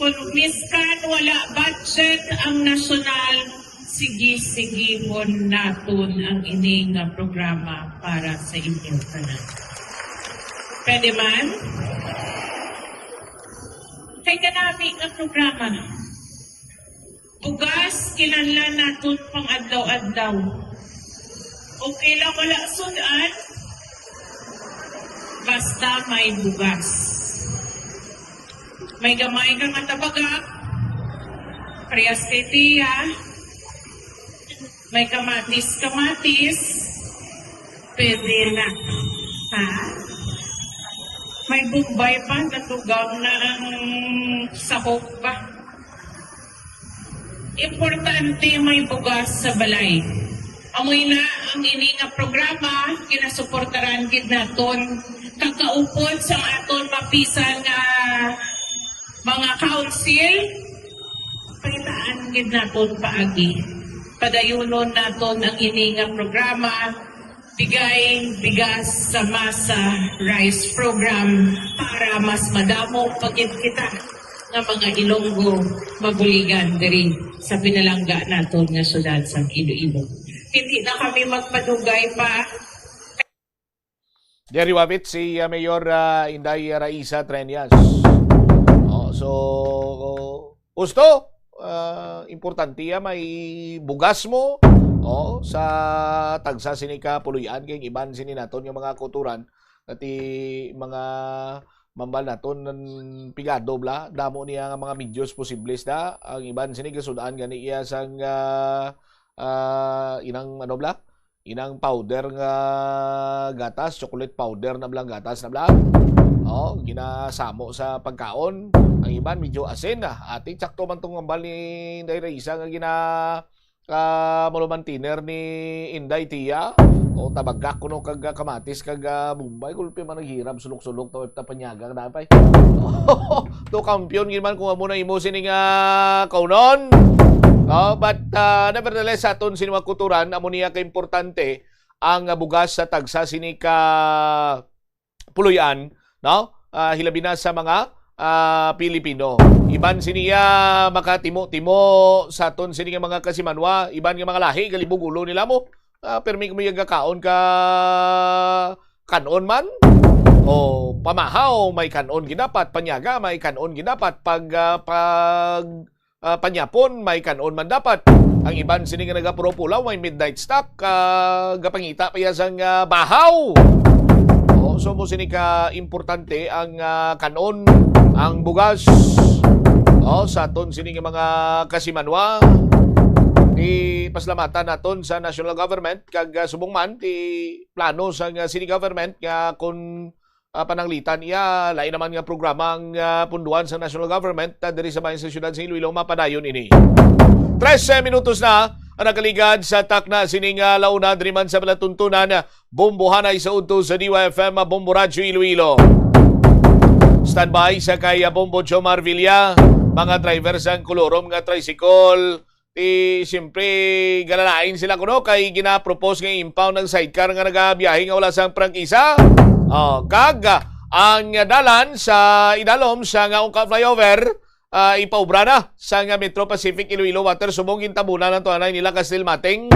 kung miskan wala budget ang national sige mo naton ang ining programa para sa inyong tanan. Pwede man? Kay kanami ang programa. Bugas, kinanlan natin pang adlaw-adlaw. Okay lang wala sudan, basta may bugas. May gamay kang atabaga, parehas kay tiya, may kamatis, pwede na. Ha? May bumbay pa, natugaw na ang sahog ba? Importante may bugas sa balay. Amoy na ang ini nga programa, kinasuportaran gid naton, kakaupod sa aton mapisan nga mga council, palitaan gid naton paagi. Padayunon naton ang ini nga programa, bigay bigas sa masa rice program para mas madamo pagid kita nga mga Ilonggo mabuligan diri sa pinalangga naton nga syudad sa Iloilo. Hindi na kami magpadugay pa. Deriwabit si Mayor Inday Raisa Treñas. So gusto importante may bugas mo sa tagsa sini ka puluyan kay iban sini naton yung mga kulturan ati mga mambal naton pigado bla damo niya nga mga medios posibles da ang iban sini gasudaan gani iya sang inang ano bla inang powder nga gatas, chocolate powder na blang gatas na blang ginasamo sa pagkaon. Ang iban medyo asin na ati sakto man tong mambal ni Inday Raisa nga malumantiner ni Inday Tia o tabagak ko no kag kamatis kag Mumbai gulpi man naghirap sulok-sulok ta panyaga dapat to kampiyon giman kung amo na imo sining kaunon. But nevertheless aton sining kulturan amo niya ka importante ang bugas sa tagsa sini ka puluyan, no? Hilabi na sa mga Pilipino. Iban siniya makatimo-timo sa aton sini nga mga kasimanwa, iban nga mga lahi galibog ulo nila mo. Permi ko mayaga kaon ka kanon man o pamahaw may kanon ginapat, panyaga may kanon ginapat, pag panyapon may kanon man dapat. Ang iban sini nga nagapropulaw may midnight stock, gapangita pa yasang bahaw. So mo sini ka importante ang kanon, ang bugas. Sa aton sini nga mga kasimanwa. Paslamatan naton sa national government kag subong man ti plano sa city government nga kung pananglitan iya lain naman nga programa ang punduan sa national government diri sa bayan sa syudad sa Iloilo mapadayon ini. 13 minutos na ang nakaligad sa takna sining launa diri man sa palatuntunan bombohanay sa udto sa DYFM Bombo Radyo Iloilo. Standby sa kay Bombo Jomar Villa, mga driver sa kolorom nga tricycle. Siyempre, galalain sila kuno kay gina-propose nga impound ng sidecar nga nagabiyahe nga wala sang prangkisa. Kag ang dalan sa idalom sa nga Ungka flyover ipaubra na sa nga Metro Pacific Iloilo Water subong gintabunan ng tuanay nila Castel Mateng.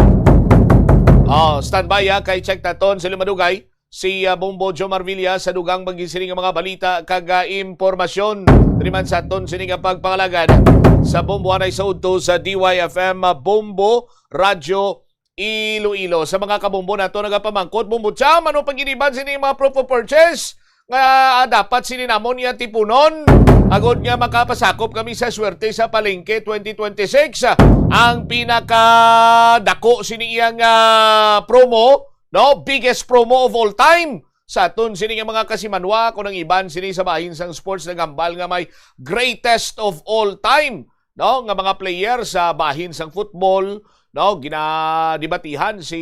Standby kay check taton sa Lumadugay si Bombo Jomar Villa sa dugang magisiring mga balita kag impormasyon driman sa aton sining pagpangalagad sa Bombo anay sa udto sa DYFM Bombo Radyo Iloilo. Sa mga kabombo nato nagapamangkot Bombo Cham ano paginiban sining mga proof of purchase nga dapat sininamon niya tipunon agod nga makapasakop kami sa swerte sa palengke 2026. Ang pinakadako siniyang promo, no, biggest promo of all time sa aton sini nga mga kasimanwa kung ang iban sini sa bahin sang sports na gambal nga may greatest of all time, no, nga mga player sa bahin sang football, no, ginadibatihan si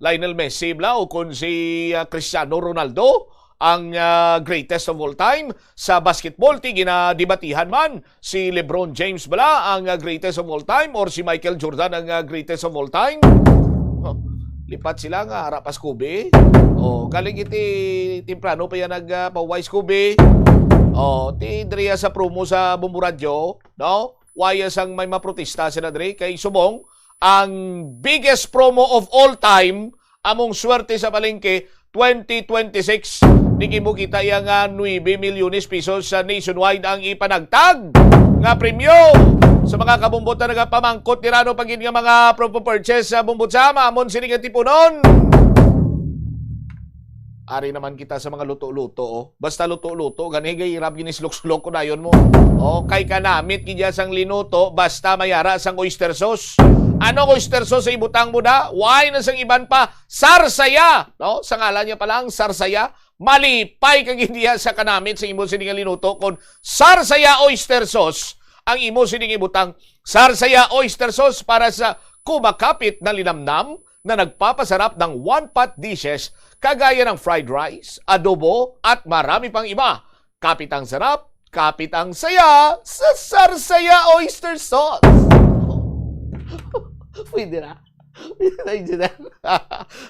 Lionel Messi bla o kung si Cristiano Ronaldo ang greatest of all time. Sa basketball ti ginadibatihan man si LeBron James bala ang greatest of all time or si Michael Jordan ang greatest of all time. Lipat sila nga harap pas Scooby. Galing iti timprano pa yan nagpaway Scooby. Ti Drea sa promo sa Bombo Radyo, no? Wayas ang may maprotesta sila Dre kay subong ang biggest promo of all time among swerte sa palengke 2026. Niki mo kita yung 9 milyones pesos sa nationwide ang ipanagtag nga premyo sa mga kabumbot na nagapamangkot ni Rano pagin nga mga purchase sa Bumbutsama amon sining tipunon. Ari naman kita sa mga luto-luto. Basta luto-luto gani gayirap ginislok-slok ko dayon mo. Kay kanamit kidya sang linuto basta mayara sang oyster sauce. Ano oyster sauce sa ibutang mo da? Why na sang iban pa? Sarsaya! No? Sa ngalan niya pa lang, Sarsaya. Malipay kag indiya sa kanamit sa imo sining linuto kon Sarsaya oyster sauce. Ang imo sining ibutang Sarsaya oyster sauce para sa kumakapit na linamnam na nagpapasarap ng one-pot dishes kagaya ng fried rice, adobo at marami pang iba. Kapit ang sarap, kapit ang saya sa Sarsaya oyster sauce. Pwede na.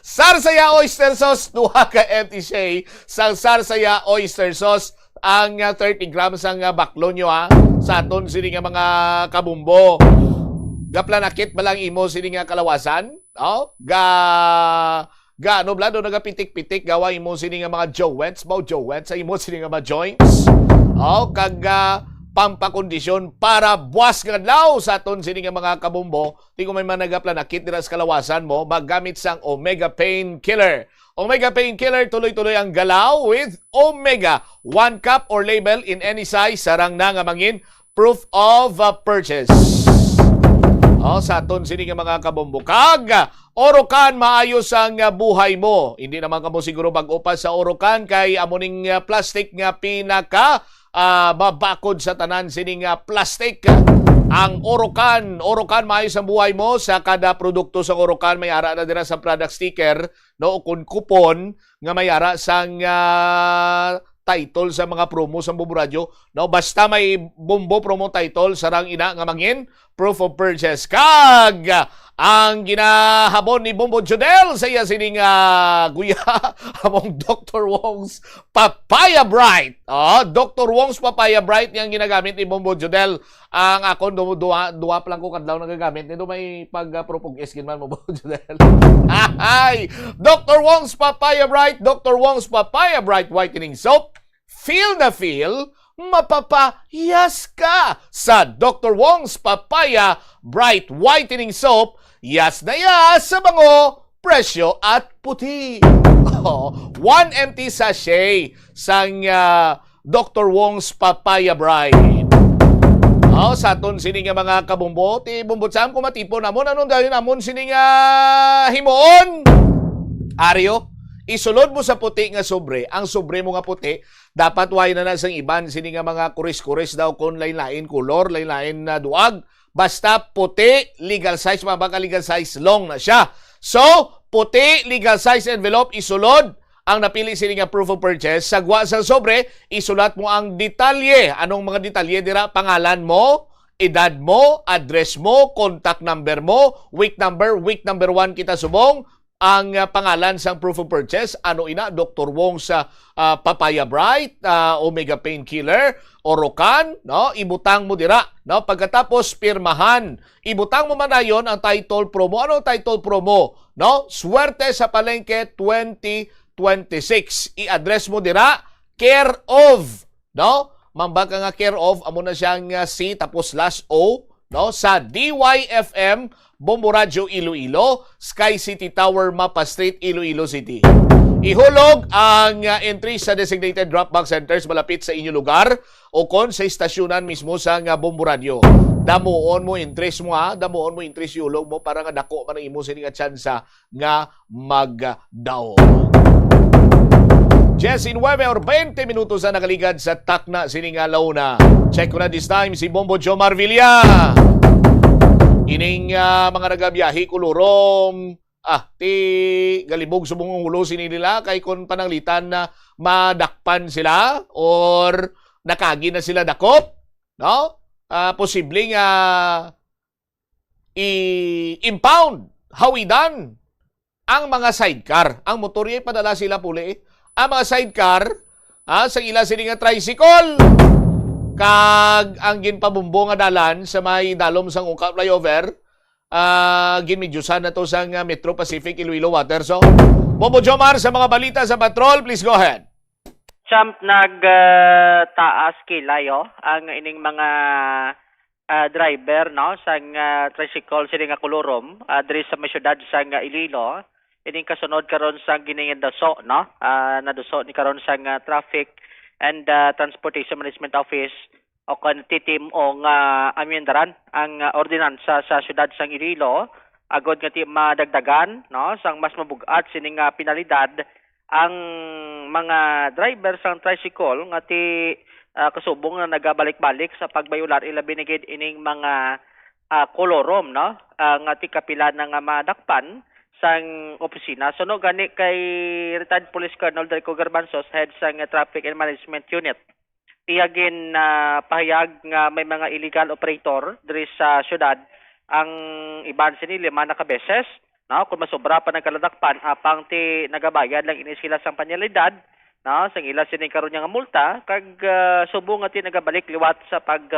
Sarsaya oyster sauce, duha ka empty shea sa Sarsaya oyster sauce. Ang 30 grams ang baklo nyo sa aton sini nga mga kabumbo. Gaplanakit ba lang imo sini nga kalawasan? Ano blado nagapitik-pitik gawa imo sini nga mga joints, sa imo sini nga mga joints. Kag pampakondisyon para buwas nga adlaw sa aton sini nga mga kabumbo. Di ko may managaplanakit dira sa kalawasan mo, maggamit sang Omega Pain Killer. Omega Pain Killer, tuloy-tuloy ang galaw with Omega. 1 cup or label in any size, sarang na nga mangin, proof of purchase. Sa aton sini nga mga kabumbo. Kag, Orocan, maayos ang buhay mo. Hindi naman kamo siguro bag-o pa sa Orocan kay amoning plastic nga pinaka mabakod sa tanan sining plastic. ang Orocan. Orocan, maayos ang buhay mo. Sa kada produkto sa Orocan, may ara na dira sa product sticker, no, kung kupon nga may ara sang title sa mga promo sa Bombo Radio. No, basta may Bombo promo title, sarang ina nga mangin, proof of purchase. Kag ang ginahabon ni Bombo Jodel sa iya sining guya among Dr. Wong's Papaya Bright. Dr. Wong's Papaya Bright yang ginagamit ni Bombo Jodel. Ang akon duwa pa lang ko kadlaw nagagamit nito, may pagpropog skin man mo Bombo Jodel. Ay, Dr. Wong's Papaya Bright, Dr. Wong's Papaya Bright Whitening Soap. Feel na feel, mapapayas ka sa Dr. Wong's Papaya Bright Whitening Soap. Yas na yas sa bango, presyo at puti. 1 empty sachet sang Dr. Wong's Papaya Bright. Sa aton sining mga kabumbo, ti bumbutsam kumatipon namon, anong dahil namon sining himoon. Aryo, isulod mo sa puti nga sobre. Ang sobre mo nga puti, dapat way na sang iban sining mga kuris-kuris daw kon lain-lain kolor, lain-lain na duag. Basta puti, legal size, mabaka legal size, long na siya. So, puti, legal size envelope, isulod ang napili sila nga proof of purchase. Sagwa sa sobre, isulat mo ang detalye. Anong mga detalye dira? Pangalan mo, edad mo, address mo, contact number mo, week number 1 kita subong, ang pangalan sang proof of purchase, ano ina, Dr. Wong sa Papaya Bright, Omega Painkiller, Orocan, no? Ibutang mo dira, no? Pagkatapos pirmahan, ibutang mo man ayon ang title promo. Ano ang title promo? No? Swerte sa Palengke 2026. I-address mo dira, care of, no? Mambaka nga care of, amo na siyang C tapos /O, no? Sa DYFM Bombo Radio Iloilo, Sky City Tower, Mapa Street, Iloilo City. Ihulog ang entry sa designated drop-box centers malapit sa inyong lugar o kon sa istasyonan mismo sa Bombo Radio. Damuon mo interest mo damuon mo interest ihulog mo para nga dako man ang imo sining tsansa nga magdaog. 19 or 20 minutos na nakaligad sa takna sining launa. Check ko na this time si Bombo Jomar Villa. Ining mga nagabiyahe kulurom, ti galibog subong hulo nila kay kon pananglitan na madakpan sila or nakagi na sila dakop, no? Posibleng i-impound, hawidan ang mga sidecar. Ang motorya padala sila puli. Ang mga sidecar, sa ila sila nga tricycle. Kag ang ginpabumbo nga dalan sa may dalom sang Ungka flyover, ginmidyosan na to sang Metro Pacific Iloilo Water. So, Bombo Jomar sa mga balita sa patrol, please go ahead. Champ, nagtaas kilayo ang ining mga driver, no, sang tricycle sila nga kulurom diri sa may syudad sang Iloilo. Ining kasunod karon sang gining daso, no, naduso ni karon sang traffic and Transportation Management Office o kan titim o nga amyendaran ang ordinansa sa syudad sang Iloilo agod nga ti madagdagan, no, sang mas mabugat sining penalidad ang mga driver sang tricycle nga ti kasubong na nagabalik-balik sa pagbayular ilabi ni gid ining mga kolorom, no, nga ti kapila nga madakpan sang opisina. So no gani kay retired Police Colonel Derico Garbanzos, head sang Traffic and Management Unit. Iyagin pahayag nga may mga illegal operator diri sa syudad ang iban sini 5 na ka beses, no, kung masobra pa nagkaladakpan apang ti nagabayad lang ini sila sang panyalidad, no, sang ila sini karon nga multa kag subong nga ti nagabalik liwat sa pag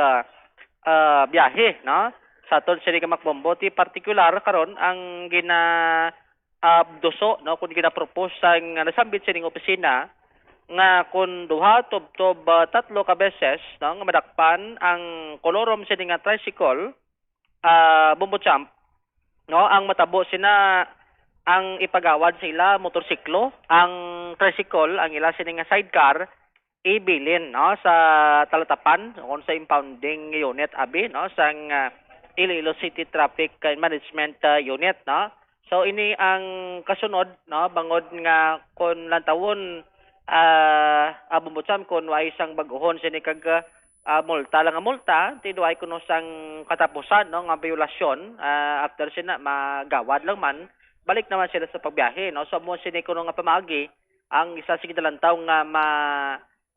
biyahe, no. Sa aton sini ka makbombo ti particular karon ang doso, no, kun gina-propose sang nasambit sining opisina nga kun duha tob 3 ka beses, no, nga madakpan ang kolorom sining nga tricycle, Bombo Champ, no, ang matabo sina ang ipagawad sa ila motorsiklo, ang tricycle ang ila sining nga sidecar ibilin, no, sa talatapan on sa impounding unit abi, no, sang Iloilo City Traffic and Management Unit, no. So ini ang kasunod, no, bangod nga kon lantawon Bombo Champ kun wa isang bag-ohon sini kag multa lang nga multa, tiduay kuno sang katapusan no nga violasyon, after sina magawad lang man, balik naman sila sa pagbiyahe no. So mo sini kuno nga pamagi ang isa sa kidalantaw nga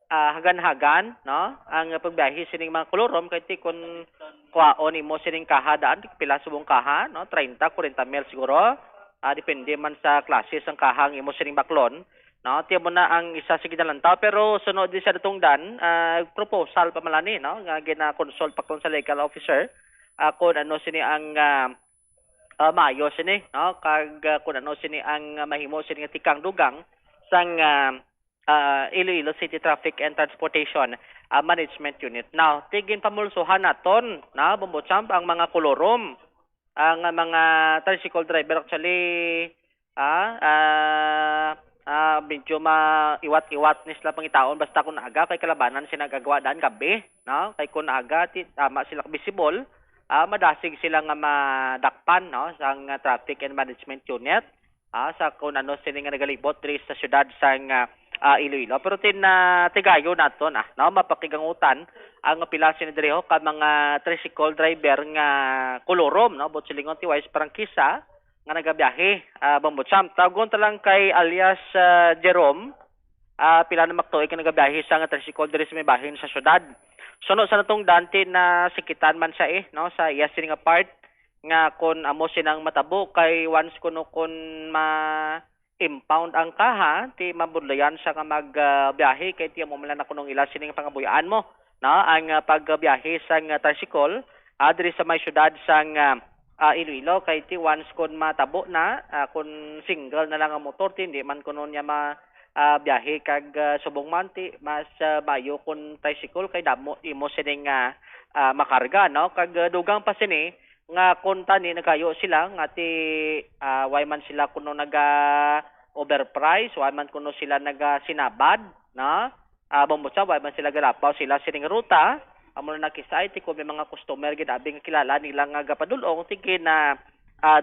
hagan-hagan no ang pagbiyahe sining mga kolorom kay ti kun kuhaon imo sining kaha daan pila subong kaha no 30 40 mil siguro, depende man sa klase sang kahang imo sining baklon. No, tiyan mo na ang isa sa kinalantaw pero sunod din sa datungdan proposal pa malani no nga gina-consult pa kon sa legal officer kung ano sini ang mayo sini no kag kung ano sini ang mahimo sini nga tikang dugang sang Iloilo City Traffic and Transportation Management Unit. Now, tigin pamulsuhan naton na bumbutsam ang mga kolorom, ang mga tricycle driver actually medyo maiwat-iwat ni sila pangitaon basta kung aga kay kalabanan sinagagawa daan gabi no kay kun aga tama sila visible madasig sila nga madakpan no sang traffic and management unit sa kung ano sini nga nagalibot diri sa syudad sang Iloilo pero tigayo nato no mapakigangutan ang pila sini diri ka mga tricycle driver nga kolorom no bot silingon ti wise prangkisa nga nagabiyahe bambutsam tagon talang kay alias Jerome pila na maktuig nga nagabiyahe sa nga tricycle diri sa may bahin sa syudad. Sunod sa natong dante na sikitan man siya no sa iya sini nga part nga kon amo sinang matabo kay once kuno kon ma-impound ang kaha ti mabudlayan siya nga magbiyahe kay ti amo man na kunong ila sini nga pangabuyaan mo no ang pagbiyahe sa tricycle diri sa may syudad sang Iloilo kay ti once kon matabo na kun single na lang ang motor hindi man kuno niya biyahe kag subong man ti mas bayo kun tricycle kay damo imo sining makarga no kag dugang pa sini nga kun tani nagayo sila nga ti why man sila kuno naga overprice why man kuno sila naga sinabad no bumutsa why man sila galapaw sila sining ruta amo na nakisay ti ko may mga customer gid abing kilala nila nga gapadulong tingin na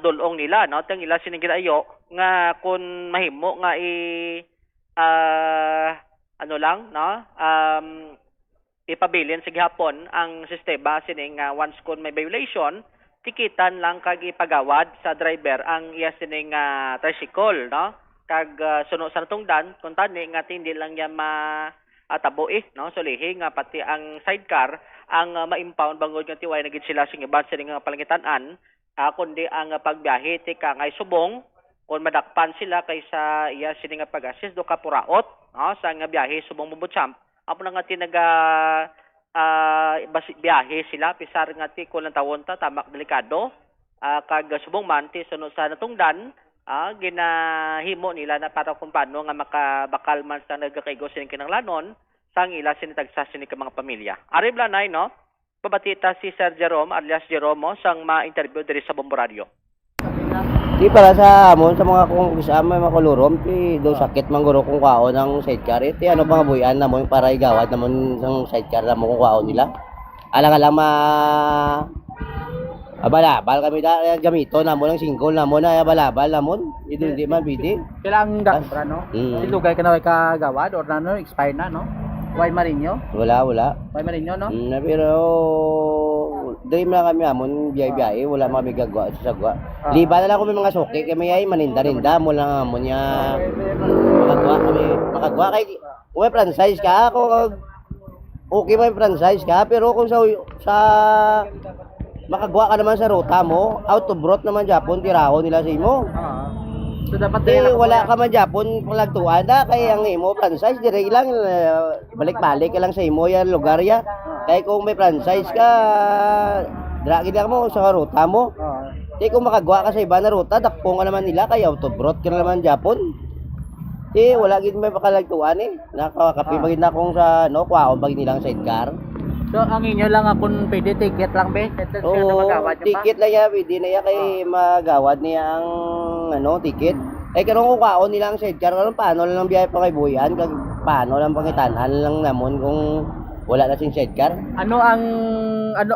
dulong nila no tang ila sining gidayo nga kun mahimo nga ano lang no ipabilin sa gihapon ang sistema sining once kun may violation tikitan lang kag ipagawad sa driver ang iya sining tricycle no kag suno sa natungdan kun tani nga hindi lang ya tabo no so lihi nga pati ang sidecar ang ma-impound bangod nga tiway nagid sila sing iban sining nga palangitan-an kundi ang pagbiyahe ti kangay subong kun madakpan sila kaysa iya sining nga pag-assist do ka puraot no sa nga biyahe subong bumbutsam apo na nga tinaga biyahe sila pisar nga ti kun tawon ta tamak delikado kag subong man ti sunod sa natungdan ginahimo nila na para kung paano nga makabakal man sa nagkakaigo sining kinanglanon sang ila sinitagsa sining mga pamilya. Ari blanay no, pabatita si Sir Jerome alias Jeromo sang ma-interview diri sa Bombo Radio. Di para sa amon sa mga kung isama mga kolorom ti do sakit mangguro kung kaon ng sidecar ti ano pang buyan namon para igawad namon sang sidecar namon kung kaon nila. Alang-alang balabal kami da gamito namon ang single namon na balabal namon hindi man pwede. Kailangan dakra no. Ilugay ka na ka gawad or nano expire na no. Why Marino? Wala. Why Marino no? Pero dahil na kami amon biyay-biyay wala kami gagawa sa sagwa. Liba na lang kami mga suki kami ay maninda-ninda mo lang amon niya makagawa kay kung may franchise ka ako okay may franchise ka pero kung sa makagawa ka naman sa ruta mo, out of route naman Japon, tiraho nila sa imo. So dapat wala ka man Japon palagtuan da kay ang imo franchise dire lang balik-balik ka lang sa imo yan lugar ya. Kay kung may franchise ka dragi lang mo sa ruta mo. Di kung makagawa ka sa iba na ruta, dakpong ka naman nila kay out of route ka naman Japon. Di wala gid may pakalagtuan nakakapi magid na kung sa kuwaon pag nilang sidecar. So ang inyo lang akong pwede ticket lang be? Ticket lang ya, pwede na ya kay magawad niya ang ticket. Karong kukaon nila ang sidecar, paano lang biyahe pa kay Buyan, kag paano lang pangitanan lang namon kung wala na sing sidecar.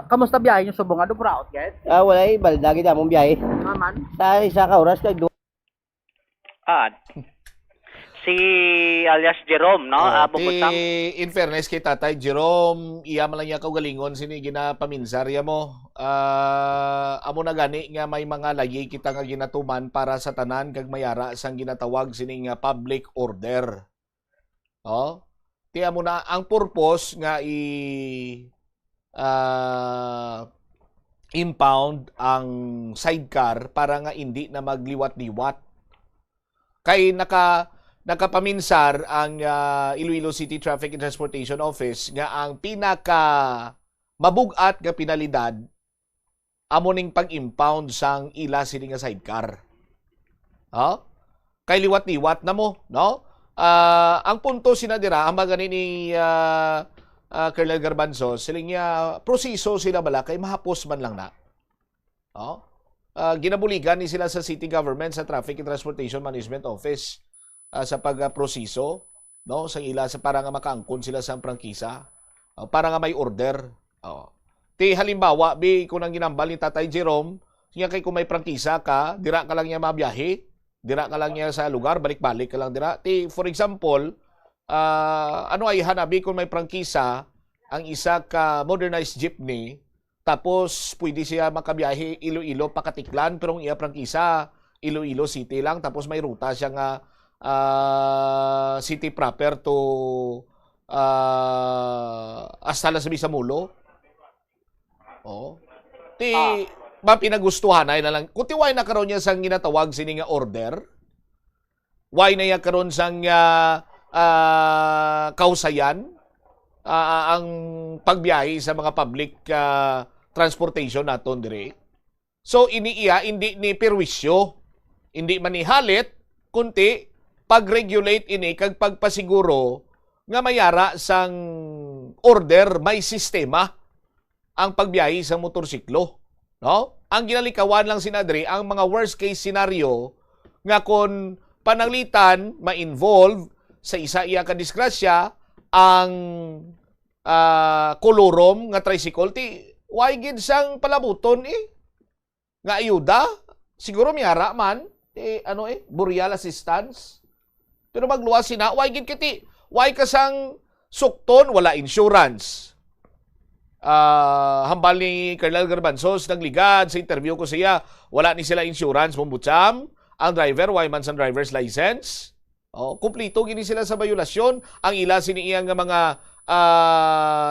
Kamusta biyahe yung subong? Ano pura out guys? Wala baldagi damong biyahe. Naman? Sa isa ka oras kag si alias Jerome, no? Bumutang. In fairness kay Tatay Jerome, iya man lang niya kaugalingon sini ginapaminsarya mo. Amo na gani nga may mga lagi kita nga ginatuman para sa tanan kag mayara sang ginatawag sini nga public order. Oh. Ti amo na ang purpose nga impound ang sidecar para nga hindi na magliwat-liwat. Kay nakapaminsar ang Iloilo City Traffic and Transportation Office nga ang pinaka mabugat nga penalidad amo ning pag-impound sang ila sini nga sidecar. Kay liwat-liwat na mo, no? Ang punto sinadira ang magani ni Colonel Garbanzo, siling proseso sila bala kay mahapos man lang na. Ginabuligan ni sila sa city government sa Traffic and Transportation Management Office sa pagproseso, no, sa ila sa para nga makaangkon sila sa prangkisa, para nga may order. Ti halimbawa kung ang ginambal ni Tatay Jerome, siya kay kung may prangkisa ka, dira ka lang niya mabiyahe, dira ka lang niya sa lugar, balik-balik ka lang dira. Ti for example, ano ay hanabi kung may prangkisa ang isa ka modernized jeepney, tapos pwede siya makabiyahe Iloilo Pakatiklan, pero ang iya prangkisa Iloilo City lang, tapos may ruta siya nga city proper to hasta Las Bisamulo. Mapinagustuhan ay na lang. Kuti why na karon niya sang ginatawag sini nga order? Why na ya karon sang kausayan ang pagbiyahe sa mga public transportation naton dire. So iniiya hindi ni perwisyo, hindi man ni halit kunti pag-regulate ini kag pagpasiguro nga mayara sang order may sistema ang pagbiyahe sa motorsiklo, no? Ang ginalikawan lang sinadri ang mga worst case scenario nga kon pananglitan ma-involve sa isa iya ka disgrasya ang kolorom nga tricycle ti why gid sang palabuton nga ayuda siguro miyara man burial assistance pero magluwas sina why gid kiti why kasang sukton wala insurance. Hambal ni Colonel Garbanzos nagligad sa interview ko siya wala ni sila insurance mumbutsam ang driver why man sang driver's license. Kumplito gini sila sa bayulasyon. Ang ila siniiyang nga mga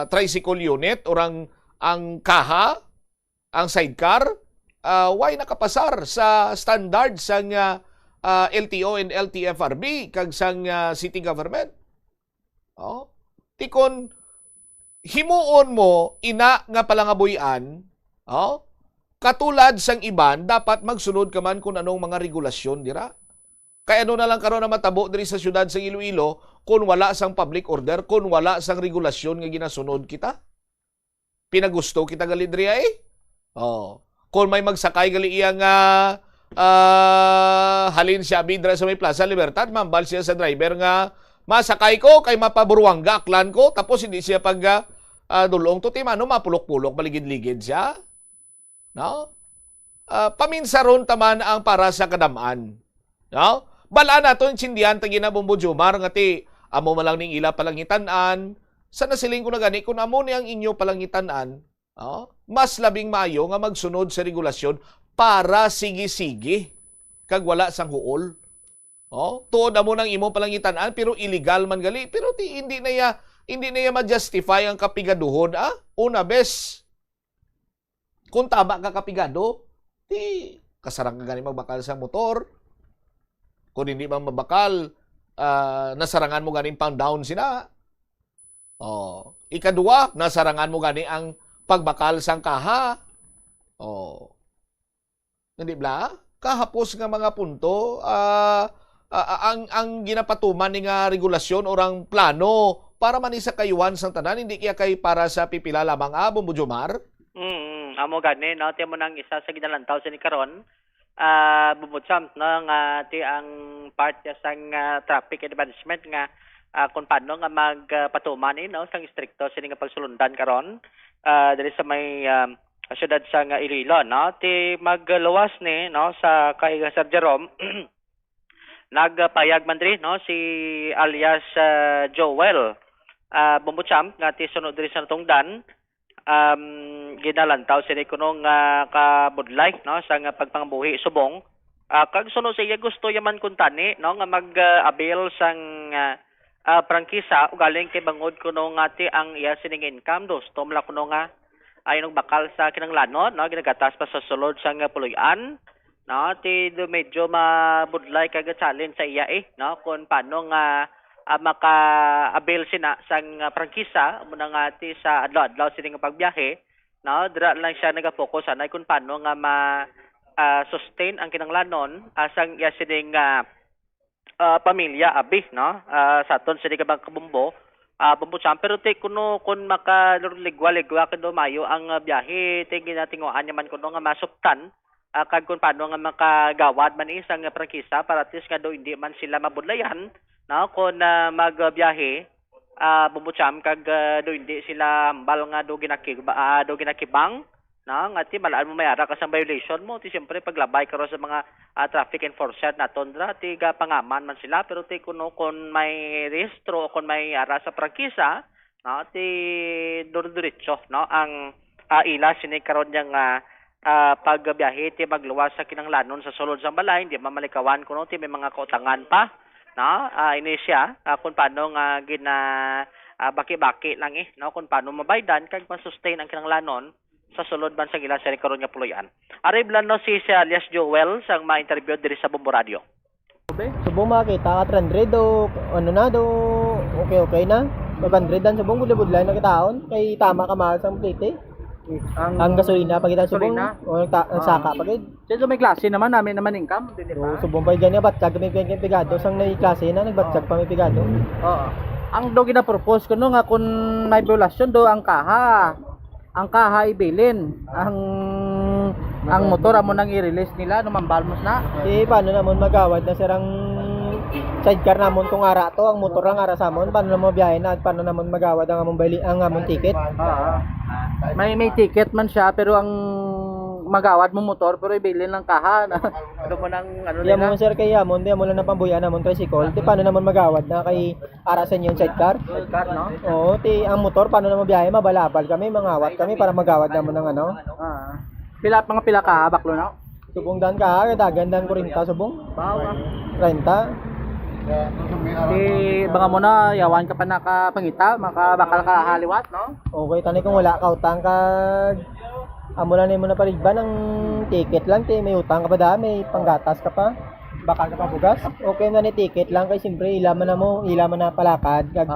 tricycle unit or ang kaha, ang sidecar, why nakapasar sa standard sang LTO and LTFRB kag sang city government. Tikon himuon mo ina nga palangabuyan, katulad sang iban dapat magsunod ka man kung anong mga regulasyon dira. Kaya ano na lang karon na matabo diri sa syudad sa Iloilo kung wala sang public order, kung wala sang regulasyon nga ginasunod kita. Pinagusto kita gali diri kung may magsakay gali iya nga halin siya bidra sa may Plaza Libertad, mambal siya sa driver nga masakay ko kay mapaburuangga aklan ko tapos hindi siya pag dulong to timano mapulok-pulok baligid-ligid siya. No? Paminsaron taman ang para sa kadamaan. No? Balaan naton sindihan tagi na Bombo Jomar nga ti amo man lang ning ila palangitan-an sa nasiling ko na gani kung amo ni ang inyo palangitan-an, mas labing maayo nga magsunod sa regulasyon para sige-sige kag wala sang huol. Tuod amo nang imo palangitan-an pero illegal man gali pero ti hindi na ya ma-justify ang kapigaduhon una bes kung tama ka kapigado ti kasarang ka gani magbakal sa motor. Kung hindi man mabakal, nasarangan mo ganing pound down sila. Ikadua, nasarangan mo gani ang pagbakal sang kaha. Hindi ba? Kahapos nga mga punto, ang ginapatuman ni nga regulasyon orang plano para man isa kayuan sang tanan, hindi kaya kay para sa pipila lamang Bombo Jomar? Amo gani, no? Tiyan mo nang isa sa ginalantaw sa ni karon. Bumutsam no nga ti ang part sang traffic advancement nga kung paano nga magpatuman no sang istrikto sini nga pagsulundan karon diri sa may syudad sang Iloilo no ti magluwas ni no sa kay Sir Jerome nagpayag man diri no si alias Joel Bumbucham nga ti sunod diri sa tungdan ginalantaw sini kuno nga kabudlay no sa nga pagpangbuhi subong kag sunod sa iya gusto yaman kuntani no nga mag-avail sang prangkisa ugaling kay bangod kuno nga ti ang iya sining income gusto mala kuno nga ayon bakal sa kinanglanon no ginagatas pa sa sulod sang puloy-an no ti medyo mabudlay kag challenge sa iya no kung paano nga maka-avail sina sang prangkisa muna nga ti sa adlaw-adlaw sining pagbiyahe no dira lang siya nagapokus anay kung paano nga sustain ang kinanglanon sang iya sining pamilya abi no sa aton sining kabumbo Bumbucham pero te kuno kun makaligwa-ligwa kendo mayo ang biyahe te ginatinguan man kuno nga masuptan kag kun paano nga makagawad man isang prangkisa para at least nga do hindi man sila mabudlayan no kun magbiyahe Bumbucham kag do hindi sila hambal nga do ginakibang no nga ti malaan mo mayara ka sa violation mo ti siyempre paglabay ka sa mga traffic enforcer naton dra ti pangaman man sila pero ti kuno kun may rehistro o kun may ara sa prangkisa no ti diretso no ang ila sini karon yang pagbiyahe ti magluwas sa kinanglanon sa sulod sa balay hindi mamalikawan kuno ti may mga kautangan pa no ini siya kung paano nga baki-baki lang no kung paano mabaydan kag ma-sustain ang kinanglanon sa sulod man sa ila sa karon nga puloy-an. Ariblan no si alias Joel sang ma-interview diri sa Bombo Radio. Subong makita ka 300 do ano na do okay na 500 dan subong budlay na kitaon kay tama ka mahal sang plite. Ang gasolina pagita subong o saka pagid. So may klase naman namin naman income, di ba? Subong pa gani batsag kami pigado sang nay klase na nagbatsag pa may pigado. Oo. Ang do gina-propose ko no nga kun may violasyon do ang kaha ibilin ang motor amo nang i-release nila no mambalmos na paano namon magawad na sirang sidecar namon kung ara to ang motor ang ara samon paano namon biyahe na at paano namon magawad ang among ticket may ticket man siya pero ang magawad mo motor pero ibilin lang kaha na ano mo nang ano nila mo sir kay amon di mo lang napambuyan namon tricycle ti paano namon magawad na kay ara sa inyo sidecar no oo ti ang motor paano namon biyahe mabalabal kami mangawat kami para magawad namon ng ano pila kaha baklo na subong dan kaha dagan dan 40 subong bawa 30 baka mo na yawan ka pa nakapangita makabakal ka haliwat no okay tani kung wala ka utang kag amo na nimo na paligban ng ticket lang ti may utang ka pa da may panggatas ka pa bakal ka pa bugas okay na ni ticket lang kay siyempre ilaman na palakad kag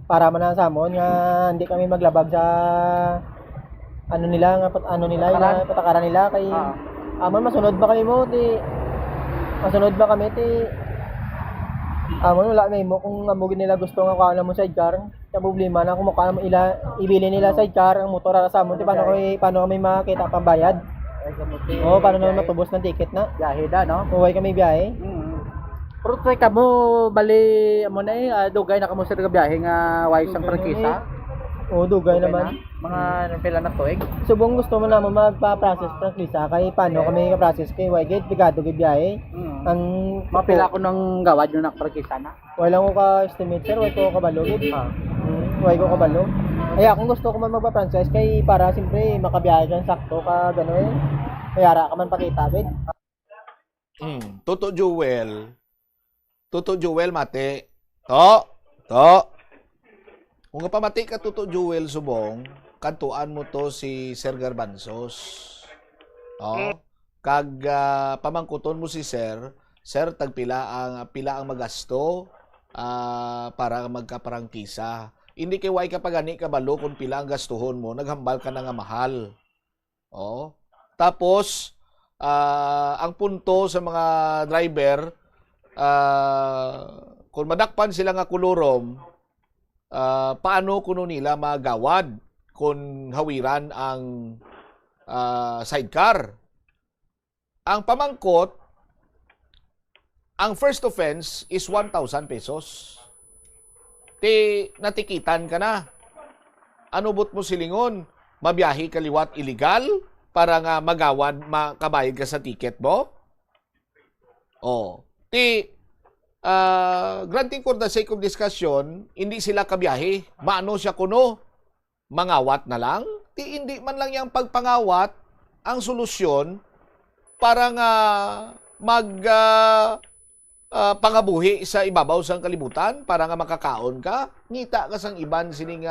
para man na samon nga hindi kami maglabag sa ano nila patakaran nila kay amon masunod ba kami ti wala may mo kung amugin nila gusto nga kaano mo sidecar sa problema na kung mukha mo ibili nila sidecar ang motor ara sa mo paano kami makita pambayad paano naman matubos ng ticket na biyahe da no uwi kami biyahe pero try ka mo bali mo na dugay na kamo sa biyahe nga wise ang prangkisa dugay naman mga pila na tuig subong gusto mo naman magpa-process prangkisa kay paano kami ka-process kay wide pigado kay biyahe ang mapila ko ng gawad yung nakprangkisa na wala ko ka-estimate sir wala ko kabalo wala ko kabalo kaya kung gusto ko man magpa-franchise kay para siyempre makabiyahe ka sakto ka gano'n kayara ka man pakita gid Toto Joel mate kung pamati ka Toto Joel subong kantuan mo to si Sir Garbanzos kag pamangkuton mo si Sir tagpila ang magasto para magkaparangkisa. Hindi kay way ka pagani kabalo kung pila ang gastuhon mo, naghambal ka na nga mahal. Tapos ang punto sa mga driver kung madakpan sila nga kulurom paano kuno nila magawad kung hawiran ang sidecar. Ang pamangkot, ang first offense is 1,000 pesos. Natikitan ka na. Ano but mo silingon? Mabiyahe kaliwat illegal para nga magawad, makabayad ka sa ticket mo? granting for the sake of discussion, hindi sila kabiyahe. Maano siya kuno? Mangawat na lang? Hindi man lang yung pagpangawat ang solusyon para nga pangabuhi sa ibabaw sang kalibutan para nga makakaon ka, ngita ka sang iban sining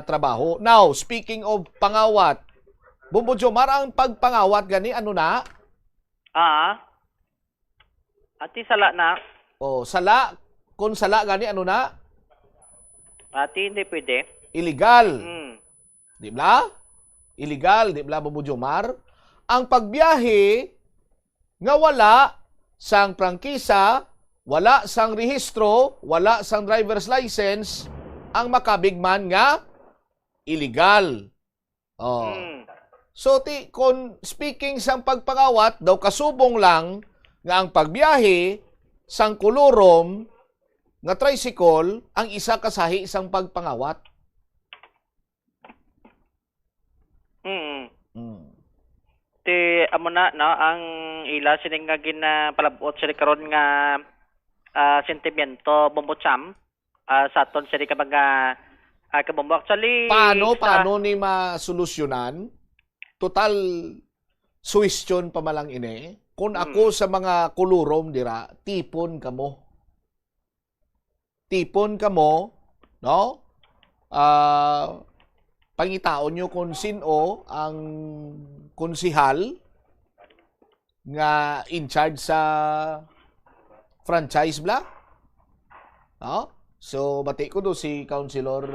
trabaho. Now, speaking of pangawat, Bumbo Jomar, ang pagpangawat gani ano na? Ati sala na. Sala. Kung sala gani ano na? Ati hindi pwede. Illegal. Di ba? Illegal, di ba, Bumbo Jomar? Ang pagbiyahe nga wala sang prangkisa, wala sang rehistro, wala sang driver's license, ang makabigman nga illegal. So, kung speaking sang pagpangawat, daw kasubong lang nga ang pagbiyahe sang kulurom nga tricycle ang isa kasahi isang pagpangawat. Ti amo na no ang ila sining nga ginapalabot sila karon nga sentimento bombocham sa aton sila ka mga kabombo actually paano ni masolusyonan total suwestyon pa malang ini kung ako sa mga kulurom dira tipon kamo no pangitaon nyo kung sino ang konsihal nga in charge sa franchise bla. No? So, bati ko do si Councilor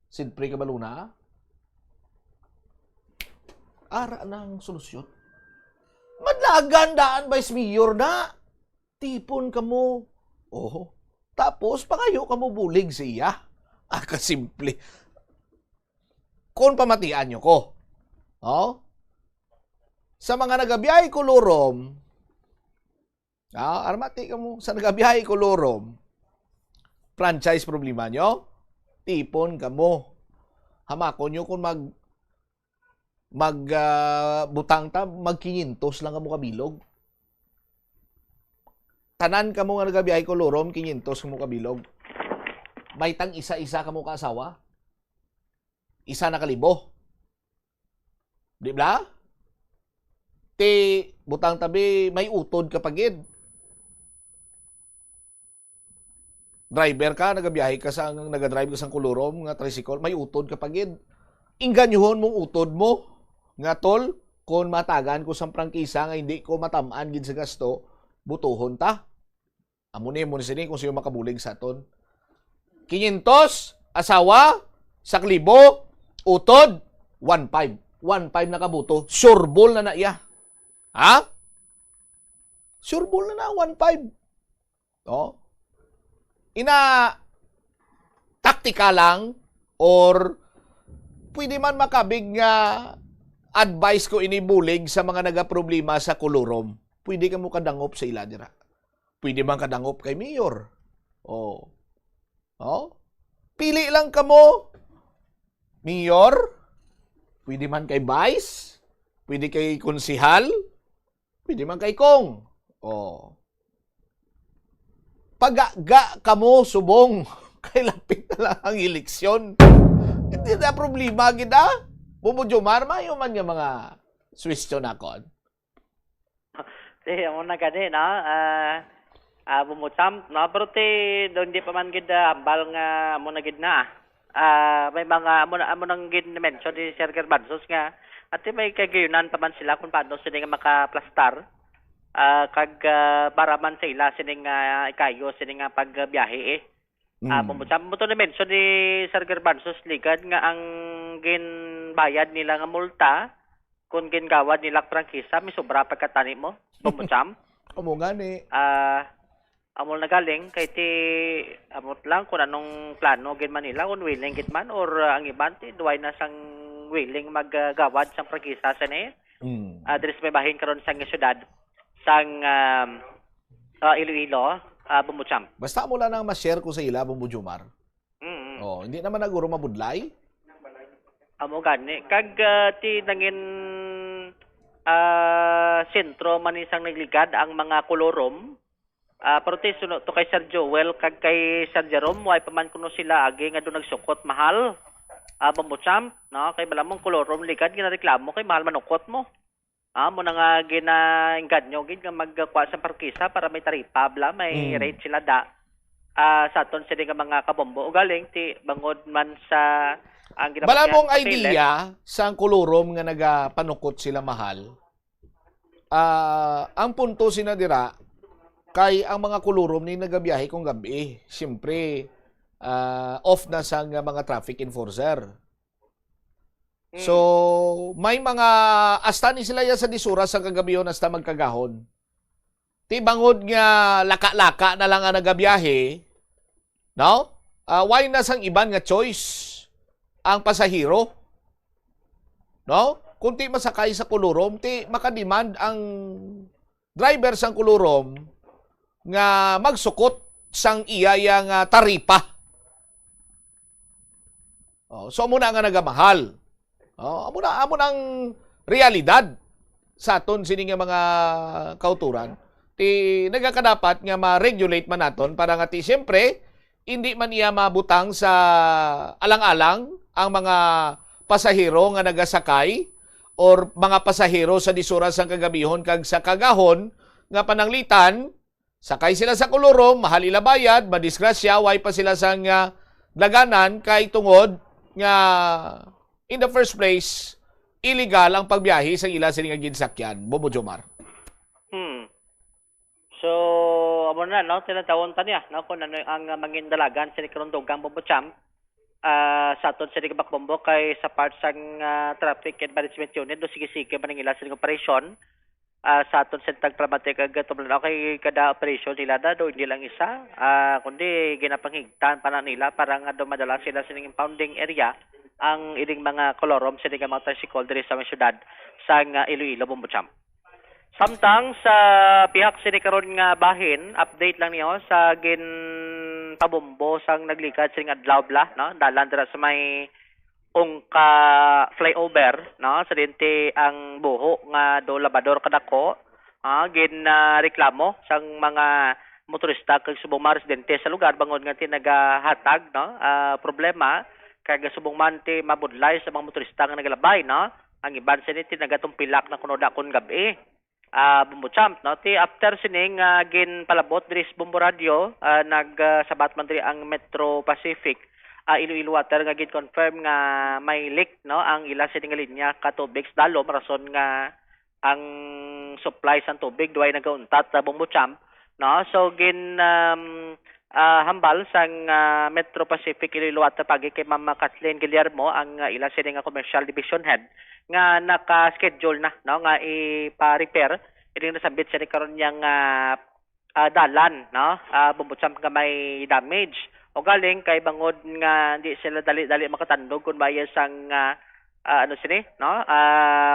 Sidpre Cabaluna. Ara ng solusyon. Madlagan daan Vice Mayor na. Tipon kamo. Tapos, pangayo kamo bulig siya. Kasimple. Kung pamatian nyo ko. Sa mga nagabiyahe ko lurom, armati ka mo, sa nagabiyahe ko lurom, franchise problema nyo, tipon ka mo. Hamako nyo kung butang ta, mag-500 lang ka mo kabilog. Tanan ka mo nga nagabiyahe ko lurom, 500 ka mo kabilog. May tang isa-isa ka mo kaasawa. Isa na kalibo. Di ba? Butang tabi, may utod ka pagid. Driver ka, nagabiyahe ka nagadrive ka sa kulurom, nga tricycle, may utod ka pagid. Inganyuhon mong utod mo, nga tol, kung matagan ko sa prangkisa, nga hindi ko matamaan gid sa gasto, butuhon ta. Amunin mo na sini kung siyo makabulig sa aton. 500, asawa, saklibo, utod, 1.5. 1.5 na kabuto, sureball na iya. Sureball na 1.5. Taktika lang or pwede man makabig nga advice ko inibulig sa mga nagaproblema sa kulurom. Pwede ka mo kadangop sa ila dira. Pwede man kadangop kay Mayor. Pili lang ka mo. Mayor, pwede man kay Vice, pwede kay Konsihal, pwede man kay Kong. Pagaga ka mo, subong, kay lapit na lang ang eleksyon. Hindi na problema, gida. Bumbo Jomar, mayo man nga mga swestyon ako. Amo na gani, no? Bumutsam, no? Pero doon di pa man gid ambal nga amo na gid na. May mga amo nang gin-mention ni Sir Gerbanzos nga at may kagayunan pa man sila kung paano sila nga makaplastar kag para man sila sining ikayo sining pagbiyahe Bumutsam mo to na mention ni Sir Gerbanzos ligad nga ang ginbayad nila nga multa kung gingawad nila prangkisa may sobra pagkatani mo. Bumutsam. Amo gani. Amol na galing kay amot lang kung anong plano gid man nila kung willing gid man or ang iban duway na sang willing maggawad sang prangkisa sa ni. Address may bahin karon sang syudad sang Iloilo, Bumutsam. Basta mo lang nang ma-share ko sa ila Bumbo Jomar. Hindi naman naguro mabudlay. Amo gani kag ti nangin sentro man isang nagligad ang mga kolorom Pero ti suno to kay Sir Joel kag kay Sir Jerome way pa man kuno sila agi nga do nagsukot mahal. Bombo champ, no? Kay balamong kolorom ligad ginareklamo kay mahal manukot mo. Mo na nga ginainggan nyo gid nga magkuha sa parkisa para may taripa bla may rate sila da. Sa aton sila nga mga kabombo o galing ti bangod man sa ang Balamong idea sa kolorom nga nagapanukot sila mahal. Ang punto sinadira kay ang mga kolorom ni nagabiyahe kung gabi. Siyempre, off na sa mga traffic enforcer. So, may mga asta ni sila ya sa disura sa kagabi yon hasta magkagahon. Ti bangod nga laka-laka na lang ang nagabiyahe, no? Why na sang iban nga choice ang pasahero? No? Kung ti masakay sa kulurom, ti makademand ang driver sang kulurom nga magsukot sang iyayang taripa. So, muna nga nagamahal. Amo ang realidad sa aton sini nga mga kauturan. Ti nagakadapat nga ma-regulate man naton para nga ti siyempre hindi man iya mabutang sa alang-alang ang mga pasahero nga nagasakay or mga pasahero sa disura sang kagabihon kag sa kagahon nga pananglitan sakay sila sa kulurom, mahal ila bayad, madisgrasya, way pa sila sang daganan kay tungod nga in the first place illegal ang pagbiyahe sa ila sini nga ginsakyan. Bobo Jomar. So, amo na, no? Tinatawon ta niya, no? Kung ano ang mangin dalagan sa Nikarundugang Bobocham, sa aton sa Nikabakbombo kay sa part sang Traffic and Management Unit, do sige-sige man ang ila sa operation, sa aton sa Tagpramatic ag tumulong kay kada operation nila da, do hindi lang isa, kundi ginapanghigtan pa na nila para nga dumadala sila sa impounding area ang iring mga kolorom sa mga tricycle diri sa syudad sa Iloilo, Bobocham. Samtang sa pihak sini karon nga bahin, update lang niyo sa gin pabombo sang naglikad sini adlaw bla, no? Dalan dira sa may ungka flyover, no? Sa dente ang buho nga do labador kadako, gin reklamo sang mga motorista kag subong mga residente sa lugar bangod nga ti nagahatag, no? Problema kag subong man ti mabudlay sa mga motorista nga nagalabay, no? Ang iban sini ti nagatumpilak na kuno dakon gabi. Bombochamp, no? Ti after sining gin palabot diri sa Bombo Radio, nagsabat man diri ang Metro Pacific Iloilo Water nga gin confirm nga may leak, no? Ang ila sining linya ka tubig sa dalom rason nga ang supply sa tubig duay nagauntat sa Bombochamp, no? So gin hambal sang Metro Pacific Iloilo Water pagi kay Ma'am Kathleen Guillermo ang ila sining commercial division head nga naka-schedule na, no, nga ipa-repair ini nasabit sa karon yang dalan, no, Bobocham nga may damage o galing kay bangod nga di sila dali makatandog kun baya sang ano sini, no,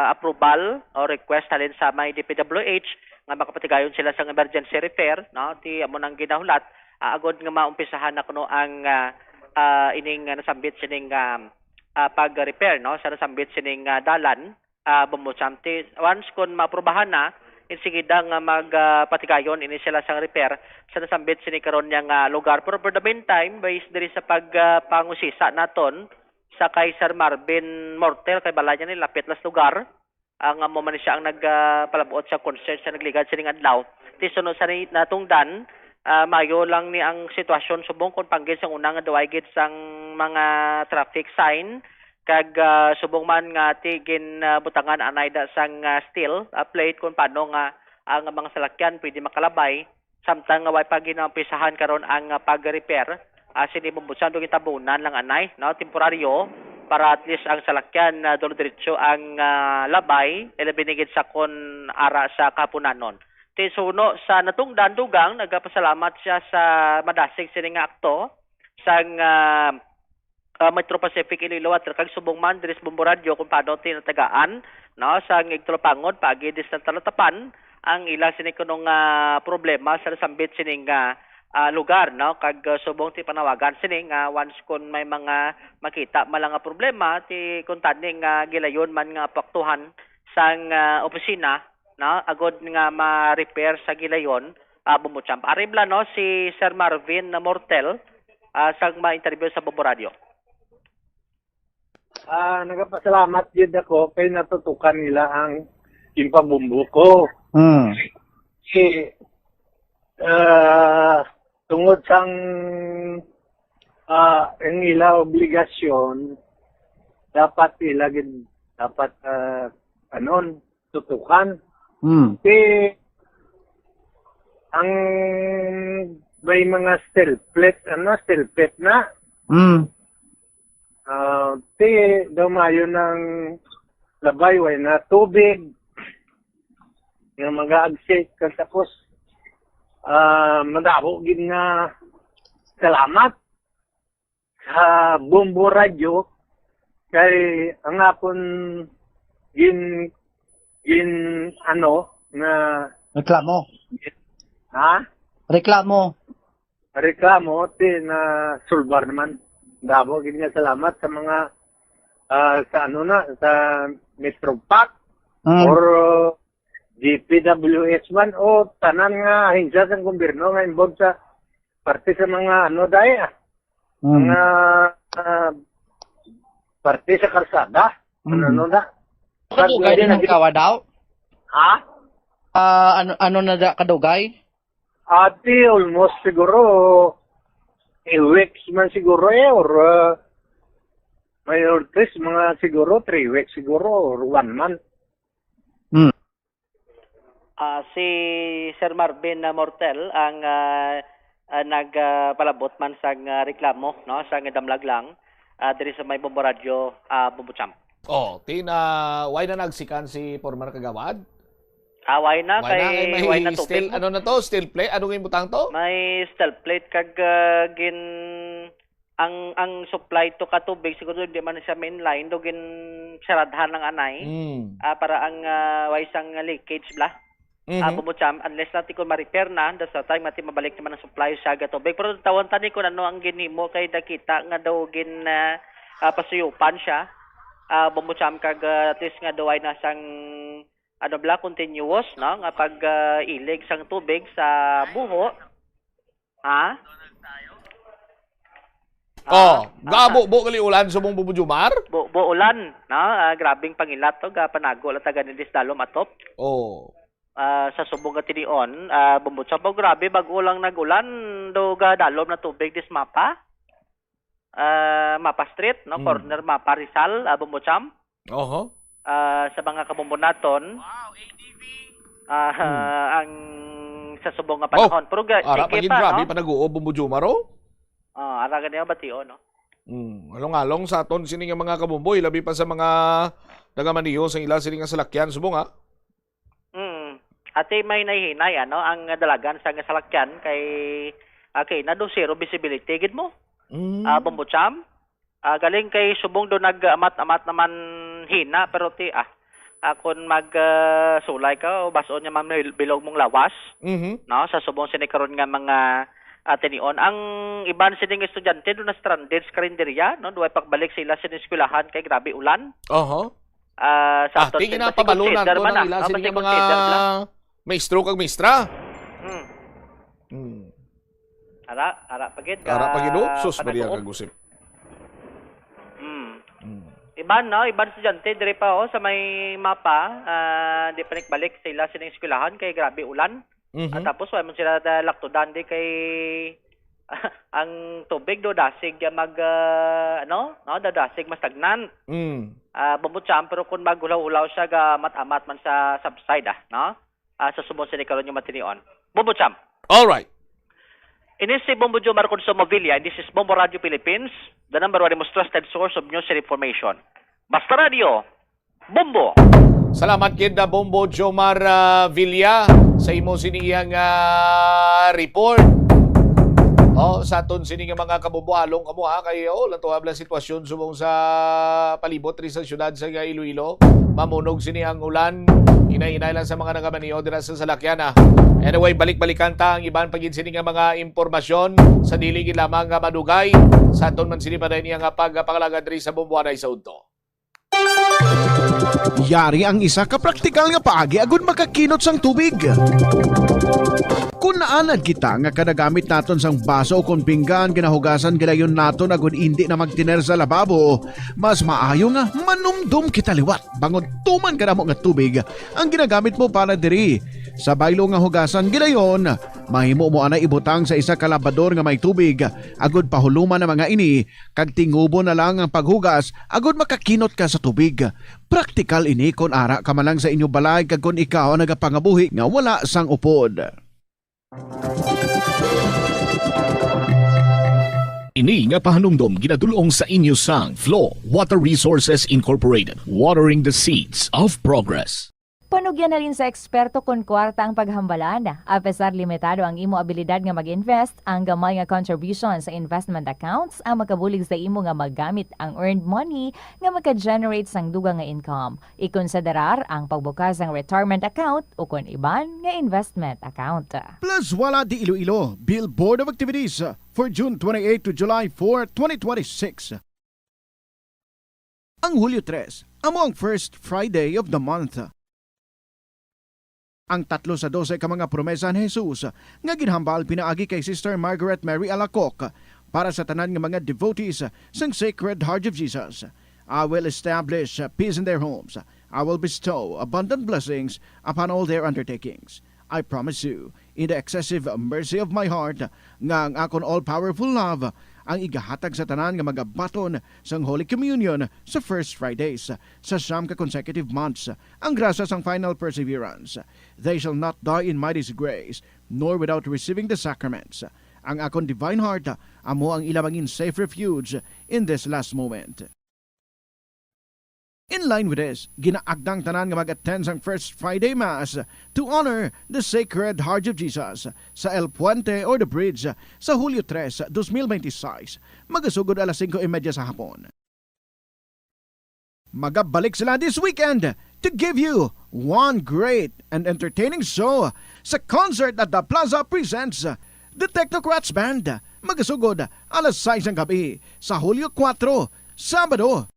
approval o request halin sa may DPWH nga makapatigayon sila sa emergency repair, no, ti amo nang ginahulat agod nga maumpisahan na kuno ang ining nasambit sining pag-repair, no, sa nasambit sining dalan Bobocham. Once kun maaprubahan na insigida nga magpatigayon ini sila sang repair sa nasambit sini karon yang lugar. Pero for the meantime based diri sa pagpangusisa naton sa kay Sir Marvin Mortel kay balanya ni lapit las lugar ang mo man siya ang nagpalabuot sa concert sa nagligad sining adlaw. Ti sunod sa natungdan mayo lang ni ang sitwasyon subong kon panggil sang una nga duay gid sang mga traffic sign kag subong man nga tigin butangan anay da sang steel plate kung paano nga ang mga salakyan pwede makalabay samtang way pa ginampisahan karon ang pag-repair sini Bobocham do gitabunan lang anay, no, temporaryo para at least ang salakyan diretso ang labay binigid sa kon ara sa kapunanon. Tisuno sa natungdan dugang nagapasalamat siya sa madasig sining nga akto sang Metro Pacific Iloilo Water kag subong man diri sa Bombo Radio kung paano tinatagaan, no, sa igtulopangod pagi dis talatapan ang ila sini kunong problema sa sambit sining lugar, no, kag subong ti panawagan sini nga once kun may mga makita malang nga problema ti kun taning gilayon man nga paktuhan sang opisina, no, agod nga ma-repair sa gilayon Bumucham. Aribla no si Sir Marvin Mortel sa ma-interview sa Bombo Radio. Nagpasalamat yun ako kay natutukan nila ang impabumbu ko. Tungod sang ang ila obligasyon dapat tutukan. Ang may mga steel plate na. Dumayo ng labay, way na tubig. Yung mga agsik, tapos madabo gid nga salamat sa Bombo Radio kay ang apon gin na Reklamo. ha? Reklamo. Reklamo na sulbar naman. Dabo gid nga salamat sa mga sa Metro Park or GPWS1 o tanan nga ahensya sa gobyerno nga involved sa parte sa mga mga parte sa karsada. Kadugay din ang kawa daw? Ha? Ano na da kadugay? Ati almost siguro weeks man siguro or may or mga siguro 3 weeks siguro or 1 month. Si Sir Marvin Mortel ang nagpalabot man sa reklamo no sa damlag lang diri sa may Bombo Radio Bumucham. Why na nagsikan si former kagawad? Why na may tubig. Ano na to? Steel plate? Ano yung butang to? May steel plate kag ang supply to ka tubig siguro di man siya mainline do gin saradhan ng anay para ang waisang leakage bla. Bumucham unless natin kung ma-repair na sa time natin mabalik naman ang supply sa tubig. Pero tawon tani ko ano ang ginimo kay nakita nga daw gin pasuyupan siya. Bumucham kag at least nga daw ay nasang continuous no nga pag ilig sang tubig sa buho. Gabo gali ulan sa mong Bubujumar? Ulan no grabing pangilat to panago la taga ni Disdalom atop. Sa subong nga tinion Bumucham grabe bago lang nagulan do ga dalom na tubig dis mapa. Mapa Street no corner Mapa Rizal Bumucham. Sa mga kabumbunaton ang sa subong nga panahon. Pero ara pagin grabe panaguo Bumujumaro. Ara ganyan batio no. Along-along sa aton sini nga mga kabumboy labi pa sa mga nagamaniho sa ila sini nga salakyan subong ha. Ate may nahihinay ang dalagan sa nga salakyan kay na do zero visibility gid mo. Bumucham. Galing kay subong do nag-amat-amat naman hina pero kung sulay ka o bason niya bilog mong lawas no sa subong sinikaron nga mga tinion ang iban sining estudyante do na stranded sa karinderya no duay pagbalik sila sa eskwelahan kay grabe ulan. Sa aton tingin na pabalunan to ng ila sining mga maestro kag maestra. Ara pagid sus bariya kag usip. Iban estudyante dire pa sa may mapa di pa balik sila sa eskwelahan kay grabe ulan. At tapos wala man sila laktudan di kay ang tubig do dasig dadasig mas tagnan. Bumucham pero kung magulaw-ulaw siya ga mat-amat man sa subside no. Sa subong sinikaron yung matinion. Bumucham. All right. Ini si Bombo Jomar Consumo Villa. This is Bombo Radio Philippines, the number one most trusted source of news and information. Basta Radio, Bombo! Salamat kid na Bombo Jomar Villa sa imo siniyang report. Sa aton sini nga mga kabubuhalong kamo kay lang tuwablang sitwasyon subong sa palibot ri sa syudad sa Iloilo. Mamunog sini ang ulan. Inay-inay lang sa mga nagamaniho dira sa salakyan. Anyway, balik-balikan ta ang iban pagin sini nga mga impormasyon sa dili gid lamang nga madugay sa aton man sini pa niya nga pagpangalaga diri sa Bumbuanay sa udto. Yari ang isa ka praktikal nga paagi agud makakinot sang tubig. Kung naanad kita nga kanagamit naton sang baso o kung pinggan ginahugasan gidayon naton agud hindi na magtiner sa lababo, mas maayo nga manumdum kita liwat bangod tuman kanamo nga tubig ang ginagamit mo para diri. Sa baylo nga hugasan gidayon, mahimo mo ana ibutang sa isa ka labador nga may tubig agud pahuluman na mga ini kag tingubo na lang ang paghugas agud makakinot ka sa tubig. Praktikal ini kon ara ka man lang sa inyo balay kag kon ikaw ang nagapangabuhi nga wala sang upod. Ini nga pahanumdom ginadulong sa inyo sang Flow Water Resources Incorporated, watering the seeds of progress. Panugyan na rin sa eksperto kung kwarta ang paghambalan. Apesar limitado ang imo abilidad nga mag-invest, ang gamay nga contribution sa investment accounts ang makabulig sa imo nga maggamit ang earned money nga maka-generate sang dugang nga income. Ikonsiderar ang pagbukas ng retirement account o kung iban nga investment account. Plus Wala di Iloilo, Bill Board of Activities for June 28 to July 4, 2026. Ang Hulyo 3, amo ang first Friday of the month. Ang 3 sa 12 ka mga promesa ni Jesus nga ginhambal pinaagi kay Sister Margaret Mary Alacoc para sa tanan nga mga devotees sang Sacred Heart of Jesus. I will establish peace in their homes. I will bestow abundant blessings upon all their undertakings. I promise you, in the excessive mercy of my heart, nga ang akon all-powerful love ang igahatag sa tanan nga mga baton sang Holy Communion sa first Fridays sa siyam ka consecutive months, ang grasa sang final perseverance. They shall not die in my disgrace, nor without receiving the sacraments. Ang akon divine heart, amo ang ilamangin safe refuge in this last moment. In line with this, ginaagdang tanan nga mag-attend sang First Friday Mass to honor the Sacred Heart of Jesus sa El Puente or the Bridge sa Hulyo 3, 2026, magasugod alas 5:30 sa hapon. Magabalik sila this weekend to give you one great and entertaining show sa concert at the Plaza presents the Technocrats Band. Magasugod alas 6 ng gabi sa Hulyo 4, Sabado.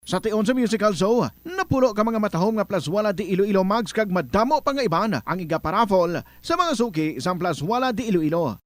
Sa tion sa musical show, napulo ka mga matahom nga Plus Wala di Iloilo mags kag madamo pa nga iban ang iga-paraffol sa mga suki sa Plus Wala di Iloilo.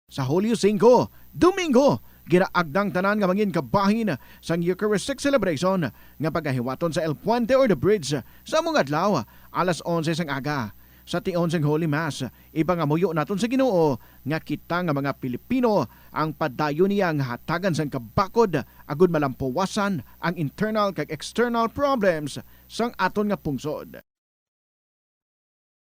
Sa Hulyo 5, Domingo, ginaagdang tanan nga mangin kabahin sang Eucharistic celebration nga pagahiwaton sa El Puente or the Bridge sa among adlaw alas 11 sang aga. Sa tion sang Holy Mass, ipangamuyo naton sa Ginoo nga kita nga mga Pilipino ang padayon niya nga hatagan sang kabakod agud malampuwasan ang internal kag external problems sang aton nga pungsod.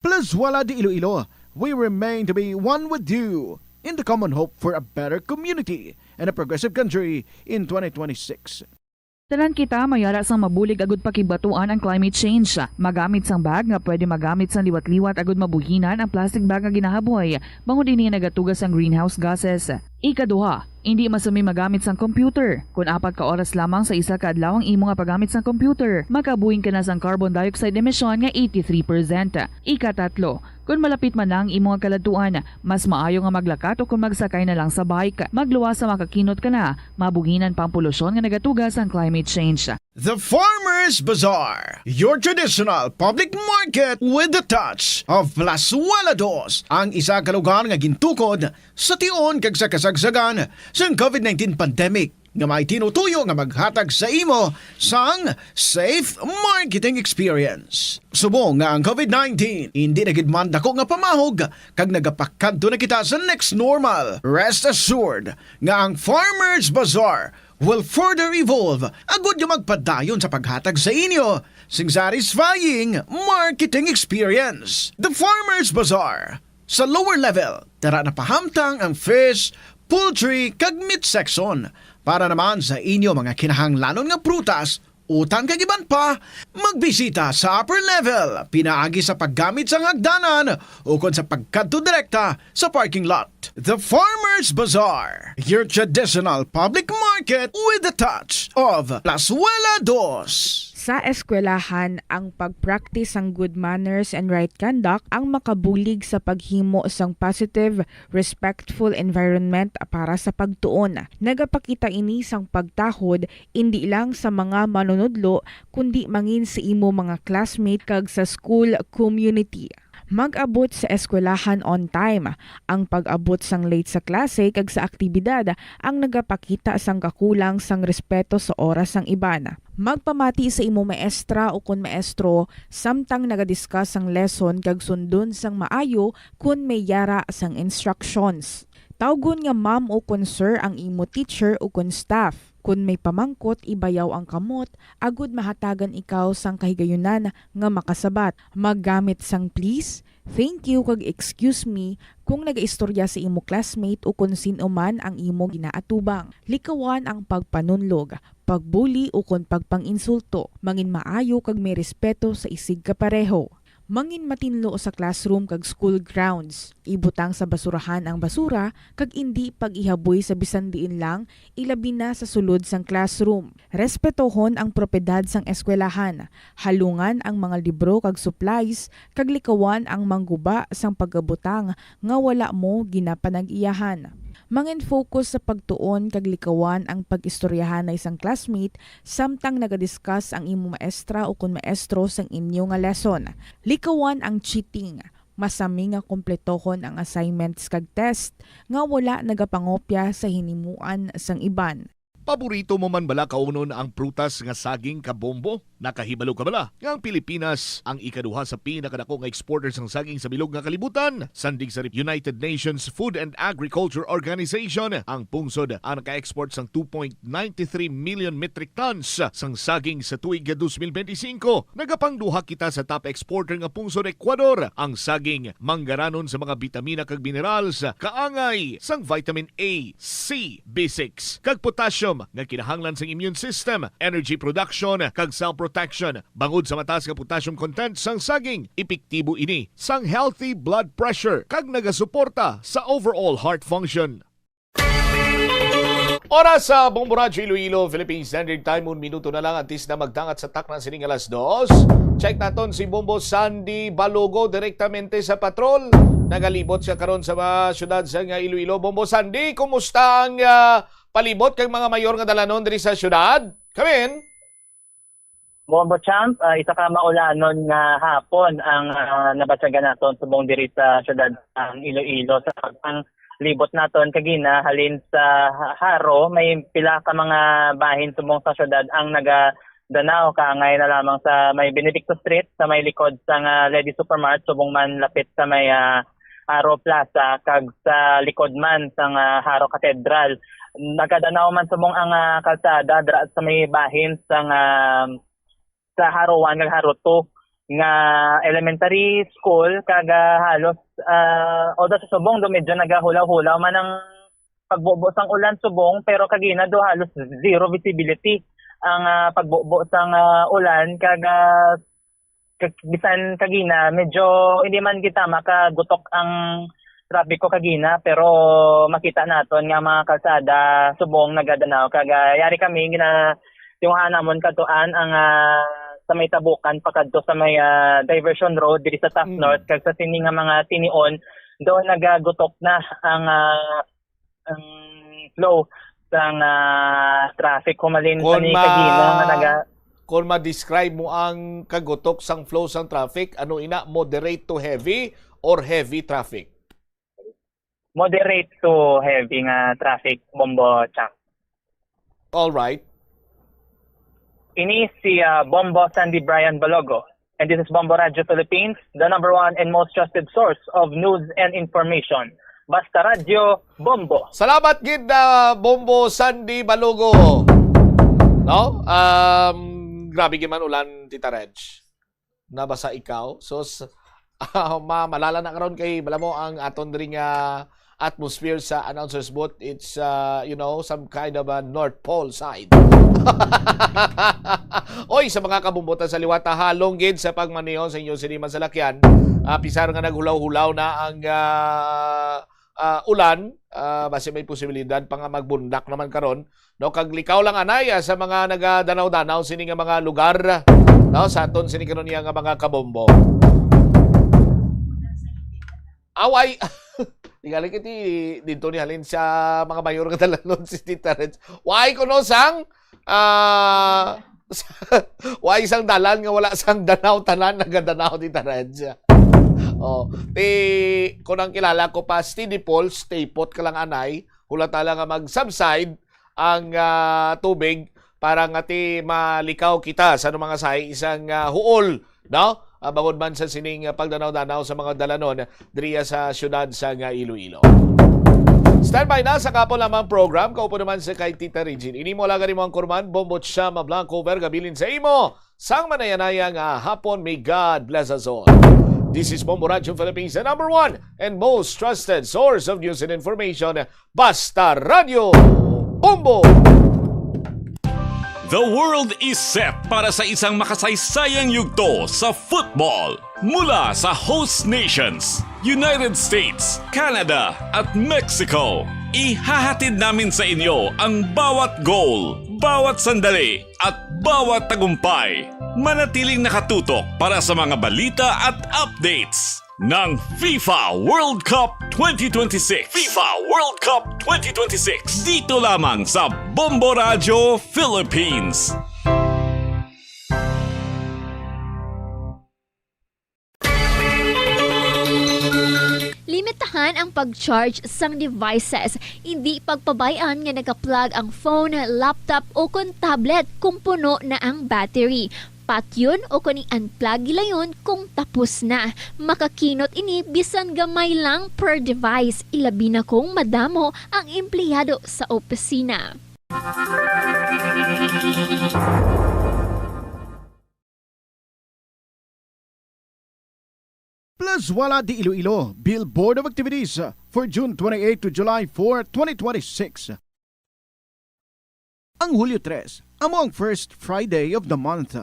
Plus Wala di Iloilo, we remain to be one with you in the common hope for a better community and a progressive country in 2026. Tanan kita mayara sang mabulig agud pakibatuan ang climate change. Magamit sang bag nga pwede magamit sang liwat-liwat agud mabuhinan ang plastic bag nga ginahaboy bangod dinhi nagatugas ang greenhouse gases. Ikaduha, hindi masumi magamit sang computer. Kung 4 ka oras lamang sa isa ka adlaw ang imo nga paggamit sang computer, makabuhing ka na sang carbon dioxide emission nga 83%. Ikatatlo, kung malapit man lang imo nga kaladuan, mas maayo nga maglakat o kung magsakay na lang sa bike. Magluwas sa makakinot ka na, mabuhinan pang polusyon nga nagatugas ang climate change. The Farmers Bazaar, your traditional public market with the touch of Plus Wala dos, ang isa ka lugar nga gintukod sa tion kag sa kasagsagan sa COVID-19 pandemic nga may tinutuyo nga maghatag sa imo sang safe marketing experience. Subong nga ang COVID-19 hindi na gid man dako nga pamahog kag nagapakadto na kita sa next normal. Rest assured nga ang Farmers Bazaar will further evolve agud yung magpadayon sa paghatag sa inyo sing satisfying marketing experience. The Farmers Bazaar. Sa lower level, tara na pahamtang ang fish, poultry, kag meat section. Para naman sa inyo mga kinahanglanon nga prutas, utang kag iban pa, magbisita sa upper level, pinaagi sa paggamit sa hagdanan o kon sa pagkadto direkta sa parking lot. The Farmers Bazaar, your traditional public market with the touch of Plus Wala dos. Sa eskwelahan, ang pag-practice ang good manners and right conduct ang makabulig sa paghimo sang positive, respectful environment para sa pagtuon. Nagapakita ini sang pagtahod hindi lang sa mga manunudlo kundi mangin sa imo mga classmate kag sa school community. Mag-abot sa eskwelahan on time. Ang pag-abot sang late sa klase kag sa aktibidad ang nagapakita sang kakulang sang respeto sa oras sang iban. Magpamati sa imo maestra o kun maestro samtang nagadiscuss sang lesson kag sundon sang maayo kun may yara sang instructions. Tawgon nga ma'am o kun sir ang imo teacher o kun staff. Kung may pamangkot, ibayaw ang kamot, agud mahatagan ikaw sang kahigayunan nga makasabat. Maggamit sang please, thank you kag excuse me kung nagaistorya sa imo classmate o kung sino man ang imo ginaatubang. Likawan ang pagpanunlog, pagbuli o kung pagpanginsulto. Mangin maayo kag may respeto sa isig kapareho. Mangin matinlo sa classroom kag school grounds. Ibutang sa basurahan ang basura kag indi pag-ihaboy sa bisan diin lang ilabi na sa sulod sang classroom. Respetohon ang propiedad sang eskwelahan. Halungan ang mga libro kag supplies kag likawan ang mangguba sang pagabutang nga wala mo ginapanag-iyahan. Mangin focus sa pagtuon kag likawan ang pag-istoryahan na isang classmate samtang nagadiscuss ang imo maestra o kun maestro sang inyo nga lesson. Likawan ang cheating. Masami nga kompletohon ang assignments kag test nga wala nagapangopya sa hinimuan sang iban. Paborito mo man bala kaunon ang prutas nga saging kabombo? Nakahibalo ka bala? Nga ang Pilipinas ang ikaduha sa pinakadako nga exporter sang saging sa bilog nga kalibutan. Sandig sa United Nations Food and Agriculture Organization, ang pungsod ang naka-export sang 2.93 million metric tons sang saging sa tuig 2025. Nagapangduha kita sa top exporter nga pungsod Ecuador. Ang saging manggaranon sa mga bitamina kag minerals, kaangay sang vitamin A, C, B6 kag potassium nga kinahanglan sa immune system, energy production kag cell protection. Bangod sa mataas nga potassium content sang saging, epektibo ini sang healthy blood pressure kag nagasuporta sa overall heart function. Oras sa Bombo Radyo Iloilo, Philippine Standard Time, 1 minuto na lang antes na magdangat sa takna sining alas 2. Check naton si Bombo Sandy Balogo direktamente sa patrol. Nagalibot siya karon sa syudad sa Iloilo. Bombo Sandy, kumusta ang palibot kay mga mayor nga dalanon diri sa syudad? Kamin? Bombo Champ, isa ka maulanon nga hapon ang nabatsagan naton subong diri sa syudad ang Iloilo sa paglibot naton kagina halin sa Haro. May pila ka mga bahin subong sa syudad ang nagadanaw kaangay na lamang sa may Benedicto Street sa may likod sa Lady Supermart subong man lapit sa may Haro Plaza kag sa likod man sa Haro Cathedral. Nagkadanaw man sumong ang kalsada dra sa may bahin sa Haro 1 kag Haro 2 nga elementary school kag halos oda sa subong do medyo nagahulaw-hulaw man ang pagbubo sang ulan subong pero kagina do halos zero visibility ang pagbubo sang ulan kag bisan kagina medyo hindi man kita makagutok ang trapiko kagina pero makita naton nga mga kalsada subong nagadanaw kag yari kami yung namon katuan ang sa may tabukan pakadto sa may diversion road diri sa Top North kag sa sini nga mga tinion do nagagutok na ang flow sang traffic humalin sa ni kagina nga kung ma-describe mo ang kagutok sang flow sang traffic, ano ina, moderate to heavy or heavy traffic? Moderate to heavy nga traffic, Bombo Champ. All right. Ini si Bombo Sandy Brian Balogo. And this is Bombo Radyo Philippines, the number one and most trusted source of news and information. Basta Radyo, Bombo. Salamat gid Bombo Sandy Balogo. No? Grabe man ulan, Tita Reg. Nabasa ikaw. So, malala na karon kay bala mo ang aton diri nga atmosphere sa announcer's booth. It's, some kind of a North Pole side. Oy, sa mga kabumbutan sa liwat, halong gid sa pagmaneho sa inyong sinima sa lakyan. Pisar nga naghulaw-hulaw na ang ulan, base may posibilidad pa nga magbundak naman karon. No, kag likaw lang anaya sa mga nagadanaw-danaw sini nga mga lugar, no, sa aton sini karon nga mga kabombo. Away Tigali kiti dito ni halin sa mga mayor nga talanon si Tita Reds. Why kuno sang why isang dalan nga wala sang danaw tanan nagadanaw Tita Reds. Oh, kunang kilala ko pa steady fall, stay put ka lang anay, hula tala nga mag-subside ang tubig para nga ti malikaw kita sa mga say isang huol, no? Bangod man sa sining pagdanaw-danaw sa mga dalanon diriya sa syudad sa Iloilo. Standby na sa kapon lamang program. Kaupo naman sa kay Tita Regine. Ini mo lagari mo ang kurman, Bombot Shama Blanco Vergabilin sa imo. Sang manayanayang hapon, may God bless us all. This is Bombo Radio Philippines, the #1 and most trusted source of news and information. Basta Radio Bombo! The world is set para sa isang makasaysayang yugto sa football. Mula sa host nations, United States, Canada at Mexico. Ihahatid namin sa inyo ang bawat goal, bawat sandali at bawat tagumpay. Manatiling nakatutok para sa mga balita at updates ng FIFA World Cup 2026. FIFA World Cup 2026. Dito lamang sa Bombo Radio Philippines. Limitahan ang pag-charge sang devices. Hindi pagpabayaan nga naka-plug ang phone, laptop o kung tablet kung puno na ang battery. Patyon o kuning unplug gilayon kung tapos na. Makakinot ini bisan gamay lang per device. Ilabi na kung madamo ang empleyado sa opisina. Plus Wala di Iloilo, Billboard of Activities for June 28 to July 4, 2026. Ang Hulyo 3, amo ang first Friday of the month.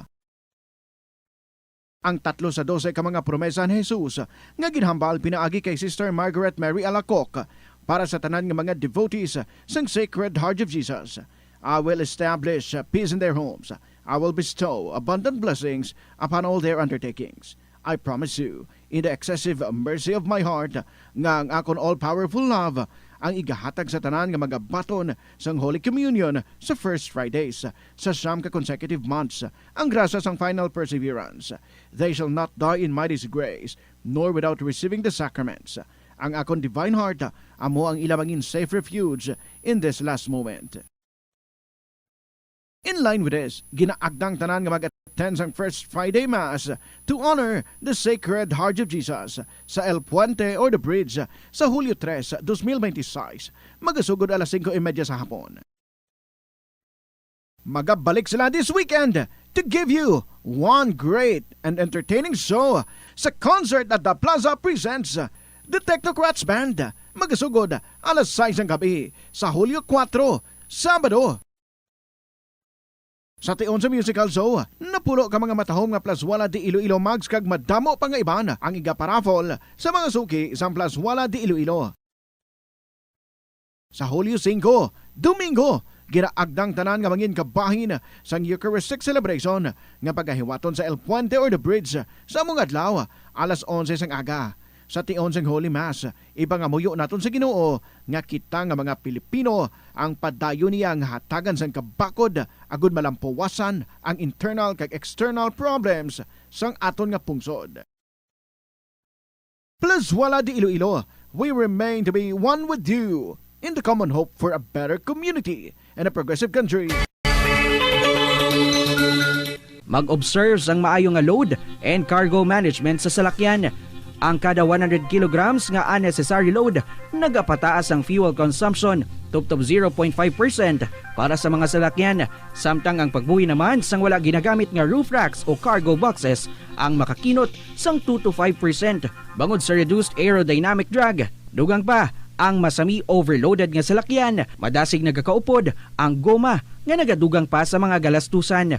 Ang 3 sa 12 ka mga promesa ni Jesus nga ginhambal pinaagi kay Sister Margaret Mary Alacoc para sa tanan nga mga devotees sang Sacred Heart of Jesus. I will establish peace in their homes. I will bestow abundant blessings upon all their undertakings. I promise you, in the excessive mercy of my heart, nga ang akon all-powerful love, ang igahatag sa tanan nga mga baton sang Holy Communion sa first Fridays sa siyam ka consecutive months, ang grasa sang final perseverance. They shall not die in my disgrace, nor without receiving the sacraments. Ang akon divine heart, amo ang ilamangin safe refuge in this last moment. In line with this, ginaagdang tanan nga mag-attend sang First Friday Mass to honor the Sacred Heart of Jesus sa El Puente or the Bridge sa Hulyo 3, 2026, magasugod alas 5:30 sa hapon. Magabalik sila this weekend to give you one great and entertaining show sa concert at the Plaza presents the Technocrats Band. Magasugod alas 6 ng gabi sa Hulyo 4, Sabado. Sa tion sa musical show, napulo ka mga matahom nga Plus Wala di Iloilo mags kag madamo pa nga iban ang iga-paraffol sa mga suki sa Plus Wala di Iloilo. Sa Hulyo 5, Domingo, ginaagdang tanan nga mangin kabahin sa Eucharistic celebration nga pagahiwaton sa El Puente or the Bridge sa among adlaw alas 11 sang aga. Sa tion sang Holy Mass, ipangamuyo naton sa Ginoo nga kita nga mga Pilipino ang padayon niya nga hatagan sang kabakod agud malampuwasan ang internal kag external problems sang aton nga pungsod. Plus Wala di Iloilo, we remain to be one with you in the common hope for a better community and a progressive country. Mag-observe sang maayo nga load and cargo management sa salakyan. Ang kada 100 kilograms nga unnecessary load, nagapataas ang fuel consumption tubtob 0.5% para sa mga salakyan. Samtang ang pagbuhi naman sang wala ginagamit nga roof racks o cargo boxes ang makakinot sang 2 to 5% bangod sa reduced aerodynamic drag. Dugang pa, ang masami overloaded nga salakyan, madasig nagakaupod ang goma nga nagadugang pa sa mga galastusan.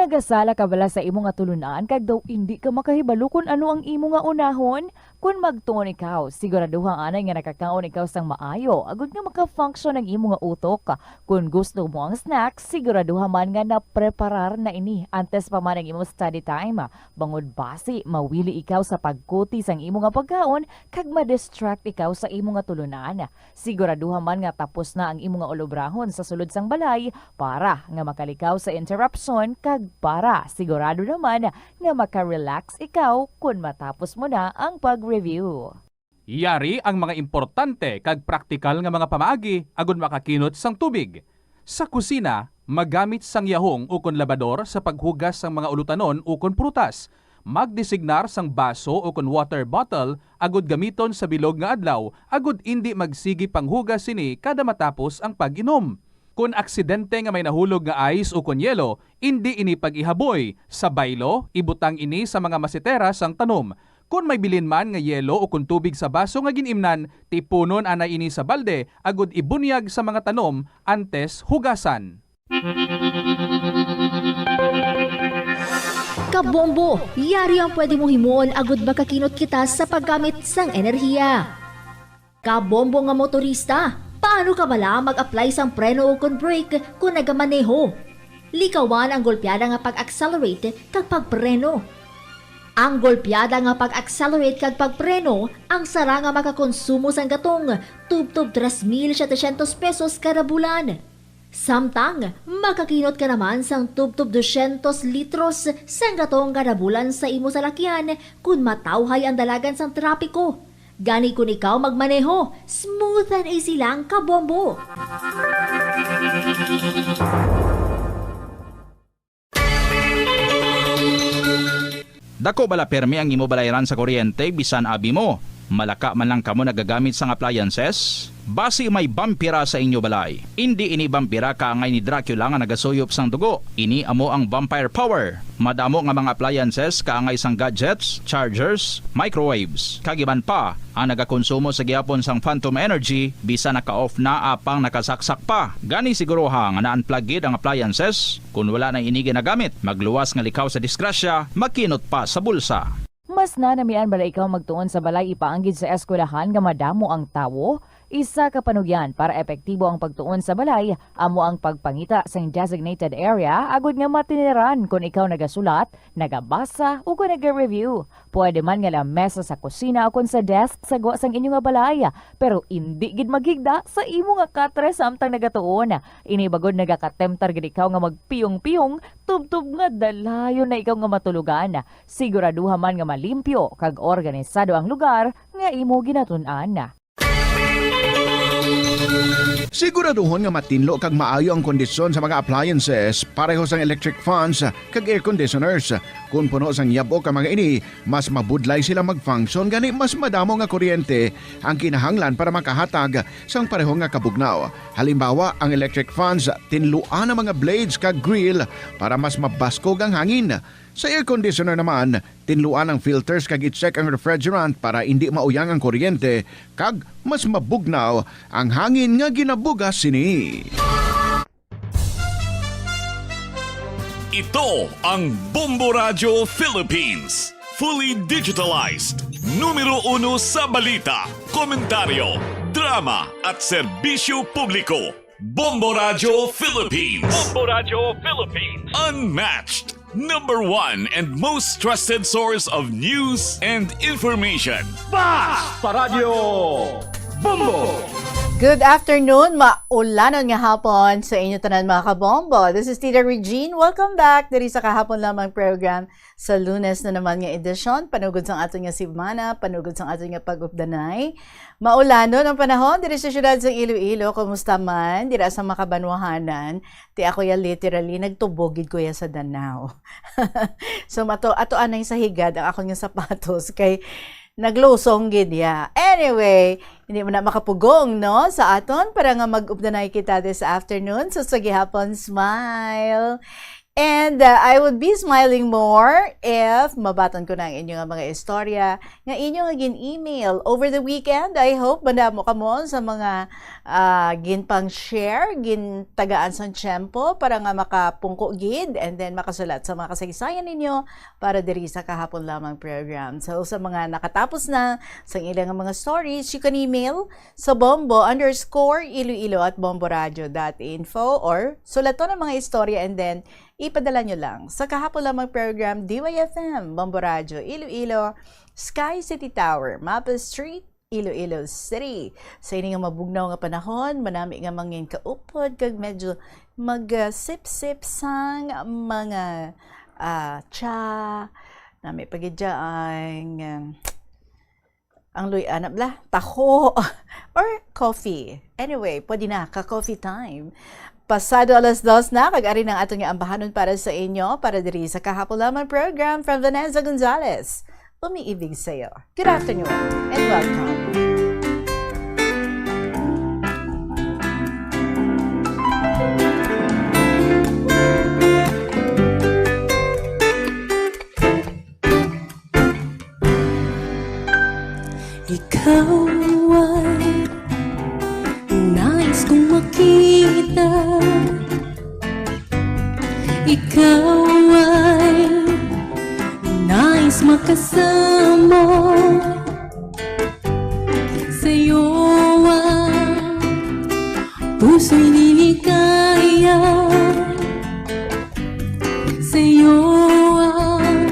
Nagasala ka bala sa imo nga tulunan kag daw hindi ka makahibalo kung ano ang imo nga unahon? Kung magtuon ikaw, siguraduhang anay nga nakakaon ikaw sang maayo, agud nga maka-function ang imo nga utok. Kung gusto mo ang snacks, siguraduhan man nga na-preparar na ini antes pa man ang imo study time. Bangod basi, mawili ikaw sa pagkuti sang imo nga pagkaon kag ma-distract ikaw sa imo nga tulunan. Siguraduhan man nga tapos na ang imo nga olobrahon sa sulod sang balay para nga makalikaw sa interruption kag para sigurado naman nga maka-relax ikaw kung matapos mo na ang pag-review. Yari ang mga importante kag praktikal nga mga pamaagi agon makakinot sang tubig. Sa kusina, magamit sang yahong ukon labador sa paghugas sang mga ulutanon ukon prutas. Magdesignar sang baso ukon water bottle agud gamiton sa bilog nga adlaw agud indi magsigi panghugas sini kada matapos ang pag-inom. Kung aksidente nga may nahulog nga ice o kunyelo, hindi ini pag-ihaboy. Sa baylo, ibutang ini sa mga masitera sang tanom. Kung may bilin man nga yelo o kung tubig sa baso nga ginimnan, tipunon ana ini sa balde, agud ibunyag sa mga tanom antes hugasan. Kabombo, yari ang pwede mo himuon agud makakinot kita sa paggamit sang enerhiya. Kabombo nga motorista, paano ka bala mag-apply sang preno o kon brake kung nagamaneho? Likawan ang golpyada nga pag-accelerate kag pagpreno. Ang golpyada nga pag-accelerate kag pagpreno, ang sara nga makakonsumo sang gatong tub-tub 3,700 pesos kada bulan. Samtang, makakinot ka naman sang tub-tub 200 litros sang gatong kada bulan sa imo salakyan kung matawhay ang dalagan sang trapiko. Gani kung ikaw magmaneho, smooth and easy lang kabombo. Dako bala permi ang imo balayran sa kuryente bisan abi mo. Malaka man lang kamo nagagamit sang appliances? Basi may vampira sa inyo balay. Hindi ini vampira kaangay ni Dracula nga nagasuyop sang dugo. Ini amo ang vampire power. Madamo nga mga appliances kaangay sang gadgets, chargers, microwaves. Kagiban pa, ang nagakonsumo sa gihapon sang phantom energy bisa naka-off na apang nakasaksak pa. Gani siguro ha nga na-unplug ang appliances. Kung wala na ini ginagamit, magluwas nga likaw sa disgrasya, makinot pa sa bulsa. Mas nanamian bala ikaw magtuon sa balay ipaanggid sa eskwelahan nga madamo ang tawo? Isa ka panugyan para epektibo ang pagtuon sa balay, amo ang pagpangita sa designated area agud nga matiniran kung ikaw nagasulat, nagabasa o kung nag-review. Pwede man nga lamesa sa kusina o kung sa desk sa sang inyo nga balay, pero hindi gid magigda sa imo nga katre samtang nagatuon. Ini bagod nagakatemptar gid ikaw nga magpiyong-piyong, tubtub nga dalayon na ikaw nga matulugan. Siguraduha man nga malimpyo kag organisado ang lugar nga imo ginatun-an. Siguraduhon nga matinlo kag maayo ang kondisyon sa mga appliances pareho sang electric fans kag air conditioners. Kung puno sang yabok ang mga ini, mas mabudlay sila mag-function gani mas madamo nga kuryente ang kinahanglan para makahatag sang pareho nga kabugnaw. Halimbawa, ang electric fans tinluan ang mga blades kag grill para mas mabaskog ang hangin. Sa air conditioner naman, tinluan ang filters kag i-check ang refrigerant para hindi mauyang ang kuryente kag mas mabugnaw ang hangin nga ginabugas sini. Ito ang Bombo Radio Philippines. Fully digitalized. Numero 1 sa balita, komentaryo, drama at serbisyo publiko. Bombo Radio Philippines. Bombo Radio Philippines. Unmatched. Number 1 and most trusted source of news and information. Basta Radio Bombo! Good afternoon, maulanon nga hapon sa inyo tanan mga kabombo. This is Tita Regine. Welcome back diri sa kahapon lamang program sa Lunes na naman nga edisyon. Panugod sa aton nga simana, panugod sa aton nga pag-updanay. Maulanon ang panahon diri sa syudad sa Iloilo. Kumusta man diri sa makabanwahanan? Ti ako ya literally nagtubogid ko ya sa Danao. So ato anay sa higad ang akong nga sapatos kay naglusong gid ya. Anyway, hindi mo na makapugong no sa aton para nga mag-updanay kita this afternoon. So sa gihapon, smile. And I would be smiling more if mabaton ko na ang inyong mga istorya nga inyong gin-email. Over the weekend, I hope banda mo kamo sa mga ginpang share, gintagaan sa tiyempo para nga makapungko gid and then makasulat sa mga kasaysayan ninyo para diri sa kahapon lamang program. So sa mga nakatapos na sa ilang mga stories, you can email sa bombo_iloilo@bomboradio.info or sulaton ang mga istorya and then ipadala nyo lang sa kahapon lamang program DYFM, Bombo Radio, Iloilo, Sky City Tower, Maple Street, Iloilo City. Sa ini nga mabugnaw nga panahon, manami nga mangin kaupod, kag medyo mag-sip-sip sang mga cha, nami pagidyaan, ang luyanap la, taho, or coffee. Anyway, pwede na, ka-coffee time. Pasado 2:00 na, kag-ari ng atong ambahanon para sa inyo, para diri sa kahapon lamang program from Vanessa Gonzalez. Umiibig sa'yo. Good afternoon and welcome. Ikaw ay nais kong makita. Ikaw ay nais makasama. Sa'yo ang puso'y liligaya. Sa'yo ang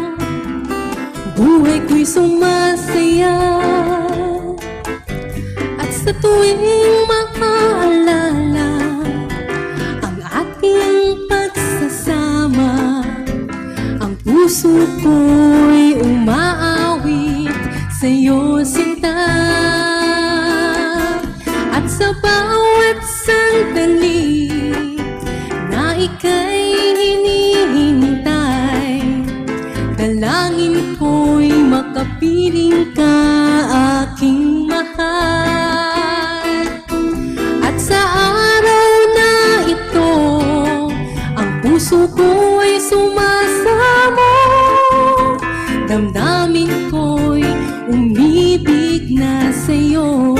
buhay ko'y sumasaya. At sa tuwing maalala ang ating pagsasama, ang puso ko'y umaawit sa'yo, sinta. At sa bawat sandali na ika'y hinihintay, dalangin ko'y makapiling ka, aking mahal. At sa araw na ito, ang puso ko'y sumasamo, damdamin ko'y umibig na sa'yo.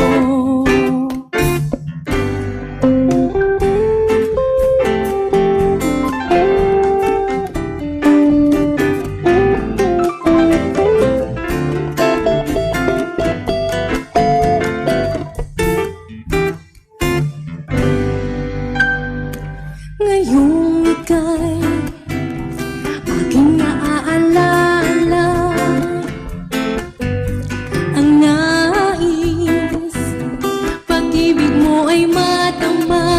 Ngayong ika'y aking naaalala, ang nais, pag-ibig mo ay matama.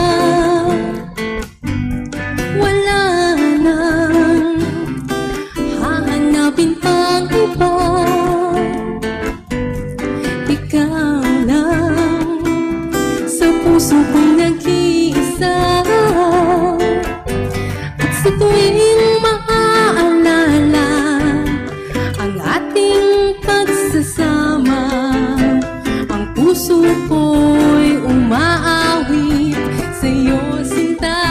Wala nang hahanapin pang iba, ikaw lang sa puso ko'y nag-iisa. Sa tuwing maaalala ang ating pagsasama, ang puso ko'y umaawit sa'yo, sinta.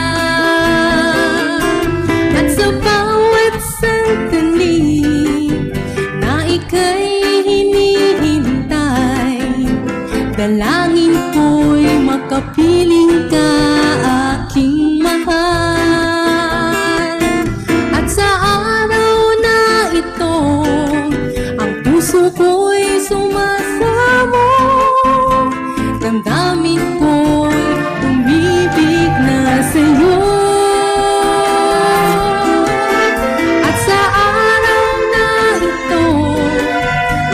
At sa bawat sandali na ika'y hinihintay, dalangin ko'y makapiling ka, aking mahal. Puso ko'y sumasamo, damdamin ko'y umibig na sa'yo. At sa araw na ito,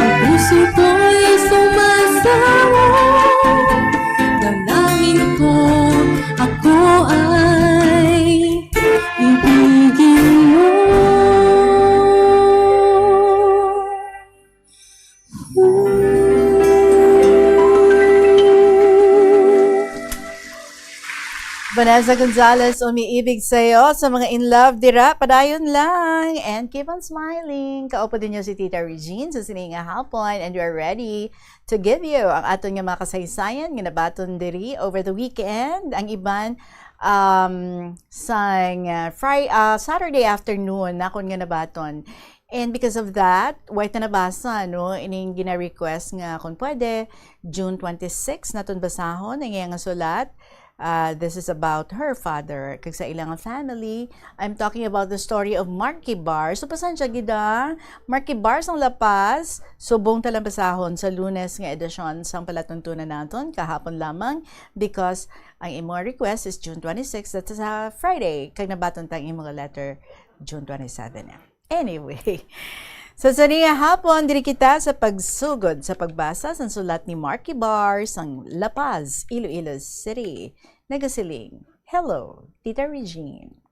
ang puso ko'y sumasamo, damdamin ko Vanessa Gonzalez, umiibig sa'yo sa mga in love, dira, padayon lang. And keep on smiling. Kaupo din niyo si Tita Regine sa Sininga Hapon and we are ready to give you ang atong nga mga kasaysayan nga nabaton diri over the weekend. Ang iban Saturday afternoon na akong nga nabaton. And because of that, white na nabasa, no? Ining gina-request nga kung pwede, June 26 naton basahon, ang nga sulat. This is about her father, kag sa ilang family. I'm talking about the story of Marky Bar. So, pasan siya gida? Marky Bar sang lapas, subong talang basahon sa Lunes nga edisyon sang palatuntunan naton, kahapon lamang, because ang imong request is June 26, that's sa Friday, kag nabaton tang imong letter, June 27. Anyway, so sa niya hapon, diri kita sa pagsugod sa pagbasa sa sulat ni Marky Bar sang La Paz, Iloilo City. Nagasiling, hello, Tita Regine.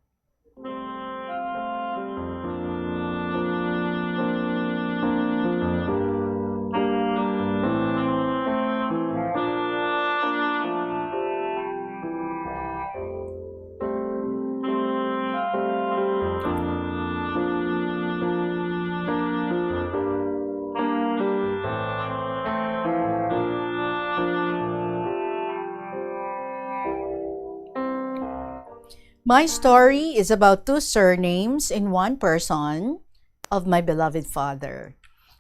My story is about two surnames in one person of my beloved father.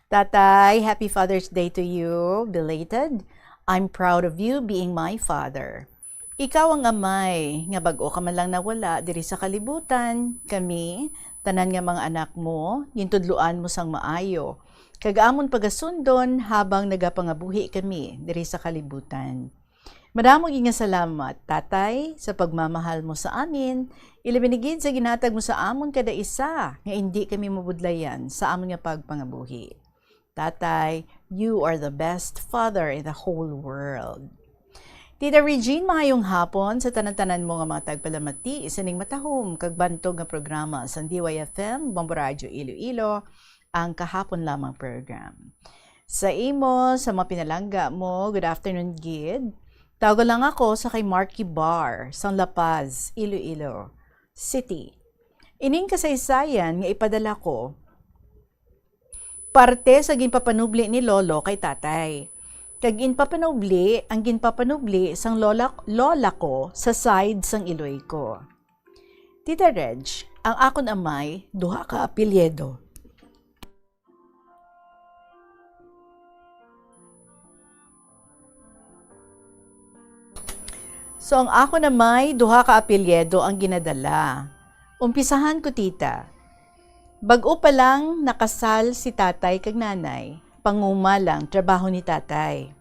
Tatay, happy Father's Day to you, belated. I'm proud of you being my father. Ikaw ang amay, nga bag-o ka man lang nawala diri sa kalibutan. Kami, tanan nga mga anak mo, gintudluan mo sang maayo. Kag-amon pagasundon habang nagapangabuhi kami diri sa kalibutan. Maraming nga salamat, Tatay, sa pagmamahal mo sa amin. Ilabinigid sa ginatag mo sa amon kada isa, nga hindi kami mabudlayan sa amon nga pagpangabuhi. Tatay, you are the best father in the whole world. Tita Regine, maayong hapon sa tanan-tanan mo nga mga tagpalamati, isining matahom, kag bantog nga programa sa DYFM, Bombo Radio Iloilo, ang kahapon lamang program. Sa imo, sa mga pinalangga mo, good afternoon, Gid. Tawagan lang ako sa kay Marky Bar, sa La Paz, Iloilo City. Ining kasaysayan nga ipadala ko, parte sa ginpapanubli ni Lolo kay Tatay. Kag ang ginpapanubli sang lola ko sa side sang Iloy ko. Tita Reg, ang akon amay, duha ka apelyedo. So, ang ako na may duha ka apelyedo ang ginadala. Umpisahan ko, tita. Bag-o pa lang nakasal si tatay kag nanay. Panguma lang trabaho ni tatay.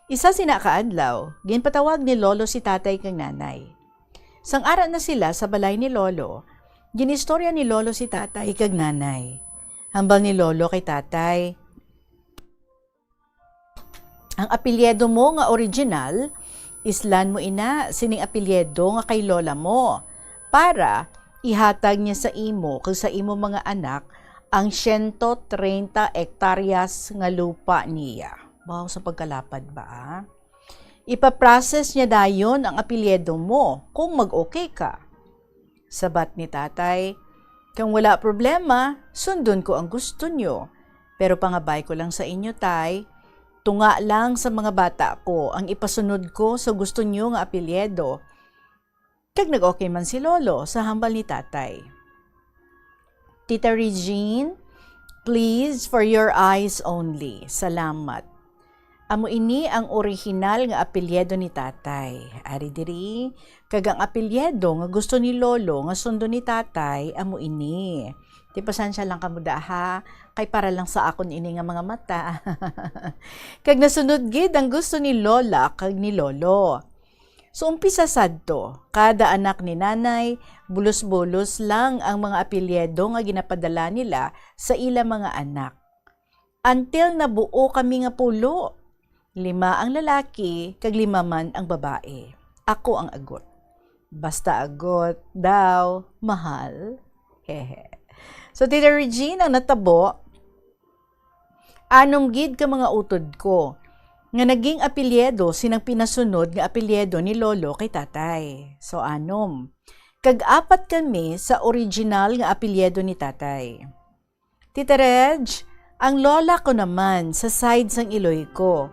Isa sinakaadlaw, ginpatawag ni lolo si tatay kag nanay. Sang-ara na sila sa balay ni lolo, ginistorya ni lolo si tatay kag nanay. Hambal ni lolo kay tatay. Ang apelyedo mo nga original, islan mo ina sining apelyedo nga kay lola mo para ihatag niya sa imo kag sa imo mga anak ang 130 hektaryas nga lupa niya. Wow, sa pagkalapad ba? Ipaprocess niya dayon ang apelyedo mo kung mag-okay ka. Sabat ni tatay, kung wala problema, sundon ko ang gusto niyo. Pero pangabay ko lang sa inyo, tay, tunga lang sa mga bata ko ang ipasunod ko sa gusto niyo nga apelyedo. Kag nag-okay man si lolo sa hambal ni tatay. Tita Regine, please for your eyes only. Salamat. Amo ini ang original nga apelyedo ni tatay. Ari diri, kag ang apelyedo nga gusto ni lolo nga sundo ni tatay, amo ini. Di pasansya lang kamuda ha, kay para lang sa akon ini nga mga mata. Kag nasunod gid ang gusto ni lola kag ni lolo. So umpisa sadto, kada anak ni nanay, bulos-bulos lang ang mga apelyedo nga ginapadala nila sa ila mga anak. Until nabuo kami nga 10. 5 ang lalaki, kag 5 man ang babae. Ako ang agot. Basta agot daw, mahal. Hehe. So, Tita Regine, ang natabo, anom gid ka mga utod ko. nga naging apelyedo sinang pinasunod nga apelyedo ni lolo kay tatay. So anom. Kag-apat kami sa original nga apelyedo ni tatay. Tita Reg, ang lola ko naman sa side sang Iloy ko,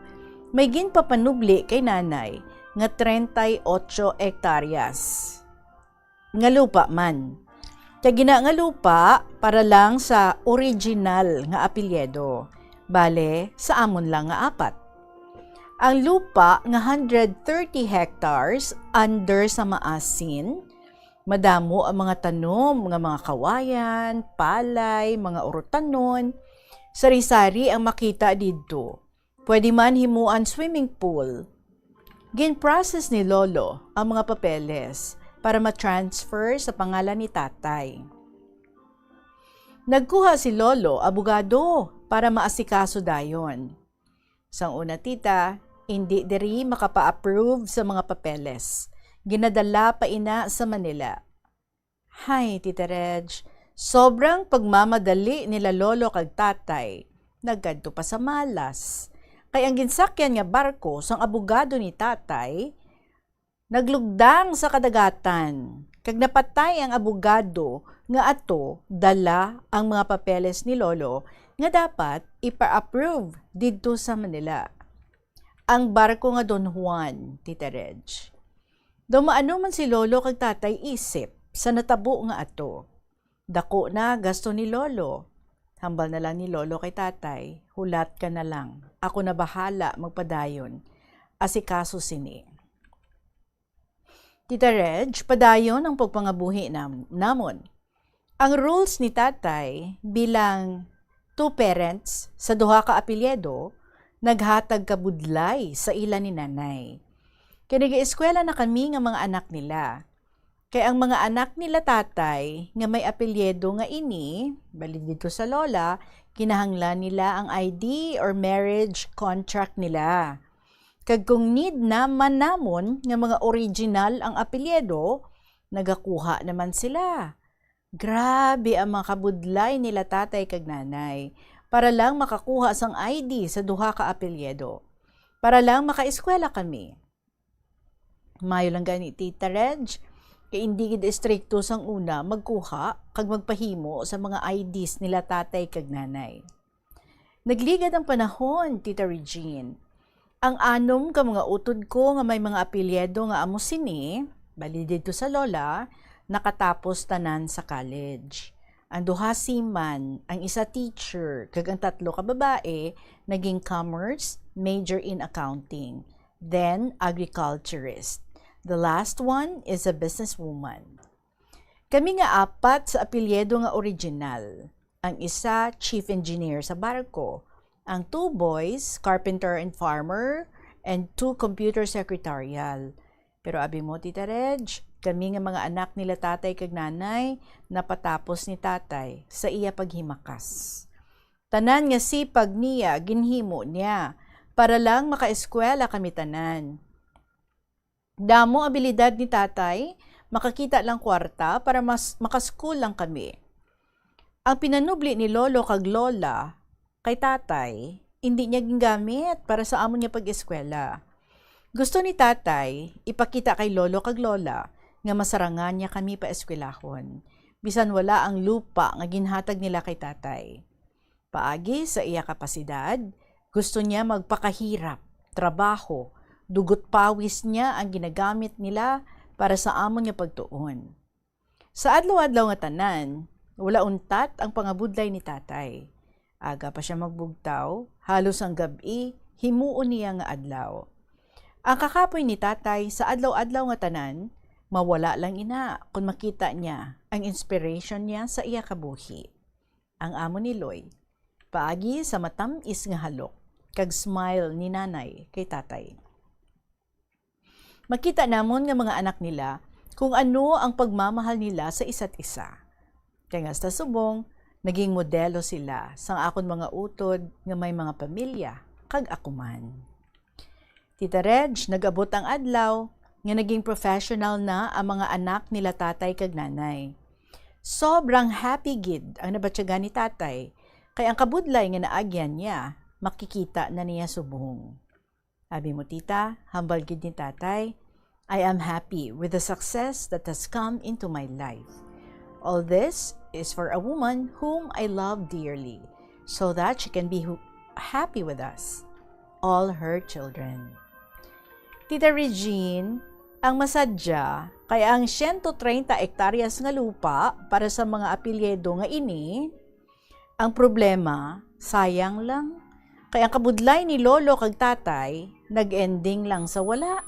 may ginpapanubli kay nanay nga 38 hektaryas. Nga lupa man. Kaya gina nga lupa para lang sa original nga apelyedo. Bale, sa amon lang nga 4. Ang lupa nga 130 hectares under sa maasin, madamo ang mga tanom, mga kawayan, palay, mga urutanon, sari-sari ang makita didto. Pwede man himuan swimming pool. Gin-process ni lolo ang mga papeles para ma-transfer sa pangalan ni tatay. Nagkuha si lolo abogado para maasikaso dayon. Sang una tita, hindi diri makapa-approve sa mga papeles. Ginadala pa ina sa Manila. Hay, Tita Reg, sobrang pagmamadali nila lolo kag tatay. Nagkadto pa sa malas. Kay ang ginsakyan nga barko sang abogado ni tatay, naglugdang sa kadagatan. Kag napatay ang abogado nga ato dala ang mga papeles ni lolo nga dapat ipa-approve didto sa Manila. Ang barko nga Don Juan, Tita Reg. Dumaano man si lolo kag tatay isip sa natabo nga ato. Dako na gasto ni lolo. Hambal na lang ni lolo kay tatay, hulat ka na lang. Ako na bahala magpadayon. Asikaso sini. Tita Reg, padayon ang pagpangabuhi namon. Ang rules ni tatay bilang 2 parents sa duha ka apelyedo, naghatag kabudlay sa ila ni nanay. Kaya nag-eskwela na kami nga mga anak nila. Kaya ang mga anak nila tatay nga may apelyedo nga ini, bali dito sa lola, kinahanglan nila ang ID or marriage contract nila. Kag kung need naman namon nga mga original ang apelyedo, nagakuha naman sila. Grabe ang mga kabudlay nila tatay kag nanay para lang makakuha sang ID sa duha ka apelyedo. Para lang makaeskwela kami. Mayo lang gani Tita Reg, kay hindi gid istrikto sang una magkuha kag magpahimo sa mga IDs nila tatay kag nanay. Nagligad ang panahon, Tita Regine. Ang anom ka mga utod ko nga may mga apelyedo nga amo sini, bali dito sa lola, nakatapos tanan sa college. Ang duha seaman, ang isa teacher, kag ang 3 ka babae, naging commerce, major in accounting, then agriculturist. The last one is a businesswoman. Kami nga 4 sa apelyedo nga original. Ang isa, chief engineer sa barko. Ang 2 boys, carpenter and farmer, and 2 computer secretarial. Pero abi mo, Tita Reg, kami nga mga anak nila tatay kag nanay, napatapos ni tatay sa iya paghimakas. Tanan nga sipag niya, ginhimo niya, para lang makaeskwela kami tanan. Damo abilidad ni tatay, makakita lang kwarta para mas makaskool lang kami. Ang pinanubli ni lolo kag lola kay tatay, hindi niya gingamit para sa amon niya pag-eskwela. Gusto ni tatay, ipakita kay lolo kag lola nga masarangan niya kami paeskwelahon. Bisan wala ang lupa nga ginhatag nila kay tatay. Paagi sa iya kapasidad, gusto niya magpakahirap, trabaho, dugot pawis niya ang ginagamit nila para sa amon niya pagtuon. Sa adlaw-adlaw nga tanan, wala untat ang pangabudlay ni tatay. Aga pa siya magbugtaw, halos ang gabi, himuon niya nga adlaw. Ang kakapoy ni tatay sa adlaw-adlaw nga tanan, mawala lang ina kung makita niya ang inspiration niya sa iya kabuhi. Ang amo ni Loy, paagi sa matamis nga halok, kag smile ni nanay kay tatay. Makita namon nga mga anak nila kung ano ang pagmamahal nila sa isa't isa. Kaya nga sa subong, naging modelo sila sa akon mga utod nga may mga pamilya, kag ako man. Tita Reg, nag-abot ang adlaw, nga naging professional na ang mga anak nila tatay kag nanay. Sobrang happy gid ang nabatyagan ni tatay, kay ang kabudlay nga naagyan niya, makikita na niya subong. Abi mo tita, hambal gid ni tatay, I am happy with the success that has come into my life. All this is for a woman whom I love dearly, so that she can be happy with us, all her children. Tita Regine, ang masadya, kaya ang 130 hektaryas nga lupa para sa mga apelyedo nga ini, ang problema, sayang lang. Kaya ang kabudlay ni lolo kag tatay, nag-ending lang sa wala.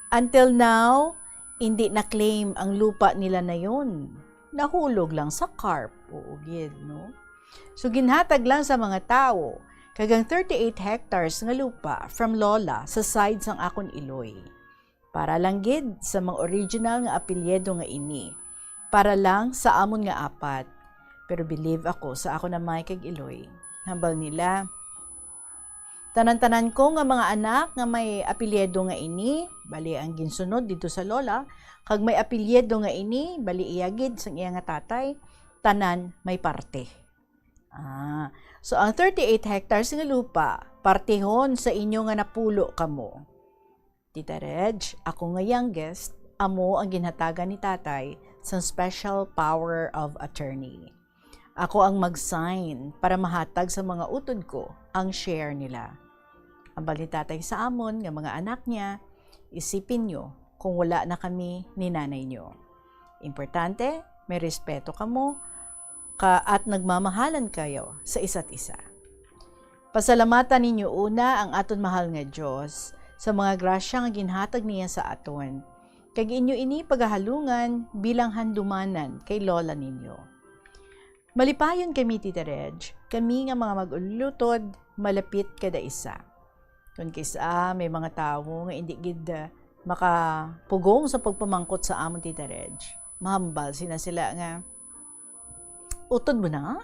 Until now, hindi na-claim ang lupa nila na yun. Nahulog lang sa carp. Oo, gid, no? So, ginhatag lang sa mga tao, kagang 38 hectares nga lupa from lola sa side sang akon Iloy. Para lang gid sa mga original nga apelyedo nga ini. Para lang sa amon nga apat. Pero believe ako sa ako na may kag Iloy. Hambal nila, tanan-tanan ko nga mga anak nga may apelyedo nga ini, bali ang ginsunod dito sa lola, kag may apelyedo nga ini, bali iyagid sang iya nga tatay, tanan may parte. So ang 38 hectares nga lupa, partehon sa inyo nga napulo kamo. Tita Reg, ako nga youngest, amo ang ginhatagan ni tatay sa special power of attorney. Ako ang mag-sign para mahatag sa mga utod ko ang share nila. Ang bali tatay sa amon ng mga anak niya, isipin nyo kung wala na kami ni nanay nyo. Importante, may respeto kamo at nagmamahalan kayo sa isa't isa. Pasalamatan ninyo una ang aton mahal nga Diyos sa mga grasya nga ginhatag niya sa aton. Kag inyo ini pagahalungan bilang handumanan kay lola ninyo. Malipayon kami, Tita Reg, kami nga mga mag-ulutod, malapit kada isa. Kung kisa may mga tao nga hindi gid makapugong sa pagpamangkot sa amon, Tita Reg. Mahambal sila nga, utod mo na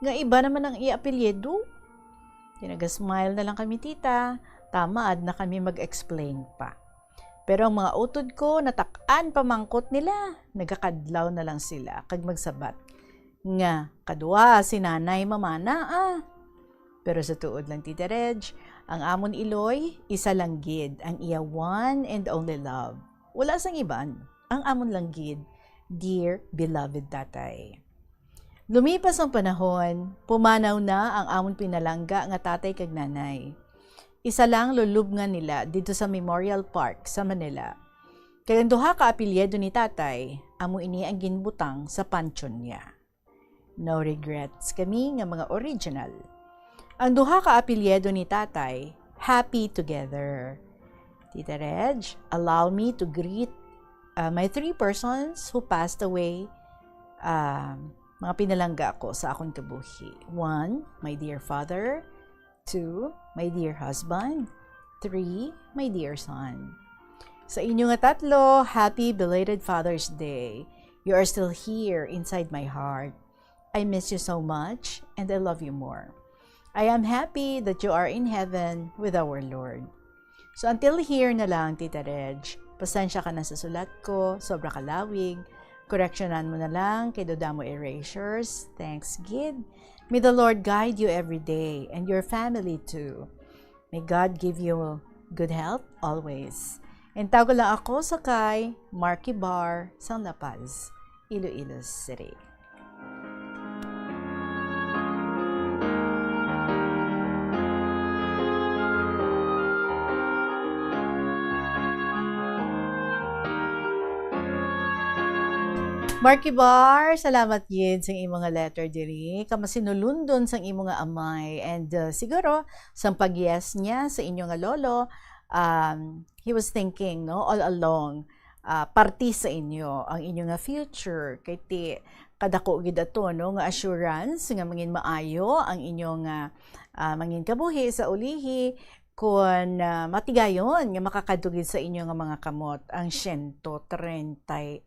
nga iba naman ang i-apelyedo. Tinaga-smile na lang kami, tita. Tamaad na kami mag-explain pa. Pero ang mga utod ko, natak-an pamangkot nila. Nagakadlaw na lang sila kag magsabat. Nga, kadwa si nanay mamana Pero sa tuod lang, Tita Reg, ang amon Iloy, isa lang gid, ang iya one and only love. Wala sang iban, ang amon lang gid, dear beloved tatay. Lumipas ang panahon, pumanaw na ang amon pinalangga nga tatay kag nanay. Isa lang lulubngan nila dito sa Memorial Park sa Manila. Kaya ang duha ka apelyedo ni tatay, amo ini ang ginbutang sa pansyon niya. No regrets kami nga mga original. Ang duha ka apelyedo ni tatay, happy together. Tita Reg, allow me to greet my 3 persons who passed away. Mga pinalangga ko sa akong kabuhi. 1, my dear father. 2, my dear husband. 3, my dear son. Sa inyo nga tatlo, happy belated Father's Day. You are still here inside my heart. I miss you so much and I love you more. I am happy that you are in heaven with our Lord. So until here na lang, Tita Reg, pasensya ka na sa sulat ko, sobra kalawig. Correctionan mo na lang kay Dodamo Erasures. Thanks, Gid. May the Lord guide you every day and your family too. May God give you good health always. And tawag lang ako sa kay Marky Bar, San La Paz, Iloilo City. Marky Bar, salamat gid sa imong nga letter diri. Kamasinulundon sang imong nga amay and siguro sang pag-yes niya sa inyo nga lolo, he was thinking no all along parti sa inyo ang inyo nga future kay ti kadako gid ato no nga assurance nga mangin maayo ang inyo nga mangin kabuhi sa ulihi kun matigayon nga makakadugid sa inyo nga mga kamot ang 138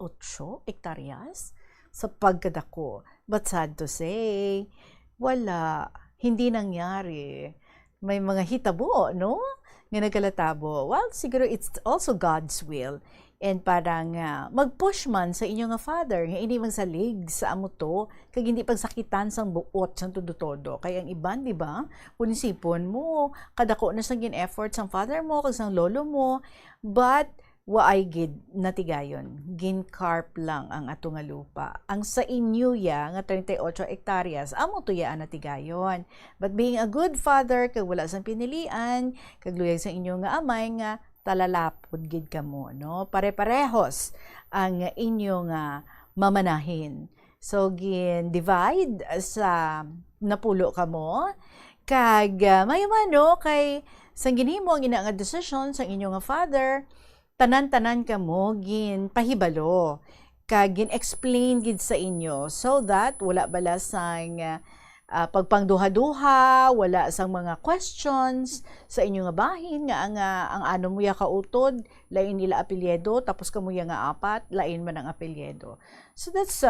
hektaryas sa pagkadako. But sad to say, wala, hindi nangyari. May mga hitabo, no? Nga nagkalatabo. Well, siguro it's also God's will. and parang mag-push man sa inyo nga father nga ini magsalig sa amo to kag hindi pagsakitan sang buot sang todo kay ang iban di ba kun sipon mo kadako na sang gin effort sang father mo kag sang lolo mo but waay gid natigayon gincarp lang ang ato nga lupa ang sa inyo ya nga 38 hektaryas amo to ya natigayon but being a good father kag wala sang pinilian kag luyag sa inyo nga amay nga talalapod gid kamo no pare-parehos ang inyong mamanahin so gin divide sa napulo kamo kag mayuman no kay sang ginhimo ang ina nga decision sa inyong nga father tanan-tanan kamo gin pahibalo kag gin explain gid sa inyo so that wala bala sang pagpangduha-duha wala sang mga questions sa inyo nga bahin nga ang ano mo ya kautod lain nila apelyido tapos kamo ya nga apat lain man ang apelyido so that's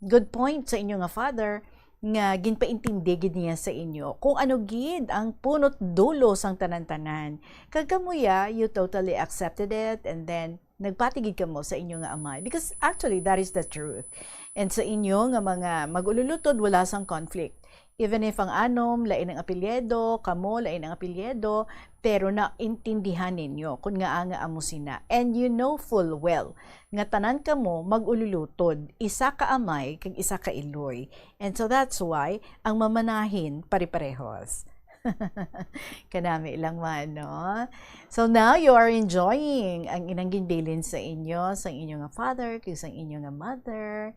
good point sa inyo nga father nga ginpaintindi gid niya sa inyo kung ano gid ang punot dulo sang tanan-tanan kag kamuya you totally accepted it and then nagpatigid kamo sa inyo nga amay because actually that is the truth and sa inyo nga mga magululutod wala sang conflict even if ang anom lain ang apelyido kamo lain ang apelyido pero naintindihan ninyo kung nga amo sina and you know full well nga tanan kamo magululutod isa ka amay kag isa ka iloy and so that's why ang mamanahin pare-parehos kanami ilang man no so now you are enjoying ang inang ginbilin sa inyo sa inyo nga father kag sa inyo nga mother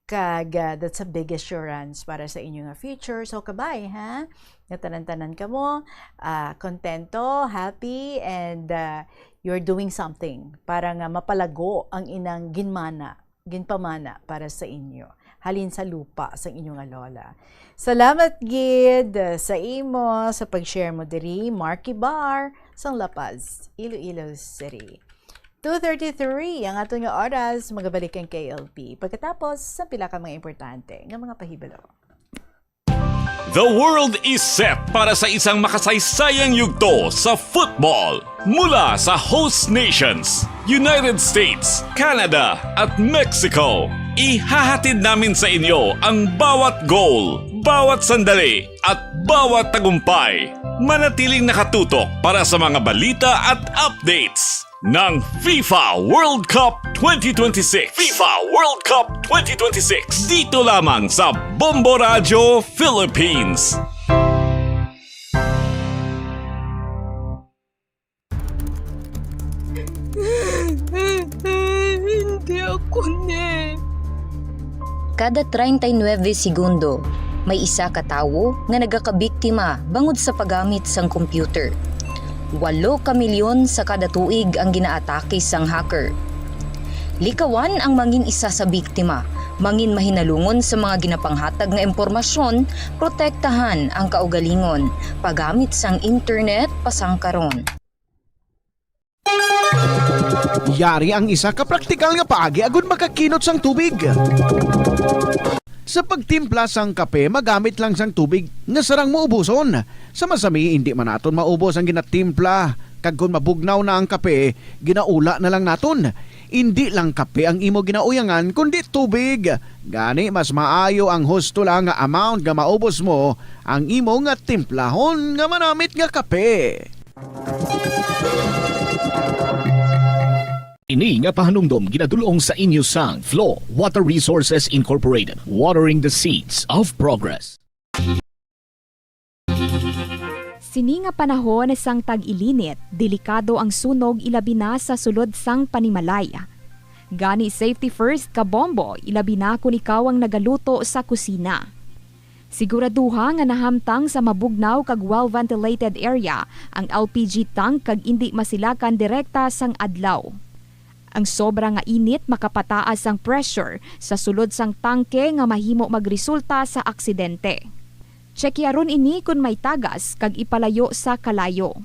kag that's a big assurance para sa inyo nga future so kabay ha nga tanan-tanan kamo kontento happy and you're doing something para nga mapalago ang inang ginpamana para sa inyo halin sa lupa sa inyo nga lola salamat gid sa imo sa pag-share mo diri Marky Bar sang La Paz Iloilo City 2:33 ang ato nga oras magabalik ang KLP pagkatapos sa pila ka mga importante nga mga pahibalo. The world is set para sa isang makasaysayang yugto sa football mula sa host nations, United States, Canada at Mexico. Ihahatid namin sa inyo ang bawat goal, bawat sandali at bawat tagumpay. Manatiling nakatutok para sa mga balita at updates ng FIFA World Cup 2026. FIFA World Cup 2026. Dito lamang sa Bombo Radio Philippines. Hindi ako Kada 39 segundo, may isa ka tawo nga nagakabiktima bangod sa paggamit sang computer. 8 ka milyon sa kada tuig ang ginaatake sang hacker. Likawan ang mangin isa sa biktima, mangin mahinalungon sa mga ginapanghatag nga impormasyon, protektahan ang kaugalingon, paggamit sang internet pasangkaron. Yari ang isa ka praktikal nga paagi agud makakinot sang tubig. Sa pagtimpla sang kape, magamit lang sang tubig nga sarang maubuson. Sa masami, hindi man naton maubos ang ginatimpla. Kag kung mabugnaw na ang kape, ginaula na lang naton. Hindi lang kape ang imo ginauyangan, kundi tubig. Gani, mas maayo ang husto lang nga amount nga maubos mo ang imo nga timplahon nga manamit nga kape. Ini nga pahanumdom ginadulong sa inyo sang Flow Water Resources Incorporated, watering the seeds of progress. Sini nga panahon sang tag-ilinit, delikado ang sunog ilabi na sa sulod sang panimalay. Gani safety first ka bombo, ilabi na kung ikaw ang nagaluto sa kusina. Siguraduha nga nahamtang sa mabugnaw kag well-ventilated area ang LPG tank kag indi masilakan direkta sang adlaw. Ang sobra nga init makapataas ang pressure sa sulod sang tangke nga mahimo magresulta sa aksidente. Tsekyaron ini kung may tagas kag ipalayo sa kalayo.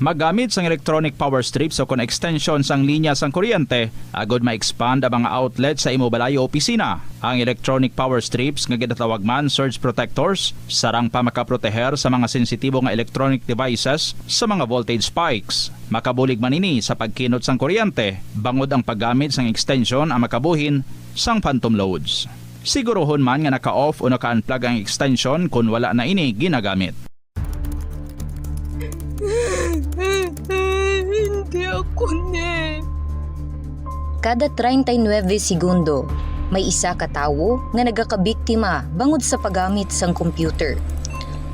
Magamit sang electronic power strips o kon extension sang linya sang kuryente, agod ma-expand ang mga outlet sa imo balay o opisina. Ang electronic power strips nga ginatawag man surge protectors, sarang pa makaproteher sa mga sensitibo nga electronic devices sa mga voltage spikes. Makabulig man ini sa pagkinot sang kuryente, bangod ang paggamit sang extension ang makabuhin sang phantom loads. Siguruhon man nga naka-off o naka-unplug ang extension kung wala na ini ginagamit. Hindi ako Kada 39 segundo, may isa ka tawo nga nagakabiktima bangod sa paggamit sang computer.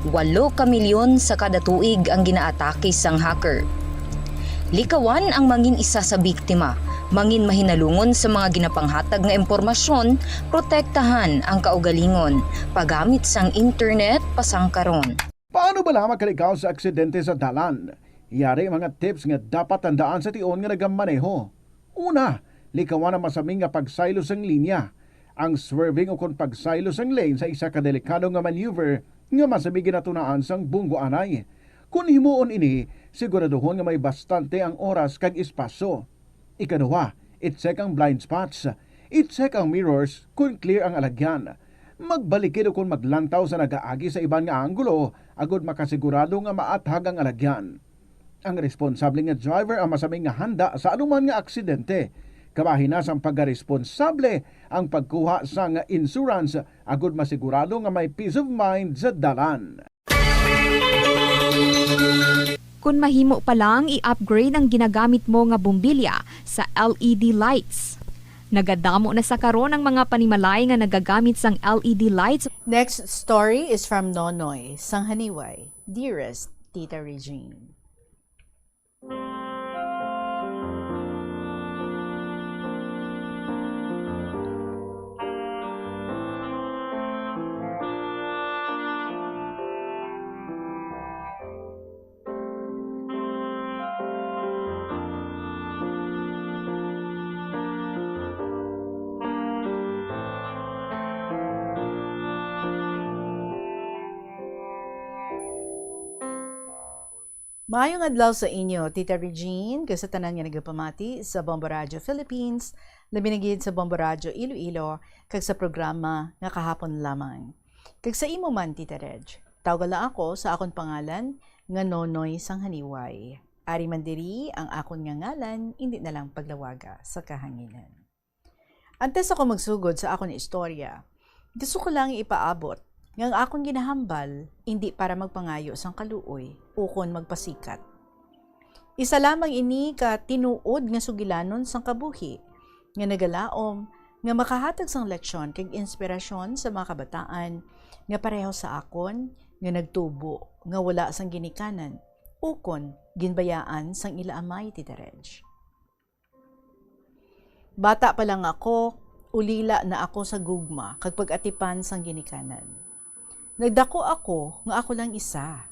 8 ka milyon sa kada tuig ang ginaatake sang hacker. Likawan ang mangin isa sa biktima, mangin mahinalungon sa mga ginapanghatag nga impormasyon, protektahan ang kaugalingon, paggamit sang internet pasangkaron. Paano ba lamang kalikaw sa aksidente sa dalan? Yari mga tips nga dapat tandaan sa tion nga nagamaneho. Una, likawan ang masaming nga pagsaylo sang linya. Ang swerving o kung pagsaylo sang lane sa isa ka delikado nga maneuver nga masaming ginatunaan sang bunggo anay. Kung himuon ini, siguraduhon nga may bastante ang oras kag espasyo. Ikaduha, i-check ang blind spots. I-check ang mirrors kung clear ang alagyan. Magbalikid o kung maglantaw sa nagaagi sa ibang nga anggulo, agod makasigurado nga maathag ang alagyan. Ang responsable nga driver ang masaming nga handa sa anuman nga aksidente. Kabahinas ang pagkaresponsable ang pagkuha sa nga insurance, agod masigurado nga may peace of mind sa dalan. Kung mahimo pa lang, i-upgrade ang ginagamit mo nga bumbilya sa LED lights. Nagadamo na sa karon ang mga panimalay nga nagagamit sang LED lights. Next story is from Nonoy, Sanghaniway. Dearest Tita Regine. Maayong adlaw sa inyo, Tita Regine, kay sa tanan nga nagapamati sa Bombo Radio Philippines, labinagid sa Bombo Radio Iloilo, kag sa programa nga kahapon lamang. Kag sa imo man, Tita Reg, tawagala ako sa akon pangalan nga Nonoy Sanghaniway. Ari man diri ang akon nga ngalan, hindi na lang paglawaga sa kahanginan. Antes ako magsugod sa akon istorya, gusto ko lang ipaabot ngang akong ginahambal, hindi para magpangayo sang kaluoy, ukon magpasikat. Isa lamang ini ka tinuod nga sugilanon sang kabuhi, nga nagalaom, nga makahatag sang leksyon kag inspirasyon sa mga kabataan, nga pareho sa akon, nga nagtubo, nga wala sang ginikanan, ukon ginbayaan sang ilaamay, Tita Reg. Bata pa lang ako, ulila na ako sa gugma, kag pag-atipan sang ginikanan. Nagdako ako nga ako lang isa.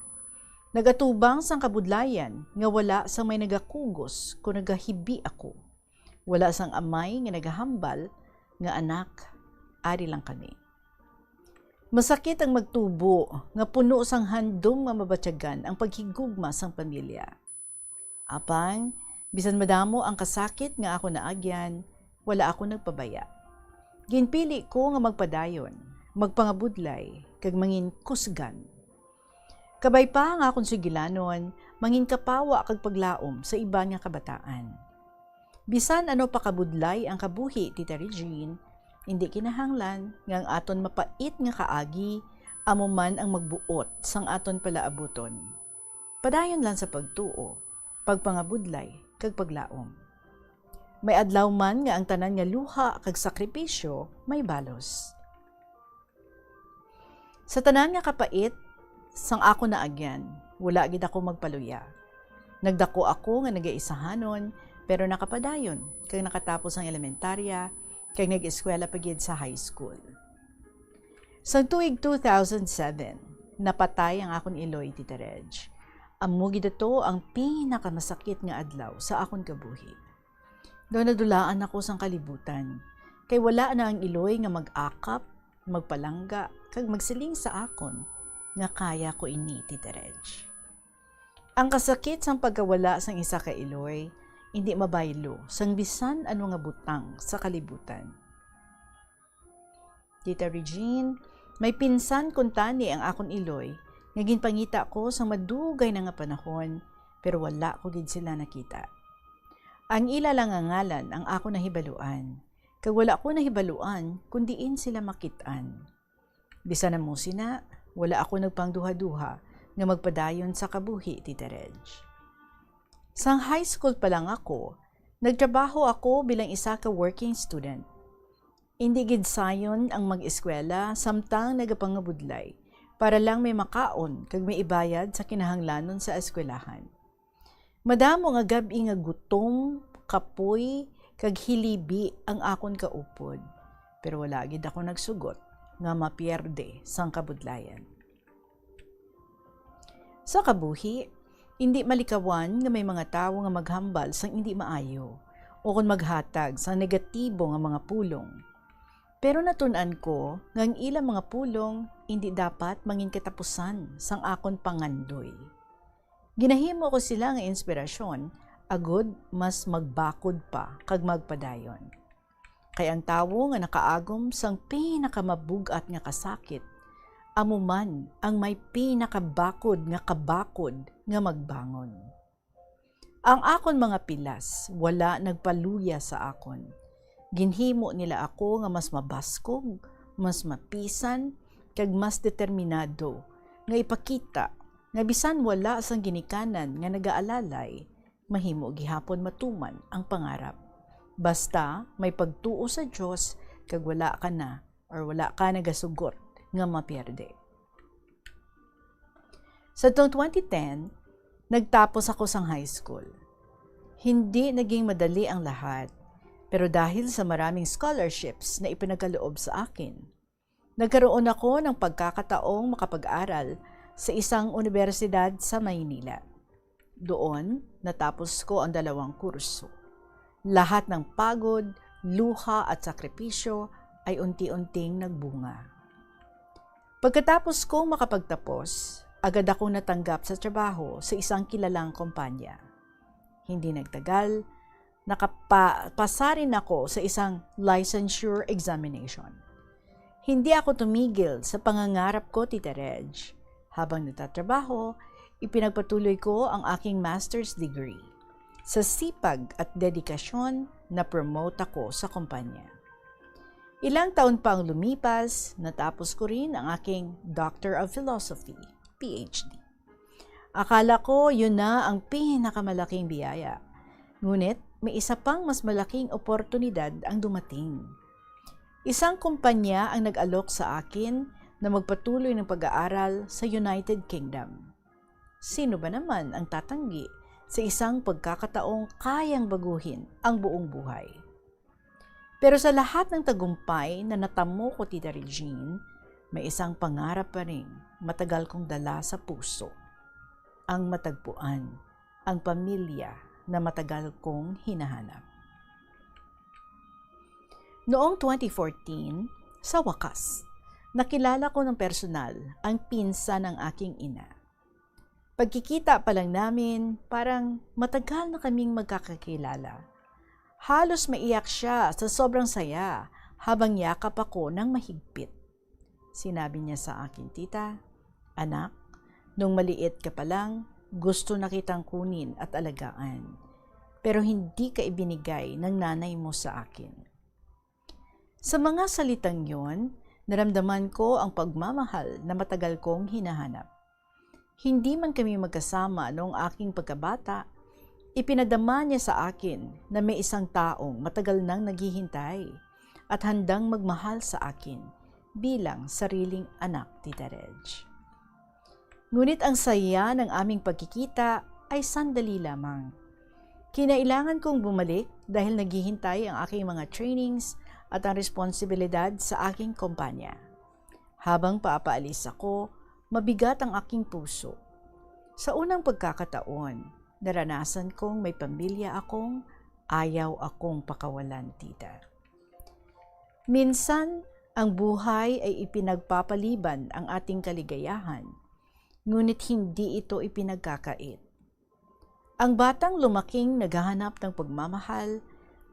Nagatubang sang kabudlayan nga wala sang may nagakugos kung nagahibi ako. Wala sang amay nga nagahambal nga anak, ari lang kami. Masakit ang magtubo nga puno sang handom nga mabatyagan ang paghigugma sang pamilya. Apang, bisan madamo ang kasakit nga ako naagyan, wala ako nagpabaya. Ginpili ko nga magpadayon, magpangabudlay, kag mangin kusgan. Kabay pa nga akong sigilanon, mangin kapawa kag paglaom sa iba nga kabataan. Bisan ano pa kabudlay ang kabuhi, Tita Regine, hindi kinahanglan nga ang aton mapait nga kaagi, amo man ang magbuot sang aton palaabuton. Padayon lang sa pagtuo, pagpangabudlay, kag paglaom. May adlaw man nga ang tanan nga luha kag sakripisyo, may balos. Sa tanan nga kapait, sang ako naagyan, wala gid ako magpaluya. Nagdako ako nga nagaisahanon, pero nakapadayon, kag nakatapos ang elementarya, kag nag-eskwela pa gid sa high school. Sa tuig 2007, napatay ang akon iloy, Tita Reg. Amo gid ito ang pinakamasakit nga adlaw sa akon kabuhi. Daw nadulaan ako sang kalibutan, kay wala na ang iloy nga mag-akap, magpalangga, kag magsiling sa akon nga kaya ko ini, Tita Reg. Ang kasakit sang pagkawala sang isa ka iloy, hindi mabaylo sang bisan ano nga butang sa kalibutan. Tita Regine, may pinsan kuntani ang akon iloy, nga ginpangita ko sang madugay na nga panahon, pero wala ko gid sila nakita. Ang ila lang ang ngalan ang ako nahibaluan, kag wala ko nahibaluan kundiin sila makitaan. Bisan na mo sina, wala ako nagpangduha-duha nga magpadayon sa kabuhi, Tita Reg. Sang high school pa lang ako, nagtrabaho ako bilang isa ka working student. Hindi gid sayon ang mag-eskwela samtang nagapangabudlay para lang may makaon kag may ibayad sa kinahanglanon sa eskwelahan. Madamo nga gabi nga gutom, kapoy, kag hilibi ang akon kaupod. Pero wala gid ako nagsugot nga mapierde sang kabudlayan. Sa kabuhi, hindi malikawan nga may mga tawo nga maghambal sang hindi maayo o kung maghatag sang negatibo nga mga pulong. Pero natun-an ko nga ang ilang mga pulong hindi dapat mangin katapusan sang akon pangandoy. Ginahimo ko sila nga inspirasyon, agud mas magbakod pa kag magpadayon. Kay ang tawo nga nakaagom sang pinakamabugat nga kasakit, amo man ang may pinakabakod nga kabakod nga magbangon. Ang akon mga pilas wala nagpaluya sa akon. Ginhimo nila ako nga mas mabaskog, mas mapisan, kag mas determinado nga ipakita nga bisan wala sang ginikanan nga nagaalalay, mahimo gihapon matuman ang pangarap. Basta may pagtuo sa Dios kag wala ka na or wala ka nagasugot nga mapierde. Sa 2010, nagtapos ako sang high school. Hindi naging madali ang lahat, pero dahil sa maraming scholarships na ipinagkaloob sa akin, nagkaroon ako ng pagkakataong makapag-aral sa isang universidad sa Maynila. Doon, natapos ko ang 2 kurso. Lahat ng pagod, luha at sakripisyo ay unti-unting nagbunga. Pagkatapos kong makapagtapos, agad akong natanggap sa trabaho sa isang kilalang kumpanya. Hindi nagtagal, nakapasa rin ako sa isang licensure examination. Hindi ako tumigil sa pangangarap ko, Tita Reg. Habang nagtatrabaho, ipinagpatuloy ko ang aking master's degree. Sa sipag at dedikasyon, na-promote ako sa kumpanya. Ilang taon pa ang lumipas, natapos ko rin ang aking Doctor of Philosophy, PhD. Akala ko yun na ang pinakamalaking biyaya. Ngunit may isa pang mas malaking oportunidad ang dumating. Isang kumpanya ang nag-alok sa akin na magpatuloy ng pag-aaral sa United Kingdom. Sino ba naman ang tatanggi sa isang pagkakataong kayang baguhin ang buong buhay? Pero sa lahat ng tagumpay na natamo ko, Tita Regine, may isang pangarap pa rin matagal kong dala sa puso. Ang matagpuan, ang pamilya na matagal kong hinahanap. Noong 2014, sa wakas, nakilala ko ng personal ang pinsan ng aking ina. Pagkikita pa lang namin, parang matagal na kaming magkakakilala. Halos maiyak siya sa sobrang saya habang yakap ako ng mahigpit. Sinabi niya sa akin, Tita, anak, nung maliit ka pa lang, gusto na kitang kunin at alagaan. Pero hindi ka ibinigay ng nanay mo sa akin. Sa mga salitang yon, naramdaman ko ang pagmamahal na matagal kong hinahanap. Hindi man kami magkasama noong aking pagkabata, ipinadama niya sa akin na may isang taong matagal nang naghihintay at handang magmahal sa akin bilang sariling anak, Tita Reg. Ngunit ang saya ng aming pagkikita ay sandali lamang. Kinailangan kong bumalik dahil naghihintay ang aking mga trainings at ang responsibilidad sa aking kumpanya. Habang paapaalis ako, mabigat ang aking puso. Sa unang pagkakataon, naranasan kong may pamilya akong ayaw akong pakawalan, Tita. Minsan, ang buhay ay ipinagpapaliban ang ating kaligayahan, ngunit hindi ito ipinagkakait. Ang batang lumaking naghahanap ng pagmamahal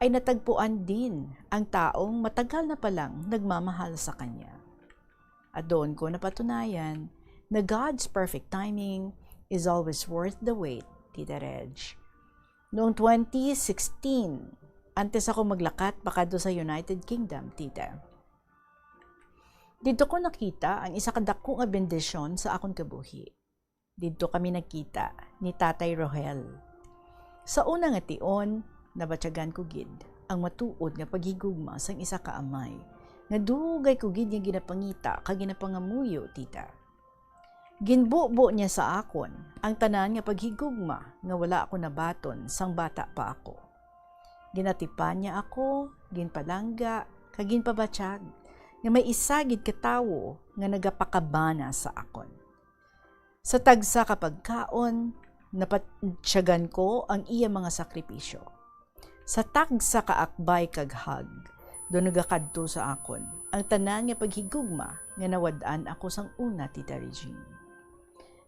ay natagpuan din ang taong matagal na palang nagmamahal sa kanya. At doon ko napatunayan na God's perfect timing is always worth the wait, Tita Reg. Noong 2016, antes ako maglakat pakado sa United Kingdom, Tita. Dito ko nakita ang isa kadakong bendisyon sa akong kabuhi. Dito kami nakita ni Tatay Rohel. Sa unang ation, nabatyagan ko gid ang matuod nga paghigugma sang isa ka amay. Nga dugay ko gid nga ginapangita kag ginapangamuyo, Tita. Ginbubo niya sa akon ang tanan nga paghigugma nga wala ako nabaton sang bata pa ako. Ginatipan niya ako, ginpalangga, kag ginpabatsyag nga may isa gid katawo nga nagapakabana sa akon. Sa tagsa kapag kaon, napatsyagan ko ang iya mga sakripisyo. Sa tagsa kaakbay kag hag, doon nagakadto sa akon ang tanan nga paghigugma nga nawad-an ako sang una, Tita Regine.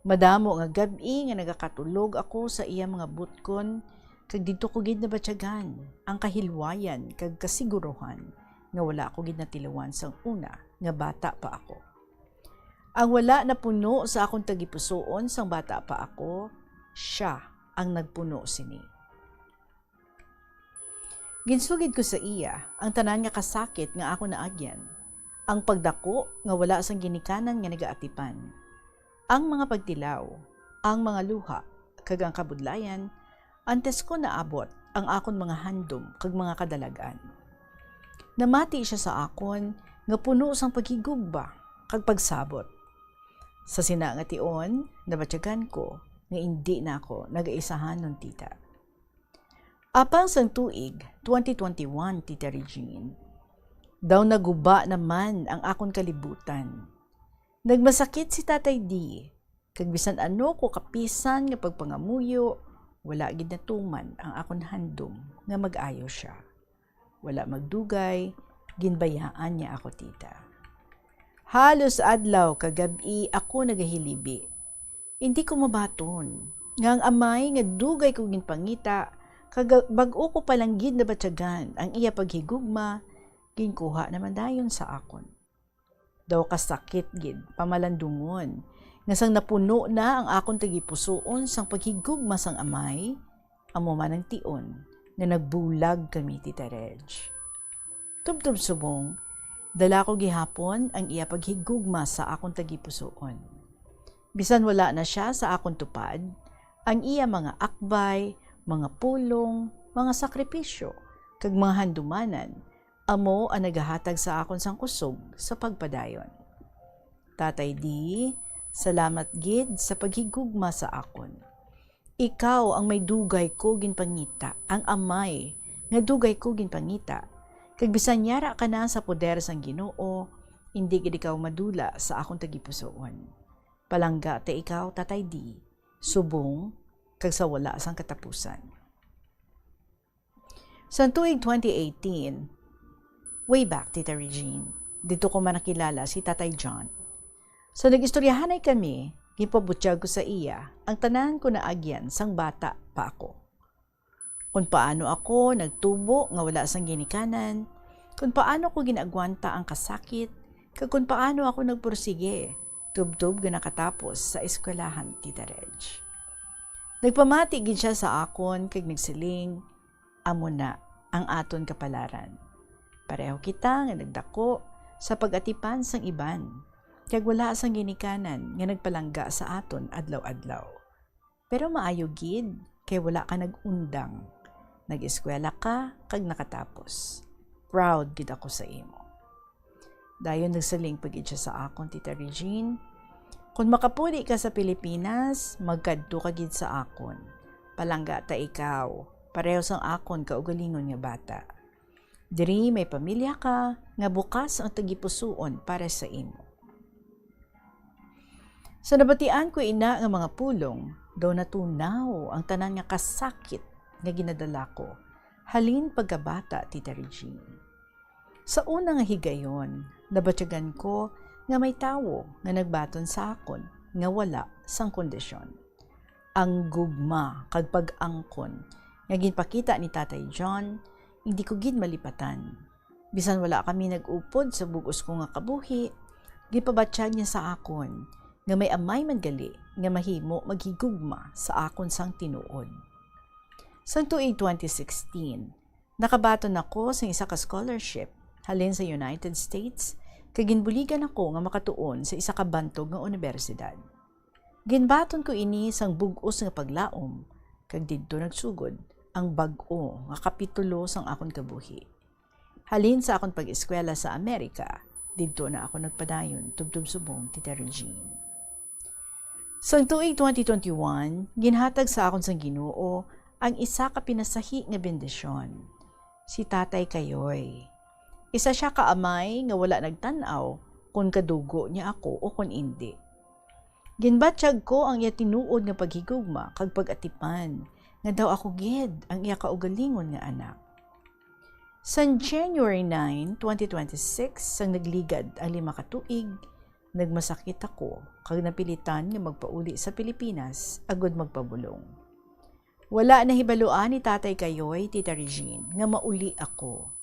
Madamo nga gabi nga nagakatulog ako sa iya mga butkon kag dito ko gid nabatyagan ang kahilwayan kag kasiguruhan nga wala ko gid natilawan sang una nga bata pa ako. Ang wala na puno sa akong tagipusoon sang bata pa ako, siya ang nagpuno sini. Ginsugid ko sa iya ang tanan nga kasakit nga ako naagyan, ang pagdako nga wala sang ginikanan nga nagaatipan, ang mga pagtilaw, ang mga luha, kag ang kabudlayan, antes ko naabot ang akon mga handom kag mga kadalagan. Namati siya sa akon nga puno sang paghigugba kag pagsabot. Sa sina nga tion, nabatyagan ko nga hindi na ako nag-aisahanon, Tita. Apang sang tuig 2021, Tita Regine, daw naguba naman ang akon kalibutan. Nagmasakit si Tatay D, kag bisan ano ko kapisan nga pagpangamuyo, wala gid natuman ang akon handom nga mag-ayo siya. Wala magdugay, ginbayaan niya ako, Tita. Halos adlaw kagabi ako nagahilibi. Hindi ko mabaton. Nga ang amay nga dugay ko ginpangita, kag bag-o ko palang gid nabatyagan ang iya paghigugma, ginkuha naman dayon sa akon. Daw kasakit gid pamalandungon, nga sang napuno na ang akon tagipusoon sang paghigugma sang amay, amo man ang tion nga nagbulag kami, Tita Reg. Tubtub subong, dala ko gihapon ang iya paghigugma sa akong tagipusoon. Bisan wala na siya sa akong tupad, ang iya mga akbay, mga pulong, mga sakripisyo, kag mga handumanan, amo ang nagahatag sa akon sang kusog sa pagpadayon. Tatay D, salamat gid sa paghigugma sa akon. Ikaw ang may dugay ko ginpangita, ang amay nga dugay ko ginpangita. Kag bisan yara ka na sa poder sang Ginoo, hindi gid ikaw madula sa akong tagipusoon. Palangga te ikaw, Tatay D, subong kag sa wala sang katapusan. Sa tuig 2018, way back, Tita Regine, dito ko man nakilala si Tatay John. Sa nag-istoryahanay kami, gipabutyag ko sa iya ang tanan ko na agyan sang bata pa ako. Kung paano ako nagtubo nga wala sang ginikanan, kung paano ko ginagwanta ang kasakit, kag kung paano ako nagpursige, tubtub nga nakatapos sa eskwelahan, Tita Reg. Nagpamati gid siya sa akon kag nagsiling, amo na ang aton kapalaran. Pareho kita nga nagdako sa pag-atipan sang iban, kag wala sang ginikanan nga nagpalangga sa aton adlaw-adlaw. Pero maayo gid kay wala ka nagundang. Nag-eskwela ka kag nakatapos. Proud gid ako sa imo. Dayon nagsaling pagid siya sa akon, Tita Regine. Kung makapuli ka sa Pilipinas, magkadto ka gid sa akon. Palangga ta ikaw, pareho sang akon kaugalingon nga bata. Diri may pamilya ka, nga bukas ang tagipusoon para sa imo. Sa nabatian ko ina nga mga pulong, daw natunaw ang tanan nga kasakit nga ginadala ko, halin pagkabata, Tita Regine. Sa unang higayon, nabatyagan ko nga may tawo nga nagbaton sa akon nga wala sang kondisyon. Ang gugma kag pag-angkon nga ginpakita ni Tatay John, hindi ko gid malipatan. Bisan wala kami nag-upod sa bugos ko nga kabuhi, gipabatsyag niya sa akon nga may amay man gali nga mahimo maghigugma sa akon sang tinuod. Sang tuig 2016, nakabaton ako sa isa ka scholarship halin sa United States kag ginbuligan ako nga makatuon sa isa ka bantog nga universidad. Ginbaton ko ini sang bug-os nga paglaom kag didto nagsugod ang bag-o nga kapitulo sang akon kabuhi. Halin sa akon pag-eskwela sa Amerika, didto na ako nagpadayon tubtob subong Tita Regine. Sang tuig 2021, ginhatag sa akon sang Ginoo ang isa ka pinasahi nga bendisyon, si Tatay Kayoy. Isa siya ka amay nga wala nagtan-aw kung kadugo niya ako o kung hindi. Ginbatsyag ko ang iya tinuod nga paghigugma kag pag-atipan nga daw ako gid ang iya kaugalingon nga anak. San January 9, 2026, sang nagligad ang 5 ka tuig, nagmasakit ako kag napilitan nga magpauli sa Pilipinas agud magpabulong. Wala na hibaluan ni Tatay Kayoy, Tita Regine, nga mauli ako.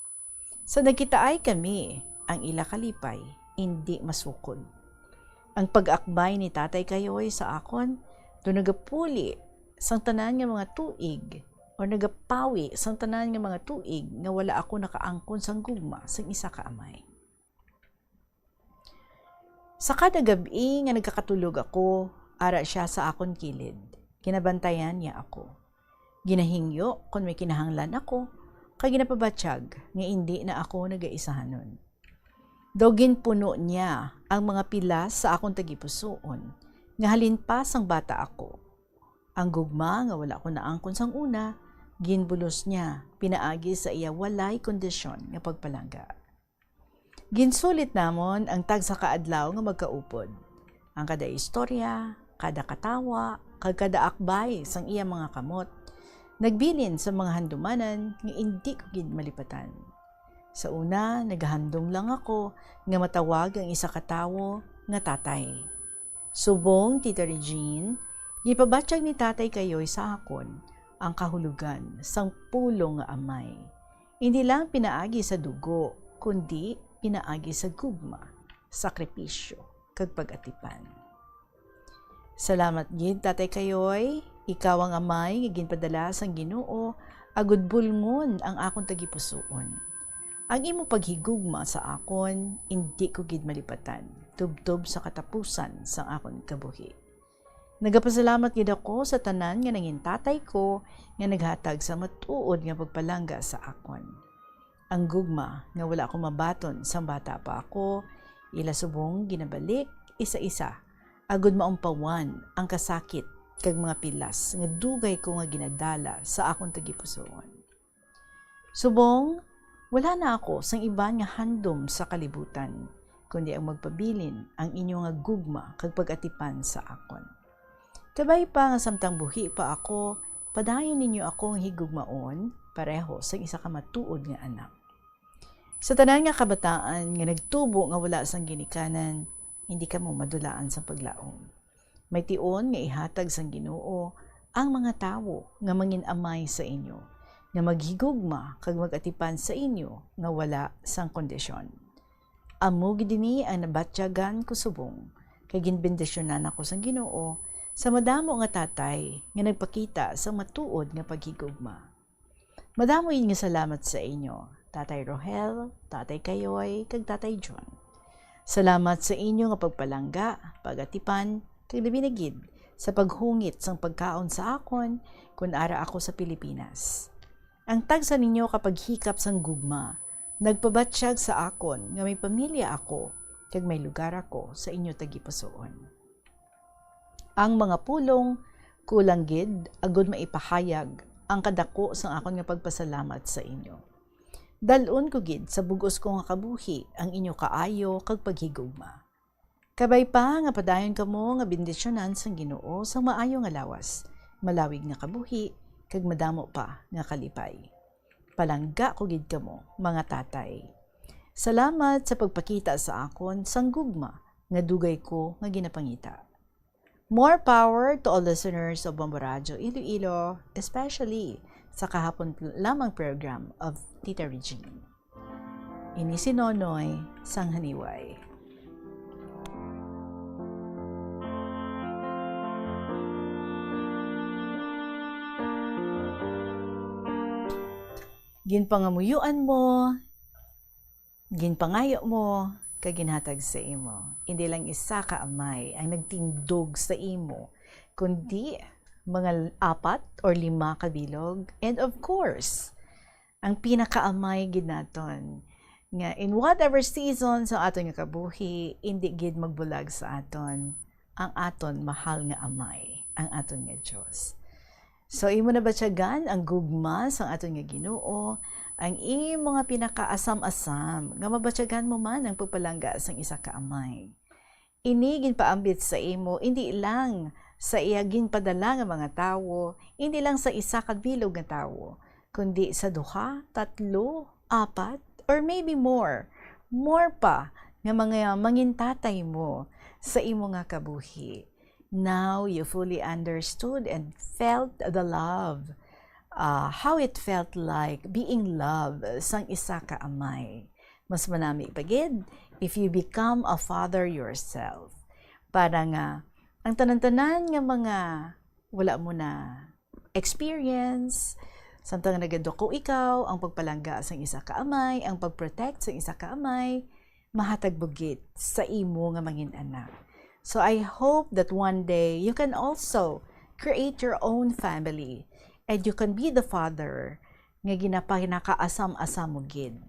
Sa nagkitaay kami, ang ila kalipay, hindi masukod. Ang pag-akbay ni Tatay Kayoy sa akon, doon nagapuli sang tanan nga mga tuig o nagapawi sang tanan nga mga tuig nga wala ako nakaangkon sang gugma sang isa ka amay. Sa kada gabi nga nagkakatulog ako, ara siya sa akon kilid. Kinabantayan niya ako. Ginahingyo kung may kinahanglan ako, kag ginapabatsyag nga hindi na ako nagaisahanon. Dogin puno niya ang mga pilas sa akong tagipusoon, nga halin pa sang bata ako. Ang gugma nga wala ko naangkon sang una, ginbulos niya, pinaagi sa iya walay kondisyon nga pagpalangga. Ginsulit namon ang tag sa kaadlaw nga magkaupod. Ang kada istorya, kada katawa, kag kada akbay sang iya mga kamot, nagbilin sa mga handumanan nga hindi ko gid malipatan. Sa una, naghandom lang ako nga matawag ang isa ka tawo nga tatay. Subong, Tita Regine, gipabatsyag ni Tatay Kayoy sa akon ang kahulugan sang pulong nga amay. Hindi lang pinaagi sa dugo, kundi pinaagi sa gugma, sakripisyo, kag pag-atipan. Salamat gid, Tatay Kayoy, ikaw ang amay nga ginpadala sang Ginoo agud bulngon ang akong tagipusoon. Ang imo paghigugma sa akon, hindi ko gid malipatan, tubtob sa katapusan sang akon kabuhi. Nagapasalamat gid ako sa tanan nga nangin tatay ko nga naghatag sa matuod nga pagpalangga sa akon. Ang gugma nga wala ko mabaton sang bata pa ako, ila subong ginabalik isa-isa, agud maumpawan ang kasakit kag mga pilas nga dugay ko nga ginadala sa akong tagipusoon. Subong, wala na ako sang iban nga handom sa kalibutan, kundi ang magpabilin ang inyo nga gugma kag pag-atipan sa akon. Kabay pa nga samtang buhi pa ako, padayon ninyo akong higugmaon, pareho sa isa ka matuod nga anak. Sa tanan nga kabataan nga nagtubo nga wala sang ginikanan, hindi ka mo madulaan sa paglaom. May tion nga ihatag sang Ginoo ang mga tawo nga mangin-amay sa inyo, nga maghigugma kag mag-atipan sa inyo nga wala sang kondisyon. Amo gid dinhi ang nabatyagan ko subong, kay ginbendisyonan ako sang Ginoo sa madamo nga tatay nga nagpakita sa matuod nga paghigugma. Madamo nga salamat sa inyo, Tatay Rohel, Tatay Kayoy, kag Tatay John. Salamat sa inyo nga pagpalangga, pag-atipan, kag labi na gid sa paghungit sang pagkaon sa akon kun ara ako sa Pilipinas. Ang tagsa ninyo kapag hikap sang gugma, nagpabatsyag sa akon nga may pamilya ako kag may lugar ako sa inyo tagipusoon. Ang mga pulong kulang gid agud maipahayag ang kadako sang akon nga pagpasalamat sa inyo. Dalon ko gid sa bugos ko nga kabuhi ang inyo kaayo kag paghigugma. Kabay pa nga padayon kamo nga bendisyonan sang Ginoo sa maayo nga lawas, malawig nga kabuhi, kag madamo pa nga kalipay. Palangga ko gid kamo, mga tatay. Salamat sa pagpakita sa akon sang gugma nga dugay ko nga ginapangita. More power to all listeners of Bombo Radio Iloilo, especially sa kahapon lamang program of Tita Regine. Ini si Nonoy Sanghaniway. Ginpangamuyuan mo, ginpangayo mo, kaginhatag sa imo. Hindi lang isa ka amay ang nagtindog sa imo, kundi mga 4 or 5 kabilog. And of course, ang pinakaamay ginaton nga in whatever season sa aton nga kabuhi, hindi gid magbulag sa aton ang aton mahal nga amay, ang aton nga Dios. So imo na batyagan ang gugma sa aton nga Ginoo, ang imo nga pinakaasam-asam nga mabatyagan mo man ang pagpalangga sang isa ka amay. Ini ginpaambit sa imo hindi lang sa iyagin padala nga mga tawo, hindi lang sa isa ka bilog nga tawo, kundi sa 2, 3, 4 or maybe more pa nga mga mangintatay mo sa imo nga kabuhi. Now you fully understood and felt the love, how it felt like being loved sang isa ka amay. Mas manami pagid if you become a father yourself. Para nga, ang tanan-tanan nga mga wala mo na experience, samtang nagadoko ikaw, ang pagpalangga sang isa ka amay, ang pagprotect sang isa ka amay, mahatag bugit sa imo nga mangin anak. So I hope that one day you can also create your own family and you can be the father nga ginapinakaasam-asam mo gid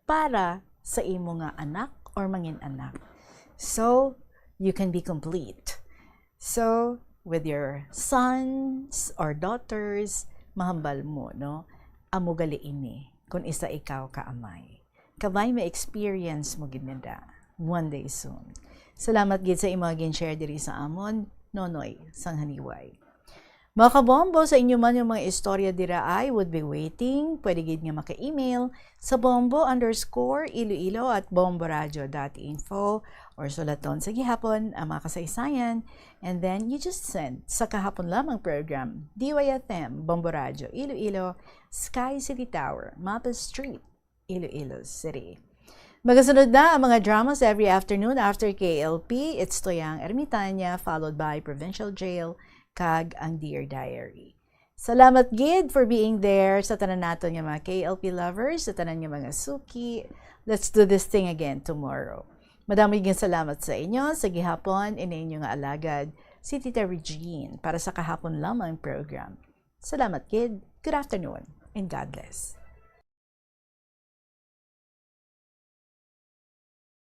para sa imo nga anak or mangin anak. So you can be complete. So with your sons or daughters, mahambal mo, no? Amo gali ini kung isa ikaw kaamay. Kabay may experience mo gid nida one day soon. Salamat gid sa imo gin-share diri sa amon, Nonoy Sanghaniway. Mga kabombo, sa inyo man yung mga istorya dira I would be waiting. Pwede gid nga maka-email sa bombo_iloilo@bomboradio.info or sulaton sa gihapon ang mga kasaysayan. And then you just send sa kahapon lamang program, DYFM, Bombo Radio, Iloilo, Sky City Tower, Mapa Street, Iloilo City. Magasunod na ang mga dramas every afternoon after KLP. It's Toyang Ermitanya, followed by Provincial Jail, kag ang Dear Diary. Salamat gid for being there sa tanan naton nga mga KLP lovers, sa tanan nga mga suki. Let's do this thing again tomorrow. Madami gid salamat sa inyo sa gihapon ininyo nga alagad si Tita Regine para sa kahapon lamang program. Salamat gid. Good afternoon and God bless.